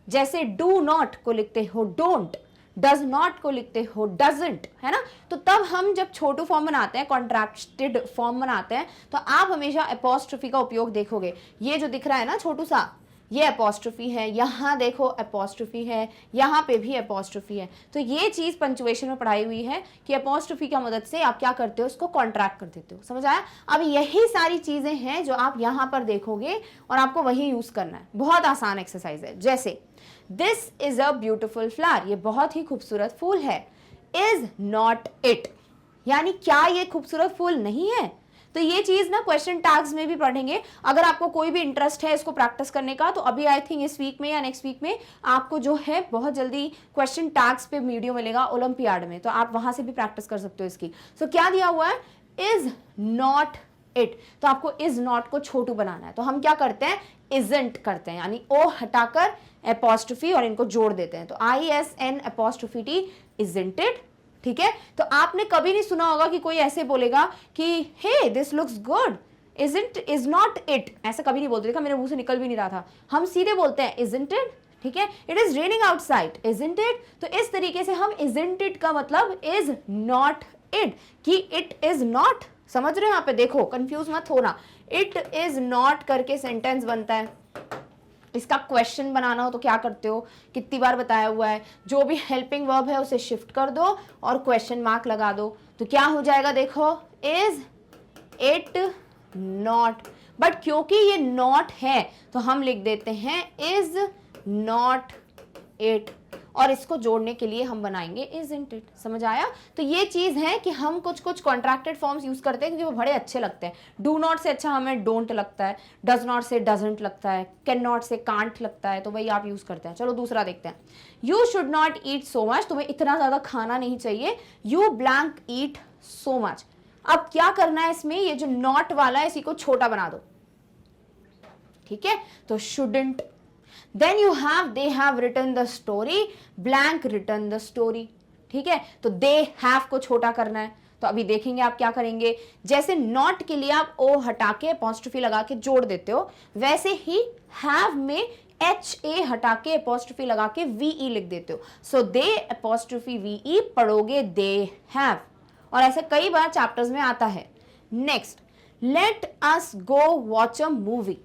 जैसे डू नॉट को लिखते हो डोंट, डज नॉट को लिखते हो डजंट, है ना. तो तब हम जब छोटू फॉर्म बनाते हैं, कॉन्ट्रैक्टेड फॉर्म बनाते हैं, तो आप हमेशा एपोस्ट्रोफी का उपयोग देखोगे. ये जो दिख रहा है ना छोटू सा, ये एपोस्ट्रोफी है, यहाँ देखो एपोस्ट्रोफी है, यहाँ पे भी एपोस्ट्रोफी है. तो ये चीज पंचुएशन में पढ़ाई हुई है कि एपोस्ट्रोफी की मदद से आप क्या करते हो, इसको कॉन्ट्रैक्ट कर देते हो. समझ आया. अब यही सारी चीजें हैं जो आप यहाँ पर देखोगे और आपको वही यूज करना है. बहुत आसान एक्सरसाइज है. जैसे this is a beautiful flower, ये बहुत ही खूबसूरत फूल है. इज नॉट इट, यानी क्या ये खूबसूरत फूल नहीं है. तो ये चीज ना क्वेश्चन टैग्स में भी पढ़ेंगे. अगर आपको कोई भी इंटरेस्ट है इसको प्रैक्टिस करने का, तो अभी आई थिंक इस वीक में या नेक्स्ट वीक में आपको जो है बहुत जल्दी क्वेश्चन टैग्स पे वीडियो मिलेगा ओलंपियाड में, तो आप वहां से भी प्रैक्टिस कर सकते हो इसकी. सो क्या दिया हुआ है, इज नॉट इट, तो आपको इज नॉट को छोटू बनाना है. तो हम क्या करते हैं, इजंट करते हैं, यानी ओ हटाकर एपोस्ट्रोफी और इनको जोड़ देते हैं. तो ISN apostrophe T, isn't it, ठीक है. तो आपने कभी नहीं सुना होगा कि कोई ऐसे बोलेगा कि hey this looks good, isn't is not it, ऐसा कभी नहीं बोलते. देखा मेरे मुंह से निकल भी नहीं रहा था. हम सीधे बोलते हैं इजंट इट, ठीक है. It is raining outside, isn't it. तो इस तरीके से हम इजंट इट का मतलब इज नॉट इट, कि इट इज नॉट. समझ रहे हो यहाँ पे, देखो कंफ्यूज मत होना. इट इज नॉट करके सेंटेंस बनता है. इसका क्वेश्चन बनाना हो तो क्या करते हो, कितनी बार बताया हुआ है, जो भी हेल्पिंग वर्ब है उसे शिफ्ट कर दो और क्वेश्चन मार्क लगा दो. तो क्या हो जाएगा, देखो इज इट नॉट. बट क्योंकि ये नॉट है तो हम लिख देते हैं इज नॉट इट, और इसको जोड़ने के लिए हम बनाएंगे इजंट इट. समझ आया. तो ये चीज है कि हम कुछ कुछ कॉन्ट्रैक्टेड फॉर्म्स यूज करते हैं क्योंकि वो बड़े अच्छे लगते हैं. डू नॉट से अच्छा हमें डोंट लगता है, डज नॉट से डजंट लगता है, कैन नॉट से कांट लगता है, तो वही आप यूज करते हैं. चलो दूसरा देखते हैं. You should not eat so much, तुम्हें इतना ज्यादा खाना नहीं चाहिए. You blank eat so much. अब क्या करना है इसमें, ये जो नॉट वाला है इसी को छोटा बना दो, ठीक है. तो shouldn't. Then you have, they have written the story, blank written the story, ठीक है. तो they have को छोटा करना है, तो अभी देखेंगे आप क्या करेंगे। जैसे नॉट के लिए आप ओ हटा के अपॉस्ट्रोफी लगा के जोड़ देते हो, वैसे ही हैव में HA हटा के अपॉस्ट्रोफी लगा के VE लिख देते हो। सो दे अपॉस्ट्रोफी VE पढ़ोगे दे हैव, और ऐसे कई बार चैप्टर्स में आता है। Next, let us go watch a movie.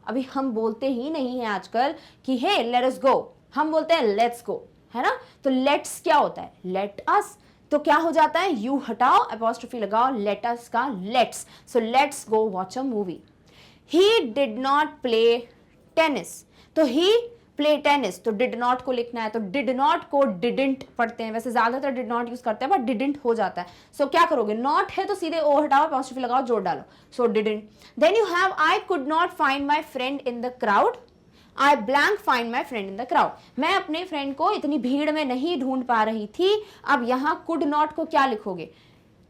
अभी हम बोलते ही नहीं है आजकल कि हे लेट अस गो, हम बोलते हैं लेट्स गो, है ना। तो लेट्स क्या होता है, लेट अस, तो क्या हो जाता है, यू हटाओ अपॉस्ट्रोफी लगाओ, लेट अस का let's, so let's go watch a movie. He did not play tennis, तो ही प्ले टेनिस, तो डिड नॉट को लिखना है, तो डिड नॉट को डिडंट पढ़ते हैं, वैसे ज्यादातर डिड नॉट यूज करते हैं बट डिडंट हो जाता है। सो क्या करोगे, नॉट है तो सीधे ओ हटाओ अपॉस्ट्रोफी लगाओ जोड़ डालो, so didn't. Then you have I could not find my friend in the crowd, I blank find my friend in the crowd, मैं अपने फ्रेंड को इतनी भीड़ में नहीं ढूंढ पा रही थी। अब यहां कुड नॉट को क्या लिखोगे,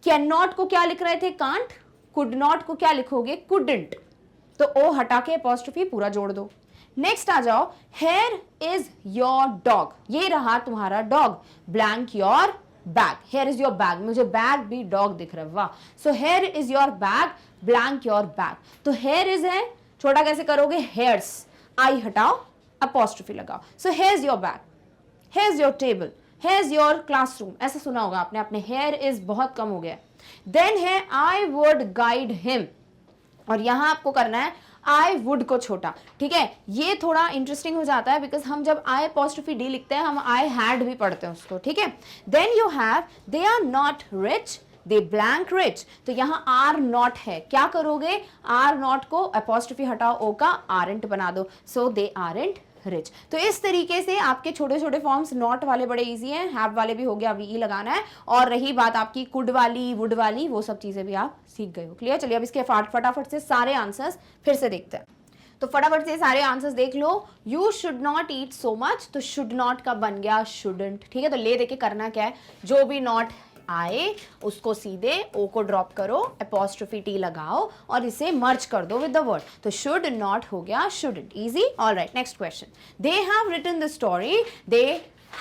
कैन नॉट को क्या लिख रहे थे, कांट, कुड नॉट को क्या लिखोगे, कुडंट, तो ओ हटा के अपॉस्ट्रोफी पूरा जोड़ दो। नेक्स्ट आ जाओ, हेयर इज योर डॉग, ये रहा तुम्हारा dog, blank your bag, here is your bag, मुझे बैग भी डॉग दिख रहा है, वाह। So here is your bag, blank your bag, तो हेयर इज है, छोटा कैसे करोगे, हेयर्स, आई हटाओ अपॉस्ट्रोफी लगाओ, so here is your bag, here is your table, here is your classroom, ऐसा सुना होगा आपने, अपने हेयर इज बहुत कम हो गया। देन है आई वुड गाइड हिम, और यहां आपको करना है आई वुड को छोटा, ठीक है। ये थोड़ा इंटरेस्टिंग हो जाता है बिकॉज हम जब आई अपॉस्ट्रोफी डी लिखते हैं हम आई हैड भी पढ़ते हैं उसको, ठीक है। Then you have they are not rich, they blank rich, तो यहाँ आर नॉट है, क्या करोगे, आर नॉट को अपॉस्ट्रोफी हटाओ ओ का आरंट बना दो, सो दे आरंट रिच। तो इस तरीके से आपके छोटे छोटे फॉर्म्स, नॉट वाले बड़े इजी हैं, हैव वाले भी हो गया, वी लगाना है, और रही बात आपकी कुड वाली, वुड वाली, वो सब चीजें भी आप सीख गए हो। क्लियर, चलिए अब इसके फटाफट से सारे आंसर्स फिर से देखते हैं। तो फटाफट से सारे आंसर्स देख लो। You should not eat so much, तो शुड नॉट का बन गया शुडंट, ठीक है। तो ले देके करना क्या है, जो भी नॉट आए उसको सीधे ओ को ड्रॉप करो, अपॉस्ट्रोफी टी लगाओ और इसे मर्ज कर दो विद द वर्ड, तो शुड नॉट हो गया shouldn't, easy. Alright, next question, they have written the story, they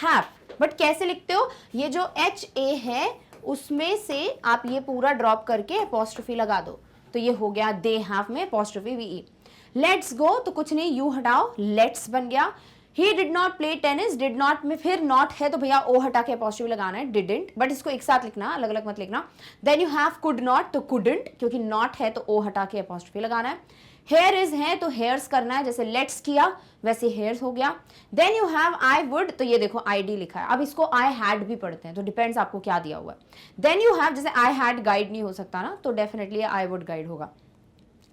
have, but कैसे लिखते हो, ये जो HA है उसमें से आप ये पूरा ड्रॉप करके अपॉस्ट्रोफी लगा दो, तो ये हो गया दे हैव में अपॉस्ट्रोफी VE। लेट्स गो, तो कुछ नहीं, यू हटाओ, लेट्स बन गया। He did not play tennis, did not में फिर नॉट है तो भैया ओ हटा के अपॉस्ट्रोफी लगाना है, डिडंट, बट इसको एक साथ लिखना, अलग अलग मत लिखना। Then you have could not, तो कुडंट, क्योंकि नॉट है तो ओ हटा के अपॉस्ट्रोफी लगाना है। हेयर इज है तो हेयर्स करना है, जैसे लेट्स किया वैसे हेयर्स हो गया। Then you have I would, तो ये देखो ID लिखा है, अब इसको आई हैड भी पढ़ते हैं, तो डिपेंड्स आपको क्या दिया हुआ है। देन यू हैव, जैसे आई हैड गाइड नहीं हो सकता ना, तो डेफिनेटली आई वुड गाइड होगा।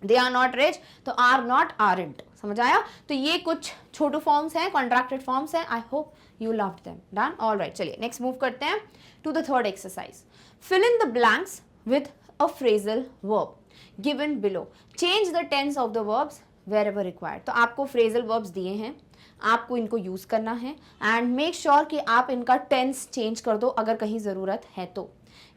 दे आर नॉट रिच, तो आर नॉट आरंट, समझ आया। तो ये कुछ छोटे फॉर्म्स हैं, कॉन्ट्रैक्टेड फॉर्म्स हैं, I hope you loved them, done. Alright, चलिए नेक्स्ट मूव करते हैं to the third exercise. Fill in the blanks with a phrasal verb given below, change the tense of the verbs wherever required. तो आपको फ्रेजल वर्ब्स दिए हैं, आपको इनको यूज करना है एंड मेक श्योर कि आप इनका टेंस चेंज कर दो अगर कहीं जरूरत है तो।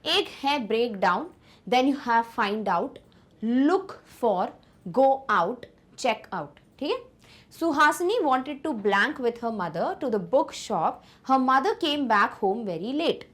एक है break down, then you have find out, look for, go out, check out, ठीक है। Suhasini wanted to blank with her mother to the book shop. Her mother came back home very late.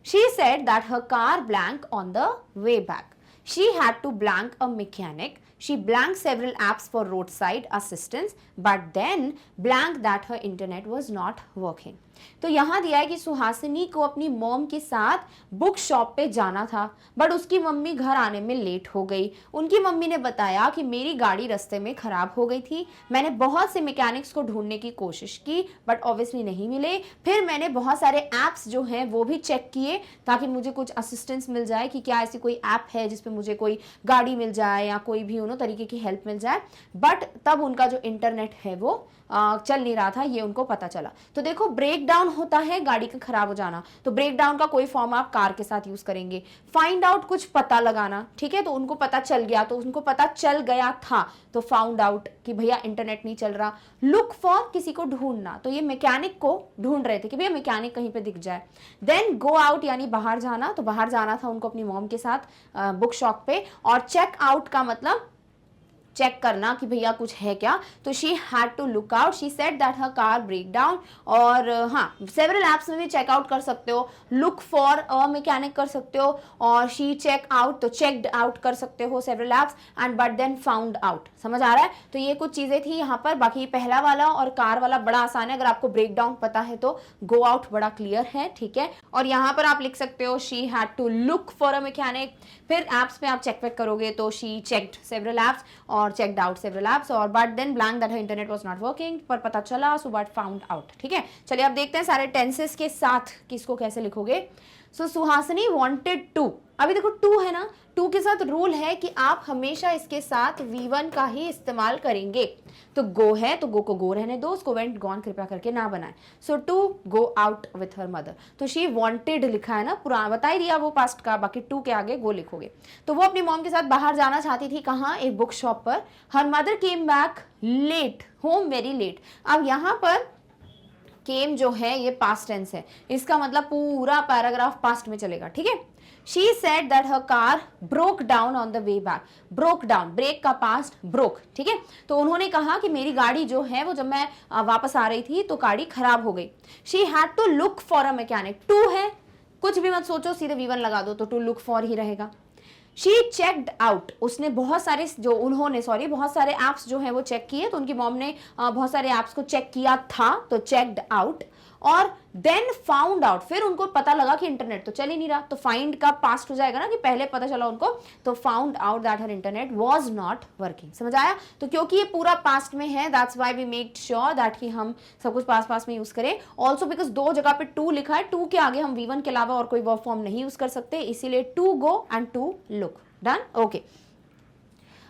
She said that her car blank on the way back. She had to blank a mechanic. She blanked several apps for roadside assistance, but then blanked that her internet was not working. तो यहाँ दिया है कि सुहासिनी को अपनी मॉम के साथ बुक शॉप पे जाना था, बट उसकी मम्मी घर आने में लेट हो गई। उनकी मम्मी ने बताया कि मेरी गाड़ी रास्ते में खराब हो गई थी, मैंने बहुत से मैकेनिक्स को ढूंढने की कोशिश की बट ऑब्वियसली नहीं मिले। फिर मैंने बहुत सारे ऐप्स जो हैं वो भी चेक किए ताकि मुझे कुछ असिस्टेंस मिल जाए कि क्या ऐसी कोई ऐप है जिसपे मुझे कोई गाड़ी मिल जाए या कोई भी तरीके की हेल्प मिल जाए, बट तब उनका जो इंटरनेट है वो चल नहीं रहा था, ये उनको पता चला। तो देखो ब्रेक डाउन होता है गाड़ी का खराब हो जाना, तो ब्रेक डाउन का कोई फॉर्म आप कार के साथ यूज करेंगे। फाइंड आउट कुछ पता लगाना, ठीक है, तो उनको पता चल गया, तो उनको पता चल गया था तो फाउंड आउट कि भैया इंटरनेट नहीं चल रहा। लुक फॉर किसी को ढूंढना, तो ये मैकेनिक को ढूंढ रहे थे कि भैया मैकेनिक कहीं पे दिख जाए। देन गो आउट यानी बाहर जाना, तो बाहर जाना था उनको अपनी मॉम के साथ बुक शॉप पे। और चेक आउट का मतलब चेक करना कि भैया कुछ है क्या। तो she had to look out, she said that her car break down. और हाँ, सेवरल ऐप्स में भी चेकआउट कर सकते हो, लुक फॉर अ मैकेनिक कर सकते हो, और शी चेक आउट तो चेकड आउट कर सकते हो several apps, and but then found out. समझ आ रहा है? तो ये कुछ चीजें थी यहाँ पर। बाकी पहला वाला और कार वाला बड़ा आसान है, अगर आपको ब्रेक डाउन पता है तो गो आउट बड़ा क्लियर है, ठीक है। और यहाँ पर आप लिख सकते हो she had to look for a mechanic. फिर एप्स में आप चेक वेक करोगे तो शी चेक्ड सेवरल एप्स और चेकड आउट सेवरल एप्स, और but then blank that her internet was not working, पर पता चला, सो बट फाउंड आउट। ठीक है, चलिए अब देखते हैं सारे टेंसेस के साथ किसको कैसे लिखोगे। सो सुहासिनी वांटेड टू, अभी देखो टू है ना, टू के साथ रूल है कि आप हमेशा इसके साथ V1 का ही इस्तेमाल करेंगे। तो गो है तो गो को गो रहने दो, उसको वेंट गॉन कृपया करके ना बनाए। So to go out with her mother, तो शी वांटेड लिखा है ना, पुराना बता ही दिया वो पास्ट का, बाकी टू के आगे गो लिखोगे। तो वो अपनी मॉम के साथ बाहर जाना चाहती थी, कहाँ, एक बुक शॉप पर। Her mother came back late home very late. अब यहाँ पर केम जो है ये पास्ट टेंस है, इसका मतलब पूरा पैराग्राफ पास्ट में चलेगा, ठीक है। She said that her car broke down on the way back. Broke down, break का past broke, ठीक है। तो उन्होंने कहा कि मेरी गाड़ी जो है वो जब मैं वापस आ रही थी तो गाड़ी खराब हो गई। She had to look for a mechanic. To है, कुछ भी मत सोचो, सीधे V1 लगा दो तो टू लुक फॉर ही रहेगा। शी चेकड आउट, उसने बहुत सारे बहुत सारे ऐप्स जो है वो चेक किए, तो उनकी मॉम ने बहुत सारे ऐप्स को चेक किया था, तो चेकड आउट। और देन फाउंड आउट, फिर उनको पता लगा कि इंटरनेट तो चल ही नहीं रहा, तो फाइंड का पास्ट हो जाएगा ना, कि पहले पता चला उनको, तो found out that her internet was not working. समझ आया? तो क्योंकि ये पूरा पास्ट में है, that's why we make sure that कि हम सब कुछ पास्ट में यूज करें। ऑल्सो बिकॉज दो जगह पे टू लिखा है, टू के आगे हम V1 के अलावा और कोई वर्ब फॉर्म नहीं यूज कर सकते, इसीलिए to go and to look. Done? Okay.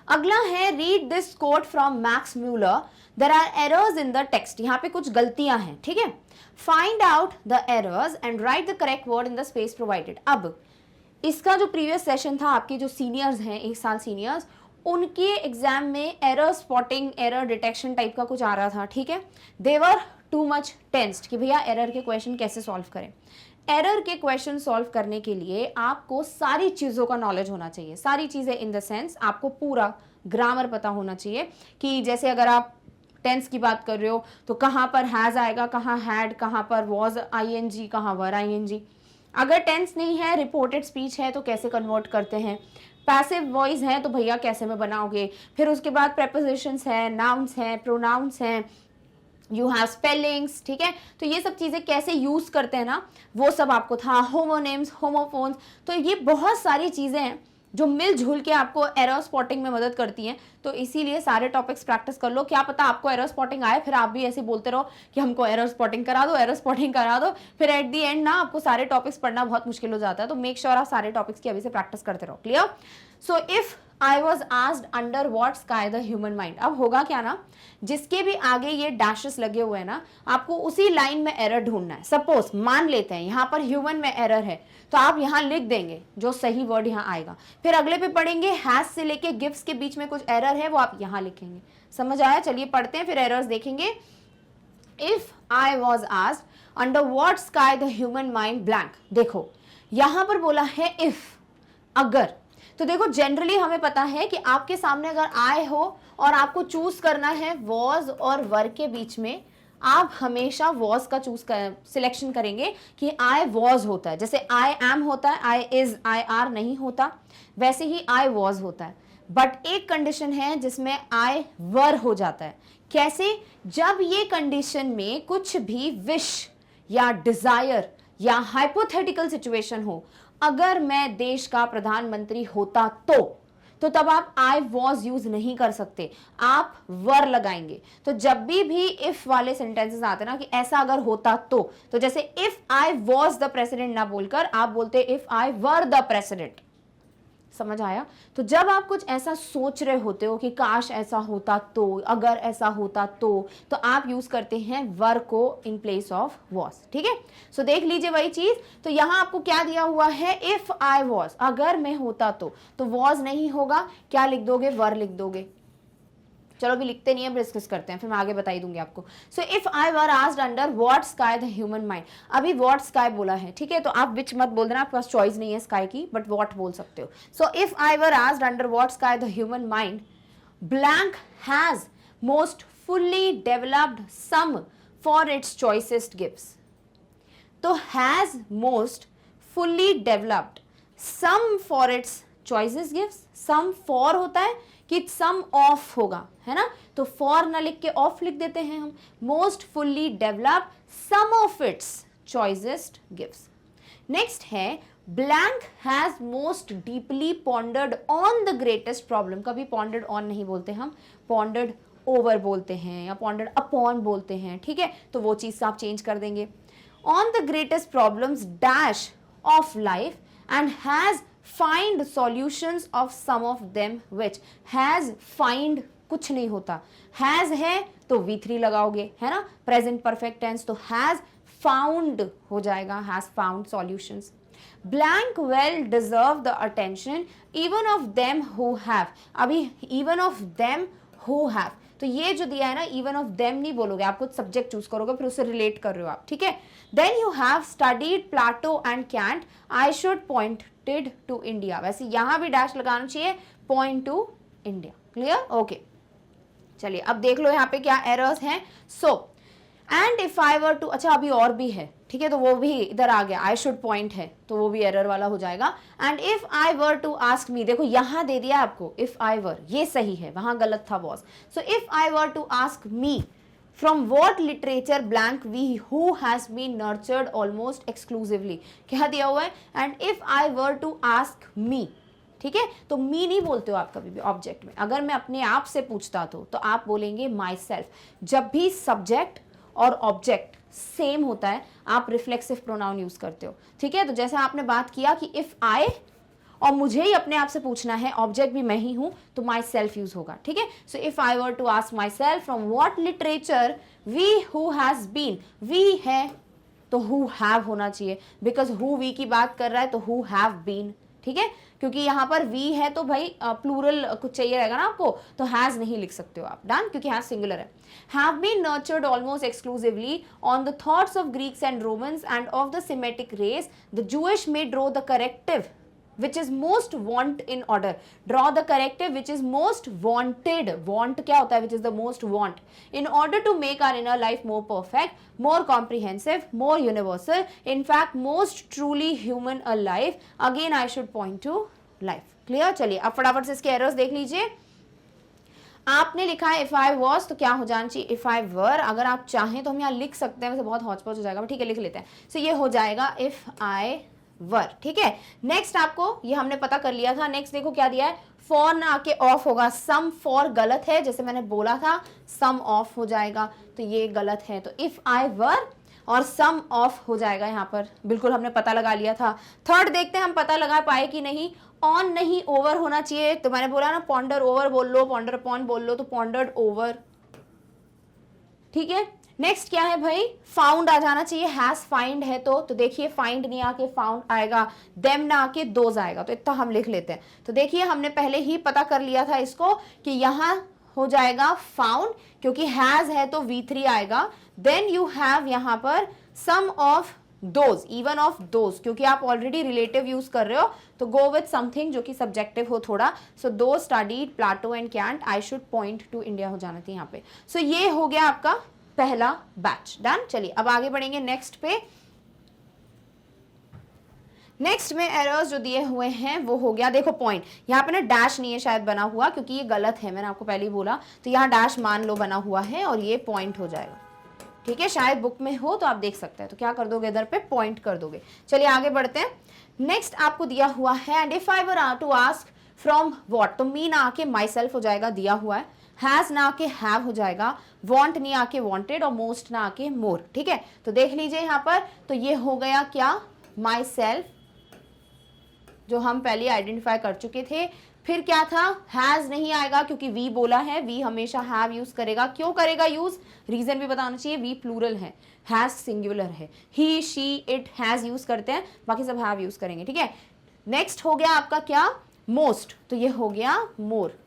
अगला है read this quote from Max Muller, there are errors in the text. यहाँ पे कुछ गलतियां हैं, ठीक है। Find out the errors and write the correct word in the space provided. अब इसका जो प्रीवियस सेशन था, आपके जो सीनियर्स हैं, एक साल सीनियर्स, उनके एग्जाम में error spotting, error detection type का कुछ आ रहा था, ठीक है। दे वर टू मच टेंस्ड कि भैया एरर के क्वेश्चन कैसे सॉल्व करें। एरर के क्वेश्चन सॉल्व करने के लिए आपको सारी चीज़ों का नॉलेज होना चाहिए। सारी चीज़ें इन द सेंस आपको पूरा ग्रामर पता होना चाहिए, कि जैसे अगर आप टेंस की बात कर रहे हो तो कहाँ पर हैज़ आएगा, कहाँ हैड, कहाँ पर वॉज ING, कहाँ वर ING। अगर टेंस नहीं है, रिपोर्टेड स्पीच है, तो कैसे कन्वर्ट करते हैं। पैसिव वॉइस है तो भैया कैसे में बनाओगे। फिर उसके बाद प्रेपोजिशंस है, नाउन्स हैं, प्रोनाउंस हैं, यू हैव स्पेलिंग्स, ठीक है। तो ये सब चीज़ें कैसे यूज़ करते हैं ना, वो सब आपको था। होमोनेम्स, होमोफोन्स, तो ये बहुत सारी चीज़ें हैं जो मिलजुल के आपको एरर स्पॉटिंग में मदद करती हैं। तो इसीलिए सारे टॉपिक्स प्रैक्टिस कर लो, क्या पता आपको एरर स्पॉटिंग आए, फिर आप भी ऐसे बोलते रहो कि हमको एरर स्पॉटिंग करा दो, एरर स्पॉटिंग करा दो, फिर एट दी एंड ना आपको सारे टॉपिक्स पढ़ना बहुत मुश्किल हो जाता है। तो मेक श्योर आप सारे टॉपिक्स की अभी से प्रैक्टिस करते रहो। Clear? So if I was asked under what sky the human mind, अब होगा क्या ना, जिसके भी आगे ये डैशेस लगे हुए हैं ना, आपको उसी लाइन में एरर ढूंढना है। सपोज मान लेते हैं यहाँ पर ह्यूमन में एरर है, तो आप यहाँ लिख देंगे जो सही वर्ड यहाँ आएगा। फिर अगले पे पढ़ेंगे हैज से लेके गिव्स के बीच में कुछ एरर है, वो आप यहाँ लिखेंगे। समझ आया? चलिए पढ़ते हैं, फिर एरर्स देखेंगे। If I was asked under what sky the human mind blank, देखो यहाँ पर बोला है इफ, अगर। तो देखो जनरली हमें पता है कि आपके सामने अगर आए हो और आपको चूज करना है वॉज और वर के बीच में, आप हमेशा वॉज का सिलेक्शन करेंगे कि आई वॉज होता है। जैसे आई एम होता है, आई इज, आई आर नहीं होता, वैसे ही आई वॉज होता है। बट एक कंडीशन है जिसमें आई वर हो जाता है। कैसे? जब ये कंडीशन में कुछ भी विश या डिजायर या हाइपोथेटिकल सिचुएशन हो, अगर मैं देश का प्रधानमंत्री होता तो तब आप आई वॉज यूज नहीं कर सकते, आप वर लगाएंगे। तो जब भी इफ वाले सेंटेंसेस आते ना कि ऐसा अगर होता तो जैसे if I was the president ना बोलकर आप बोलते if I were the president. समझ आया? तो जब आप कुछ ऐसा सोच रहे होते हो कि काश ऐसा होता तो, अगर ऐसा होता तो आप यूज करते हैं वर को इन प्लेस ऑफ वॉज, ठीक है। सो देख लीजिए वही चीज। तो यहां आपको क्या दिया हुआ है, इफ आई वॉज, अगर मैं होता तो वॉज नहीं होगा, क्या लिख दोगे, वर लिख दोगे। चलो अभी लिखते नहीं है, डिस्कस करते हैं, फिर मैं आगे बताई दूंगी आपको। सो if I were asked under what sky the human mind, अभी व्हाट स्काई बोला है, ठीक है, तो आप विच मत बोल देना, आपके पास चॉइस नहीं है स्काई की, बट व्हाट बोल सकते हो। So if I were asked under what sky the human mind blank has most fully developed some for its choicest gifts. तो has most fully developed some for its choices gifts, some for होता है कि सम ऑफ होगा, है ना, तो फॉर ना लिख के ऑफ लिख देते हैं हम। Most fully developed some of its choicest gifts. Next है blank has most deeply pondered on the greatest problem. कभी पॉन्डर्ड ऑन नहीं बोलते हम, पॉन्डर्ड ओवर बोलते हैं या पॉन्डर्ड अपॉन बोलते हैं, ठीक है, तो वो चीज आप चेंज कर देंगे। On the greatest problems dash of life and has find solutions of some of them which. Has find कुछ नहीं होता, हैज है तो V3 लगाओगे, है ना, प्रेजेंट परफेक्ट टेंस, तो हैज फाउंड हो जाएगा, has found solutions. Blank well deserve the attention even of them who have. अभी even of them who have, तो ये जो दिया है ना, इवन ऑफ देम नहीं बोलोगे, आप कुछ सब्जेक्ट चूज करोगे फिर उससे रिलेट कर रहे हो आप, ठीक है। Then you have studied Plato and Kant, I should pointed to India. वैसे यहां भी डैश लगाना चाहिए, point to India. Clear, okay. चलिए अब देख लो यहाँ पे क्या एरर्स हैं। So and if I were to, अच्छा अभी और भी है, ठीक है, तो वो भी इधर आ गया, आई शुड पॉइंट है तो वो भी एरर वाला हो जाएगा। And if I were to ask me, देखो यहां दे दिया आपको इफ आई वर, ये सही है, वहां गलत था was. So if I were to ask me from what literature blank we who has been nurtured almost exclusively, क्या दिया हुआ है, and if I were to ask me, ठीक है, तो मी नहीं बोलते हो आप कभी भी ऑब्जेक्ट में। अगर मैं अपने आप से पूछता तो आप बोलेंगे माई सेल्फ। जब भी सब्जेक्ट और ऑब्जेक्ट सेम होता है आप रिफ्लेक्सिव प्रोनाउन यूज करते हो, ठीक है। तो जैसे आपने बात किया कि इफ आई, और मुझे ही अपने आप से पूछना है, ऑब्जेक्ट भी मैं ही हूं, तो माई सेल्फ यूज होगा, ठीक है। So if I were to ask myself from what literature we who has been, we है तो हु हैव होना चाहिए, बिकॉज हु वी की बात कर रहा है तो हु हैव बीन, ठीक है, क्योंकि यहाँ पर वी है तो भाई प्लूरल कुछ चाहिए रहेगा ना आपको, तो हैज नहीं लिख सकते हो आप, डन, क्योंकि हैज सिंगुलर है। Have been nurtured almost exclusively on the thoughts of Greeks and Romans and of the Semitic race, the Jewish may draw the corrective which is most want in order, draw the corrective which is most wanted, want क्या होता है, which is the most want, in order to make our inner life more perfect, more comprehensive, more universal, in fact most truly human alive, again I should point to life। clear, चलिए अब फटाफट से इसके एरर्स देख लीजिए। आपने लिखा है इफ आई वॉज, तो क्या हो जाना चाहिए इफ आई वर। अगर आप चाहें तो हम यहाँ लिख सकते हैं, वैसे बहुत हौच पौच हो जाएगा, ठीक है लिख लेते हैं। सो ये हो जाएगा इफ आई वर, ठीक है। नेक्स्ट आपको ये हमने पता कर लिया था। नेक्स्ट देखो क्या दिया है, फॉर ना आके ऑफ होगा, सम फॉर गलत है, जैसे मैंने बोला था सम ऑफ हो जाएगा, तो ये गलत है, तो इफ आई वर और सम ऑफ हो जाएगा यहाँ पर, बिल्कुल हमने पता लगा लिया था। थर्ड देखते हैं हम पता लगा पाए कि नहीं। ऑन नहीं ओवर होना चाहिए, तो मैंने बोला ना पॉन्डर ओवर बोल लो, पॉन्डर अपॉन बोल लो, तो पॉन्डर्ड ओवर, ठीक है। नेक्स्ट क्या है भाई, फाउंड आ जाना चाहिए, हैज फाइंड है तो देखिए फाइंड नहीं आके फाउंड आएगा, देम ना आके दोज आएगा, तो इतना हम लिख लेते हैं। तो देखिए हमने पहले ही पता कर लिया था इसको कि यहां हो जाएगा फाउंड, क्योंकि हैज है तो V3 आएगा। देन यू हैव यहां पर some of those, even of those, क्योंकि आप ऑलरेडी रिलेटिव यूज कर रहे हो, तो गो विथ समथिंग जो कि सब्जेक्टिव हो थोड़ा। So though studied Plato and Kant, I should point to India हो जाना चाहिए यहाँ पे। सो ये हो गया आपका पहला बैच, डन। चलिए अब आगे बढ़ेंगे नेक्स्ट पे। नेक्स्ट में एरर्स जो दिए हुए हैं वो हो गया, देखो पॉइंट यहाँ पे ना डैश नहीं है शायद बना हुआ, क्योंकि ये गलत है, मैंने आपको पहले ही बोला, तो यहाँ डैश मान लो बना हुआ है और ये पॉइंट हो जाएगा, ठीक है। शायद बुक में हो तो आप देख सकते हैं, तो क्या कर दोगे इधर पे पॉइंट कर दोगे। चलिए आगे बढ़ते हैं। नेक्स्ट आपको दिया हुआ है and if I were to ask from what, तो मी ना आके माई सेल्फ हो जाएगा, दिया हुआ है। हैज ना आके हैव हो जाएगा, वांट नहीं आके वांटेड, और मोस्ट ना आके मोर, ठीक है। तो देख लीजिए यहाँ पर, तो ये हो गया क्या, माई सेल्फ, जो हम पहले आइडेंटिफाई कर चुके थे। फिर क्या था, हैज नहीं आएगा क्योंकि वी बोला है, वी हमेशा हैव यूज करेगा। क्यों करेगा यूज, रीजन भी बताना चाहिए, वी प्लूरल है, हैज सिंगुलर है, ही शी इट हैज यूज करते हैं, बाकी सब हैव यूज करेंगे, ठीक है। नेक्स्ट हो गया आपका क्या, मोस्ट, तो ये हो गया मोर,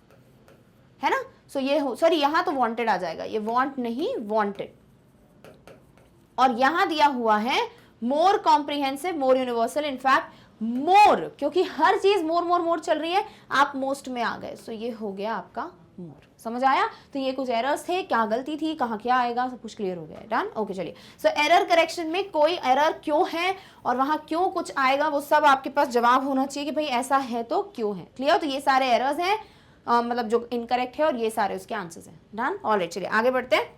है ना। सो ये हो, सॉरी यहाँ तो वांटेड आ जाएगा, ये वांट नहीं वांटेड, और यहां दिया हुआ है मोर कॉम्प्रिहेंसिव, मोर यूनिवर्सल, इनफैक्ट मोर, क्योंकि हर चीज मोर मोर मोर चल रही है, आप मोस्ट में आ गए। सो ये हो गया आपका मोर। समझ आया? तो ये कुछ एरर्स थे, क्या गलती थी, कहाँ क्या आएगा, सब कुछ क्लियर हो गया है। डन? ओके चलिए। सो एरर करेक्शन में कोई एरर क्यों है और वहां क्यों कुछ आएगा, वो सब आपके पास जवाब होना चाहिए कि भाई ऐसा है तो क्यों है। क्लियर? तो ये सारे एरर्स हैं, मतलब जो इनकरेक्ट है, और ये सारे उसके आंसर्स हैं। डन? ऑलराइट, चलिए आगे बढ़ते हैं।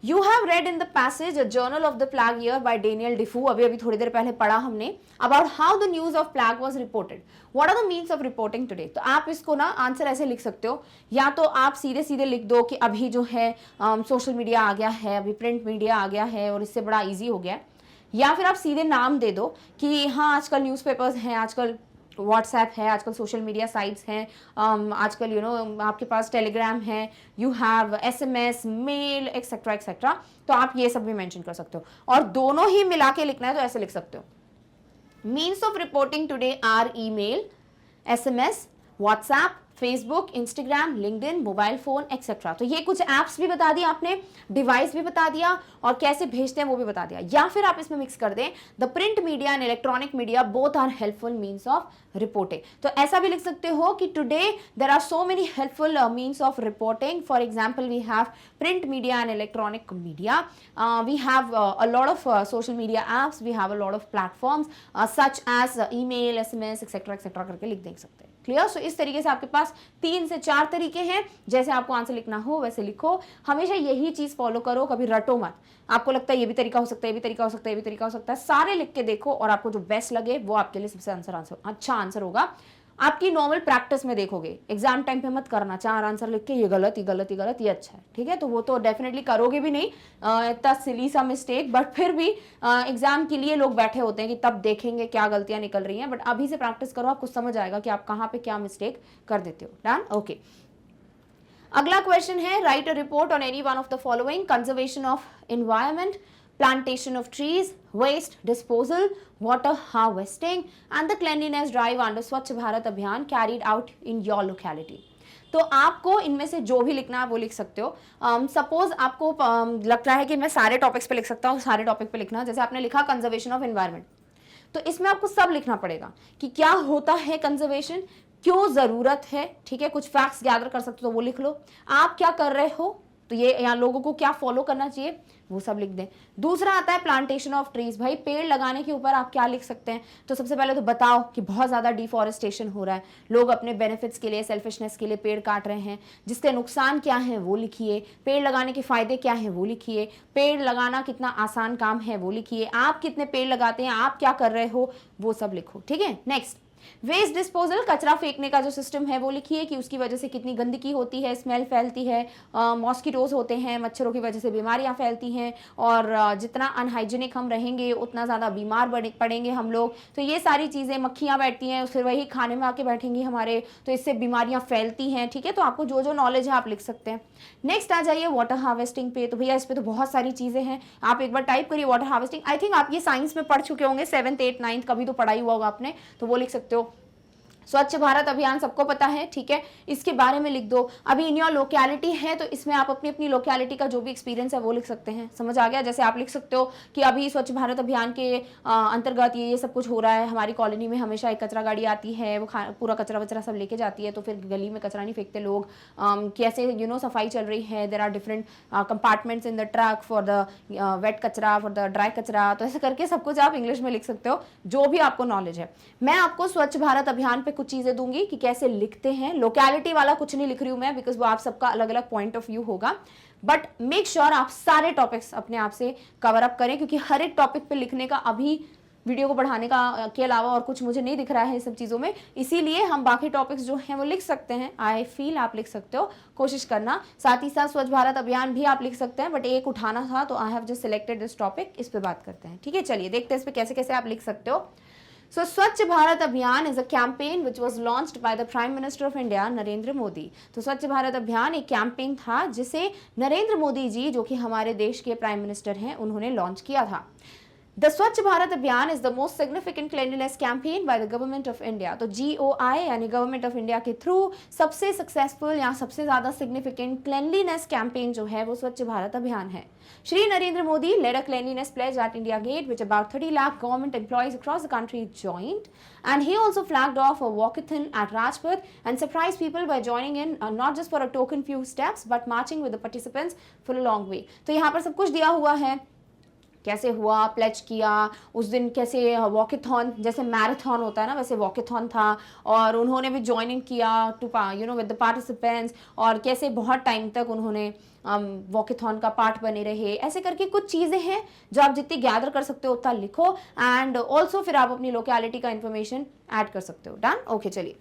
You have read in the passage A Journal of the Plague Year by Daniel Defoe, अभी थोड़ी देर पहले पढ़ा हमने, about how the news of plague was reported. What are the means of reporting today? तो आप इसको ना आंसर ऐसे लिख सकते हो, या तो आप सीधे सीधे लिख दो कि अभी जो है सोशल मीडिया आ गया है, अभी प्रिंट मीडिया आ गया है और इससे बड़ा ईजी हो गया है, या फिर आप सीधे नाम दे दो कि हाँ आजकल न्यूज़पेपर्स हैं, आजकल व्हाट्सएप है, आजकल सोशल मीडिया साइट्स हैं, आजकल आपके पास टेलीग्राम है, you have SMS, mail, etcetera etcetera. तो आप ये सब भी मेंशन कर सकते हो, और दोनों ही मिला के लिखना है तो ऐसे लिख सकते हो। Means of reporting today are email, SMS, WhatsApp, Facebook, Instagram, LinkedIn, mobile phone etcetera. तो ये कुछ एप्स भी बता दिया आपने, डिवाइस भी बता दिया, और कैसे भेजते हैं वो भी बता दिया। या फिर आप इसमें मिक्स कर दें, the print media and electronic media both are helpful means of reporting. तो ऐसा भी लिख सकते हो कि today there are so many helpful means of reporting. For example we have print media and electronic media, we have a lot of social media apps, we have a lot of platforms such as email, SMS etcetera etcetera करके लिख देख सकते हैं। क्लियर? सो इस तरीके से आपके पास 3 से 4 तरीके हैं, जैसे आपको आंसर लिखना हो वैसे लिखो। हमेशा यही चीज फॉलो करो, कभी रटो मत। आपको लगता है ये भी तरीका हो सकता है, ये भी तरीका हो सकता है, ये भी तरीका हो सकता है, सारे लिख के देखो, और आपको जो बेस्ट लगे वो आपके लिए सबसे अच्छा आंसर होगा। आपकी नॉर्मल प्रैक्टिस में देखोगे, एग्जाम टाइम पे मत करना 4 आंसर लिख के ये गलत, ये गलत, ये गलत, ये अच्छा है, ठीक है? तो वो तो डेफिनेटली करोगे भी नहीं, इतना सिली सा मिस्टेक, बट फिर भी एग्जाम के लिए लोग बैठे होते हैं कि तब देखेंगे क्या गलतियां निकल रही हैं। बट अभी से प्रैक्टिस करो, आपको समझ आएगा कि आप कहाँ पे क्या मिस्टेक कर देते हो। डन? ओके। अगला क्वेश्चन है, right a report on any one of the following: conservation of environment, plantation of trees, waste disposal, water harvesting, and the cleanliness drive under Swachh Bharat Abhiyan carried out in your locality. तो आपको इनमें से जो भी लिखना है वो लिख सकते हो। सपोज आपको लगता है कि मैं सारे टॉपिक्स पे लिख सकता हूँ, सारे टॉपिक पे लिखना, जैसे आपने लिखा कंजर्वेशन ऑफ एनवायरनमेंट, तो इसमें आपको सब लिखना पड़ेगा कि क्या होता है कंजर्वेशन, क्यों जरूरत है, ठीक है? कुछ फैक्ट्स गैदर कर सकते हो तो वो लिख लो। आप क्या कर रहे हो, तो ये यहाँ लोगों को क्या फॉलो करना चाहिए वो सब लिख दें। दूसरा आता है प्लांटेशन ऑफ ट्रीज, भाई पेड़ लगाने के ऊपर आप क्या लिख सकते हैं? तो सबसे पहले तो बताओ कि बहुत ज़्यादा डिफॉरेस्टेशन हो रहा है, लोग अपने बेनिफिट्स के लिए, सेल्फिशनेस के लिए पेड़ काट रहे हैं, जिसके नुकसान क्या है वो लिखिए, पेड़ लगाने के फायदे क्या हैं वो लिखिए, पेड़ लगाना कितना आसान काम है वो लिखिए, आप कितने पेड़ लगाते हैं, आप क्या कर रहे हो, वो सब लिखो, ठीक है? नेक्स्ट, वेस्ट डिस्पोजल, कचरा फेंकने का जो सिस्टम है वो लिखिए कि उसकी वजह से कितनी गंदगी होती है, स्मेल फैलती है, मॉस्किटोज होते हैं, मच्छरों की वजह से बीमारियां फैलती हैं, और जितना अनहाइजीनिक हम रहेंगे उतना ज़्यादा बीमार पड़ेंगे हम लोग। तो ये सारी चीज़ें, मक्खियाँ बैठती हैं, फिर वही खाने में आके बैठेंगी हमारे, तो इससे बीमारियाँ फैलती हैं, ठीक है? तो आपको जो जो नॉलेज है आप लिख सकते हैं। नेक्स्ट आ जाइए वाटर हार्वेस्टिंग पे। तो भैया इस पे तो बहुत सारी चीज़ें हैं, आप एक बार टाइप करिए वाटर हार्वेस्टिंग। आई थिंक आप ये साइंस में पढ़ चुके होंगे, 7th 8th 9th कभी तो पढ़ा ही हुआ होगा आपने, तो वो लिख सकते हो। स्वच्छ भारत अभियान सबको पता है, ठीक है? इसके बारे में लिख दो। अभी इन योर लोकेलिटी है तो इसमें आप अपनी अपनी लोकेलिटी का जो भी एक्सपीरियंस है वो लिख सकते हैं। समझ आ गया? जैसे आप लिख सकते हो कि अभी स्वच्छ भारत अभियान के अंतर्गत ये सब कुछ हो रहा है, हमारी कॉलोनी में हमेशा एक कचरा गाड़ी आती है, वो पूरा कचरा वचरा सब लेके जाती है, तो फिर गली में कचरा नहीं फेंकते लोग, कैसे सफाई चल रही है, there are different compartments in the truck for the wet कचरा, फॉर द ड्राई कचरा। तो ऐसे करके सब कुछ आप इंग्लिश में लिख सकते हो, जो भी आपको नॉलेज है। मैं आपको स्वच्छ भारत अभियान पे कुछ चीजें दूंगी कि कैसे लिखते हैं। लोकेलिटी वाला कुछ नहीं लिख रही हूं मैं, बिकॉज वो आप सबका अलग अलग पॉइंट ऑफ व्यू होगा, बट मेक श्योर आप सारे टॉपिक्स अपने आप से कवर अप करें, क्योंकि हर एक टॉपिक पे लिखने का अभी वीडियो को बढ़ाने का के अलावा और कुछ मुझे नहीं दिख रहा है इन सब चीज़ों में, इसीलिए हम बाकी टॉपिक्स जो हैं वो लिख सकते हैं। आई फील आप लिख सकते हो, कोशिश करना। साथ ही साथ स्वच्छ भारत अभियान भी आप लिख सकते हैं, बट एक उठाना था तो I have just selected this topic, इस पे बात करते हैं, ठीक है? चलिए देखते हैं इस पे कैसे कैसे आप लिख सकते हो। So Swachh Bharat Abhiyan is a campaign which was launched by the Prime Minister of India Narendra Modi. तो स्वच्छ भारत अभियान एक कैंपेन था जिसे नरेंद्र मोदी जी, जो कि हमारे देश के प्राइम मिनिस्टर हैं, उन्होंने लॉन्च किया था। द स्वच्छ भारत अभियान is the most significant cleanliness campaign by the government of India. तो GOI यानी गवर्नमेंट ऑफ इंडिया के थ्रू सबसे सक्सेसफुल या सबसे ज्यादा सिग्निफिकेंट क्लेanलीनेस कैंपेन जो है वो स्वच्छ भारत अभियान है। Shri Narendra Modi led a cleanliness pledge at India Gate, which about 30 lakh government employees across the country joined. And he also flagged off a walkathon at Rajpath and surprised people by joining in, not just for a token few steps, but marching with the participants for a long way. तो यहाँ पर सब कुछ दिया हुआ है, कैसे हुआ, प्लेज किया, उस दिन कैसे वॉकेथॉन, जैसे मैराथन होता है ना वैसे वॉकेथॉन था, और उन्होंने भी ज्वाइनिंग किया टू विद द पार्टिसिपेंट्स, और कैसे बहुत टाइम तक उन्होंने वॉकेथॉन का पार्ट बने रहे। ऐसे करके कुछ चीज़ें हैं जो आप जितनी गैदर कर सकते हो उतना लिखो, एंड ऑल्सो फिर आप अपनी लोकेलिटी का इन्फॉर्मेशन ऐड कर सकते हो। डन, ओके चलिए।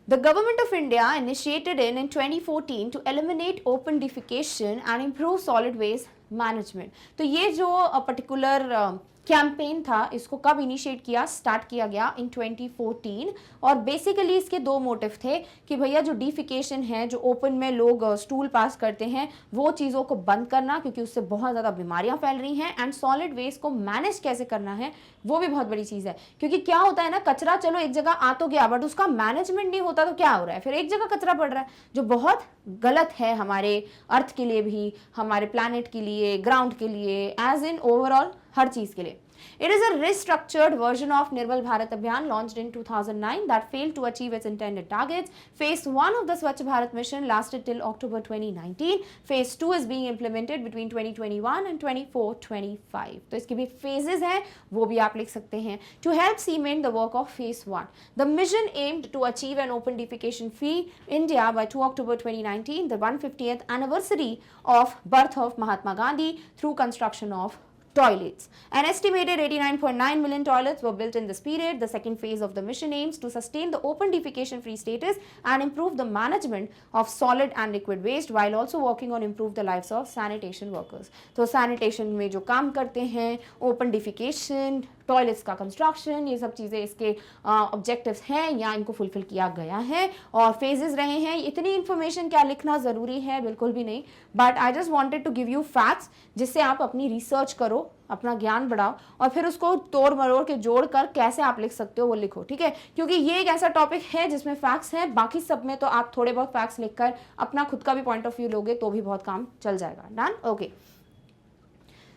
The Government of India initiated in 2014 to eliminate open defecation and improve solid waste management. तो ये जो पर्टिकुलर कैंपेन था इसको कब इनिशिएट किया, स्टार्ट किया गया इन 2014, और बेसिकली इसके दो मोटिव थे कि भैया जो डिफिकेशन है, जो ओपन में लोग स्टूल पास करते हैं, वो चीज़ों को बंद करना क्योंकि उससे बहुत ज़्यादा बीमारियां फैल रही हैं, एंड सॉलिड वेस्ट को मैनेज कैसे करना है वो भी बहुत बड़ी चीज़ है। क्योंकि क्या होता है ना, कचरा चलो एक जगह आ तो गया बट उसका मैनेजमेंट नहीं होता तो क्या हो रहा है, फिर एक जगह कचरा पड़ रहा है जो बहुत गलत है हमारे अर्थ के लिए भी, हमारे प्लैनेट के लिए, ग्राउंड के लिए, एज इन ओवरऑल हर चीज के लिए। It is a restructured version of Nirbhar Bharat Abhiyan launched in 2009 that failed to achieve its intended targets. Phase 1 of the Swachh Bharat mission lasted till October 2019. Phase 2 is being implemented between 2021 and 24-25. तो इसके भी phases हैं, वो भी आप लिख सकते हैं। To help cement the work of Phase 1, the mission aimed to achieve an open defecation free India by 2 October 2019, the 150th anniversary of birth of Mahatma Gandhi, through construction of toilets. An estimated 89.9 million toilets were built in this period. The second phase of the mission aims to sustain the open defecation free status and improve the management of solid and liquid waste while also working on improve the lives of sanitation workers. तो sanitation में जो काम करते हैं, open defecation, टॉयलेट्स का कंस्ट्रक्शन, ये सब चीज़ें इसके ऑब्जेक्टिव्स हैं या इनको फुलफिल किया गया है, और फेजेस रहे हैं। इतनी इन्फॉर्मेशन क्या लिखना ज़रूरी है, बिल्कुल भी नहीं, but I just wanted to give you facts जिससे आप अपनी रिसर्च करो, अपना ज्ञान बढ़ाओ, और फिर उसको तोड़ मरोड़ के जोड़ कर कैसे आप लिख सकते हो वो लिखो, ठीक है। क्योंकि ये एक ऐसा टॉपिक है जिसमें फैक्ट्स हैं, बाकी सब में तो आप थोड़े बहुत फैक्ट्स लिखकर अपना खुद का भी पॉइंट ऑफ व्यू लोगे तो भी बहुत काम चल जाएगा। Done, okay.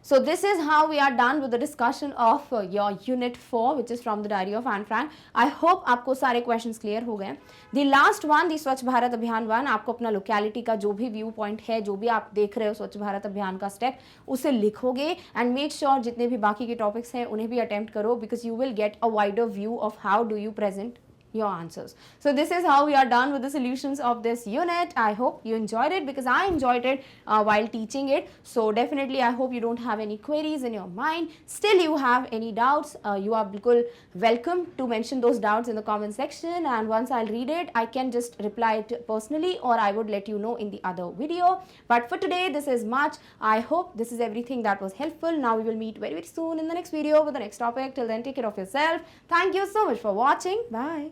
So this is how we are done with the discussion of your unit 4, which is from the diary of Anne Frank. I hope आपको सारे questions clear हो गए। The last one, the स्वच्छ भारत अभियान 1, आपको अपना लोकेलिटी का जो भी व्यू पॉइंट है, जो भी आप देख रहे हो स्वच्छ भारत अभियान का स्टेप, उसे लिखोगे, एंड मेक श्योर जितने भी बाकी के टॉपिक्स हैं उन्हें भी अटेम्प्ट करो, because you will get a wider view of how do you present your answers. So this is how we are done with the solutions of this unit. I hope you enjoyed it because I enjoyed it while teaching it. So definitely I hope you don't have any queries in your mind. Still you have any doubts, you are welcome to mention those doubts in the comment section, and once I'll read it I can just reply it personally, or I would let you know in the other video. But for today this is much. I hope this is everything that was helpful. Now we will meet very soon in the next video with the next topic. Till then, take care of yourself. Thank you so much for watching. Bye.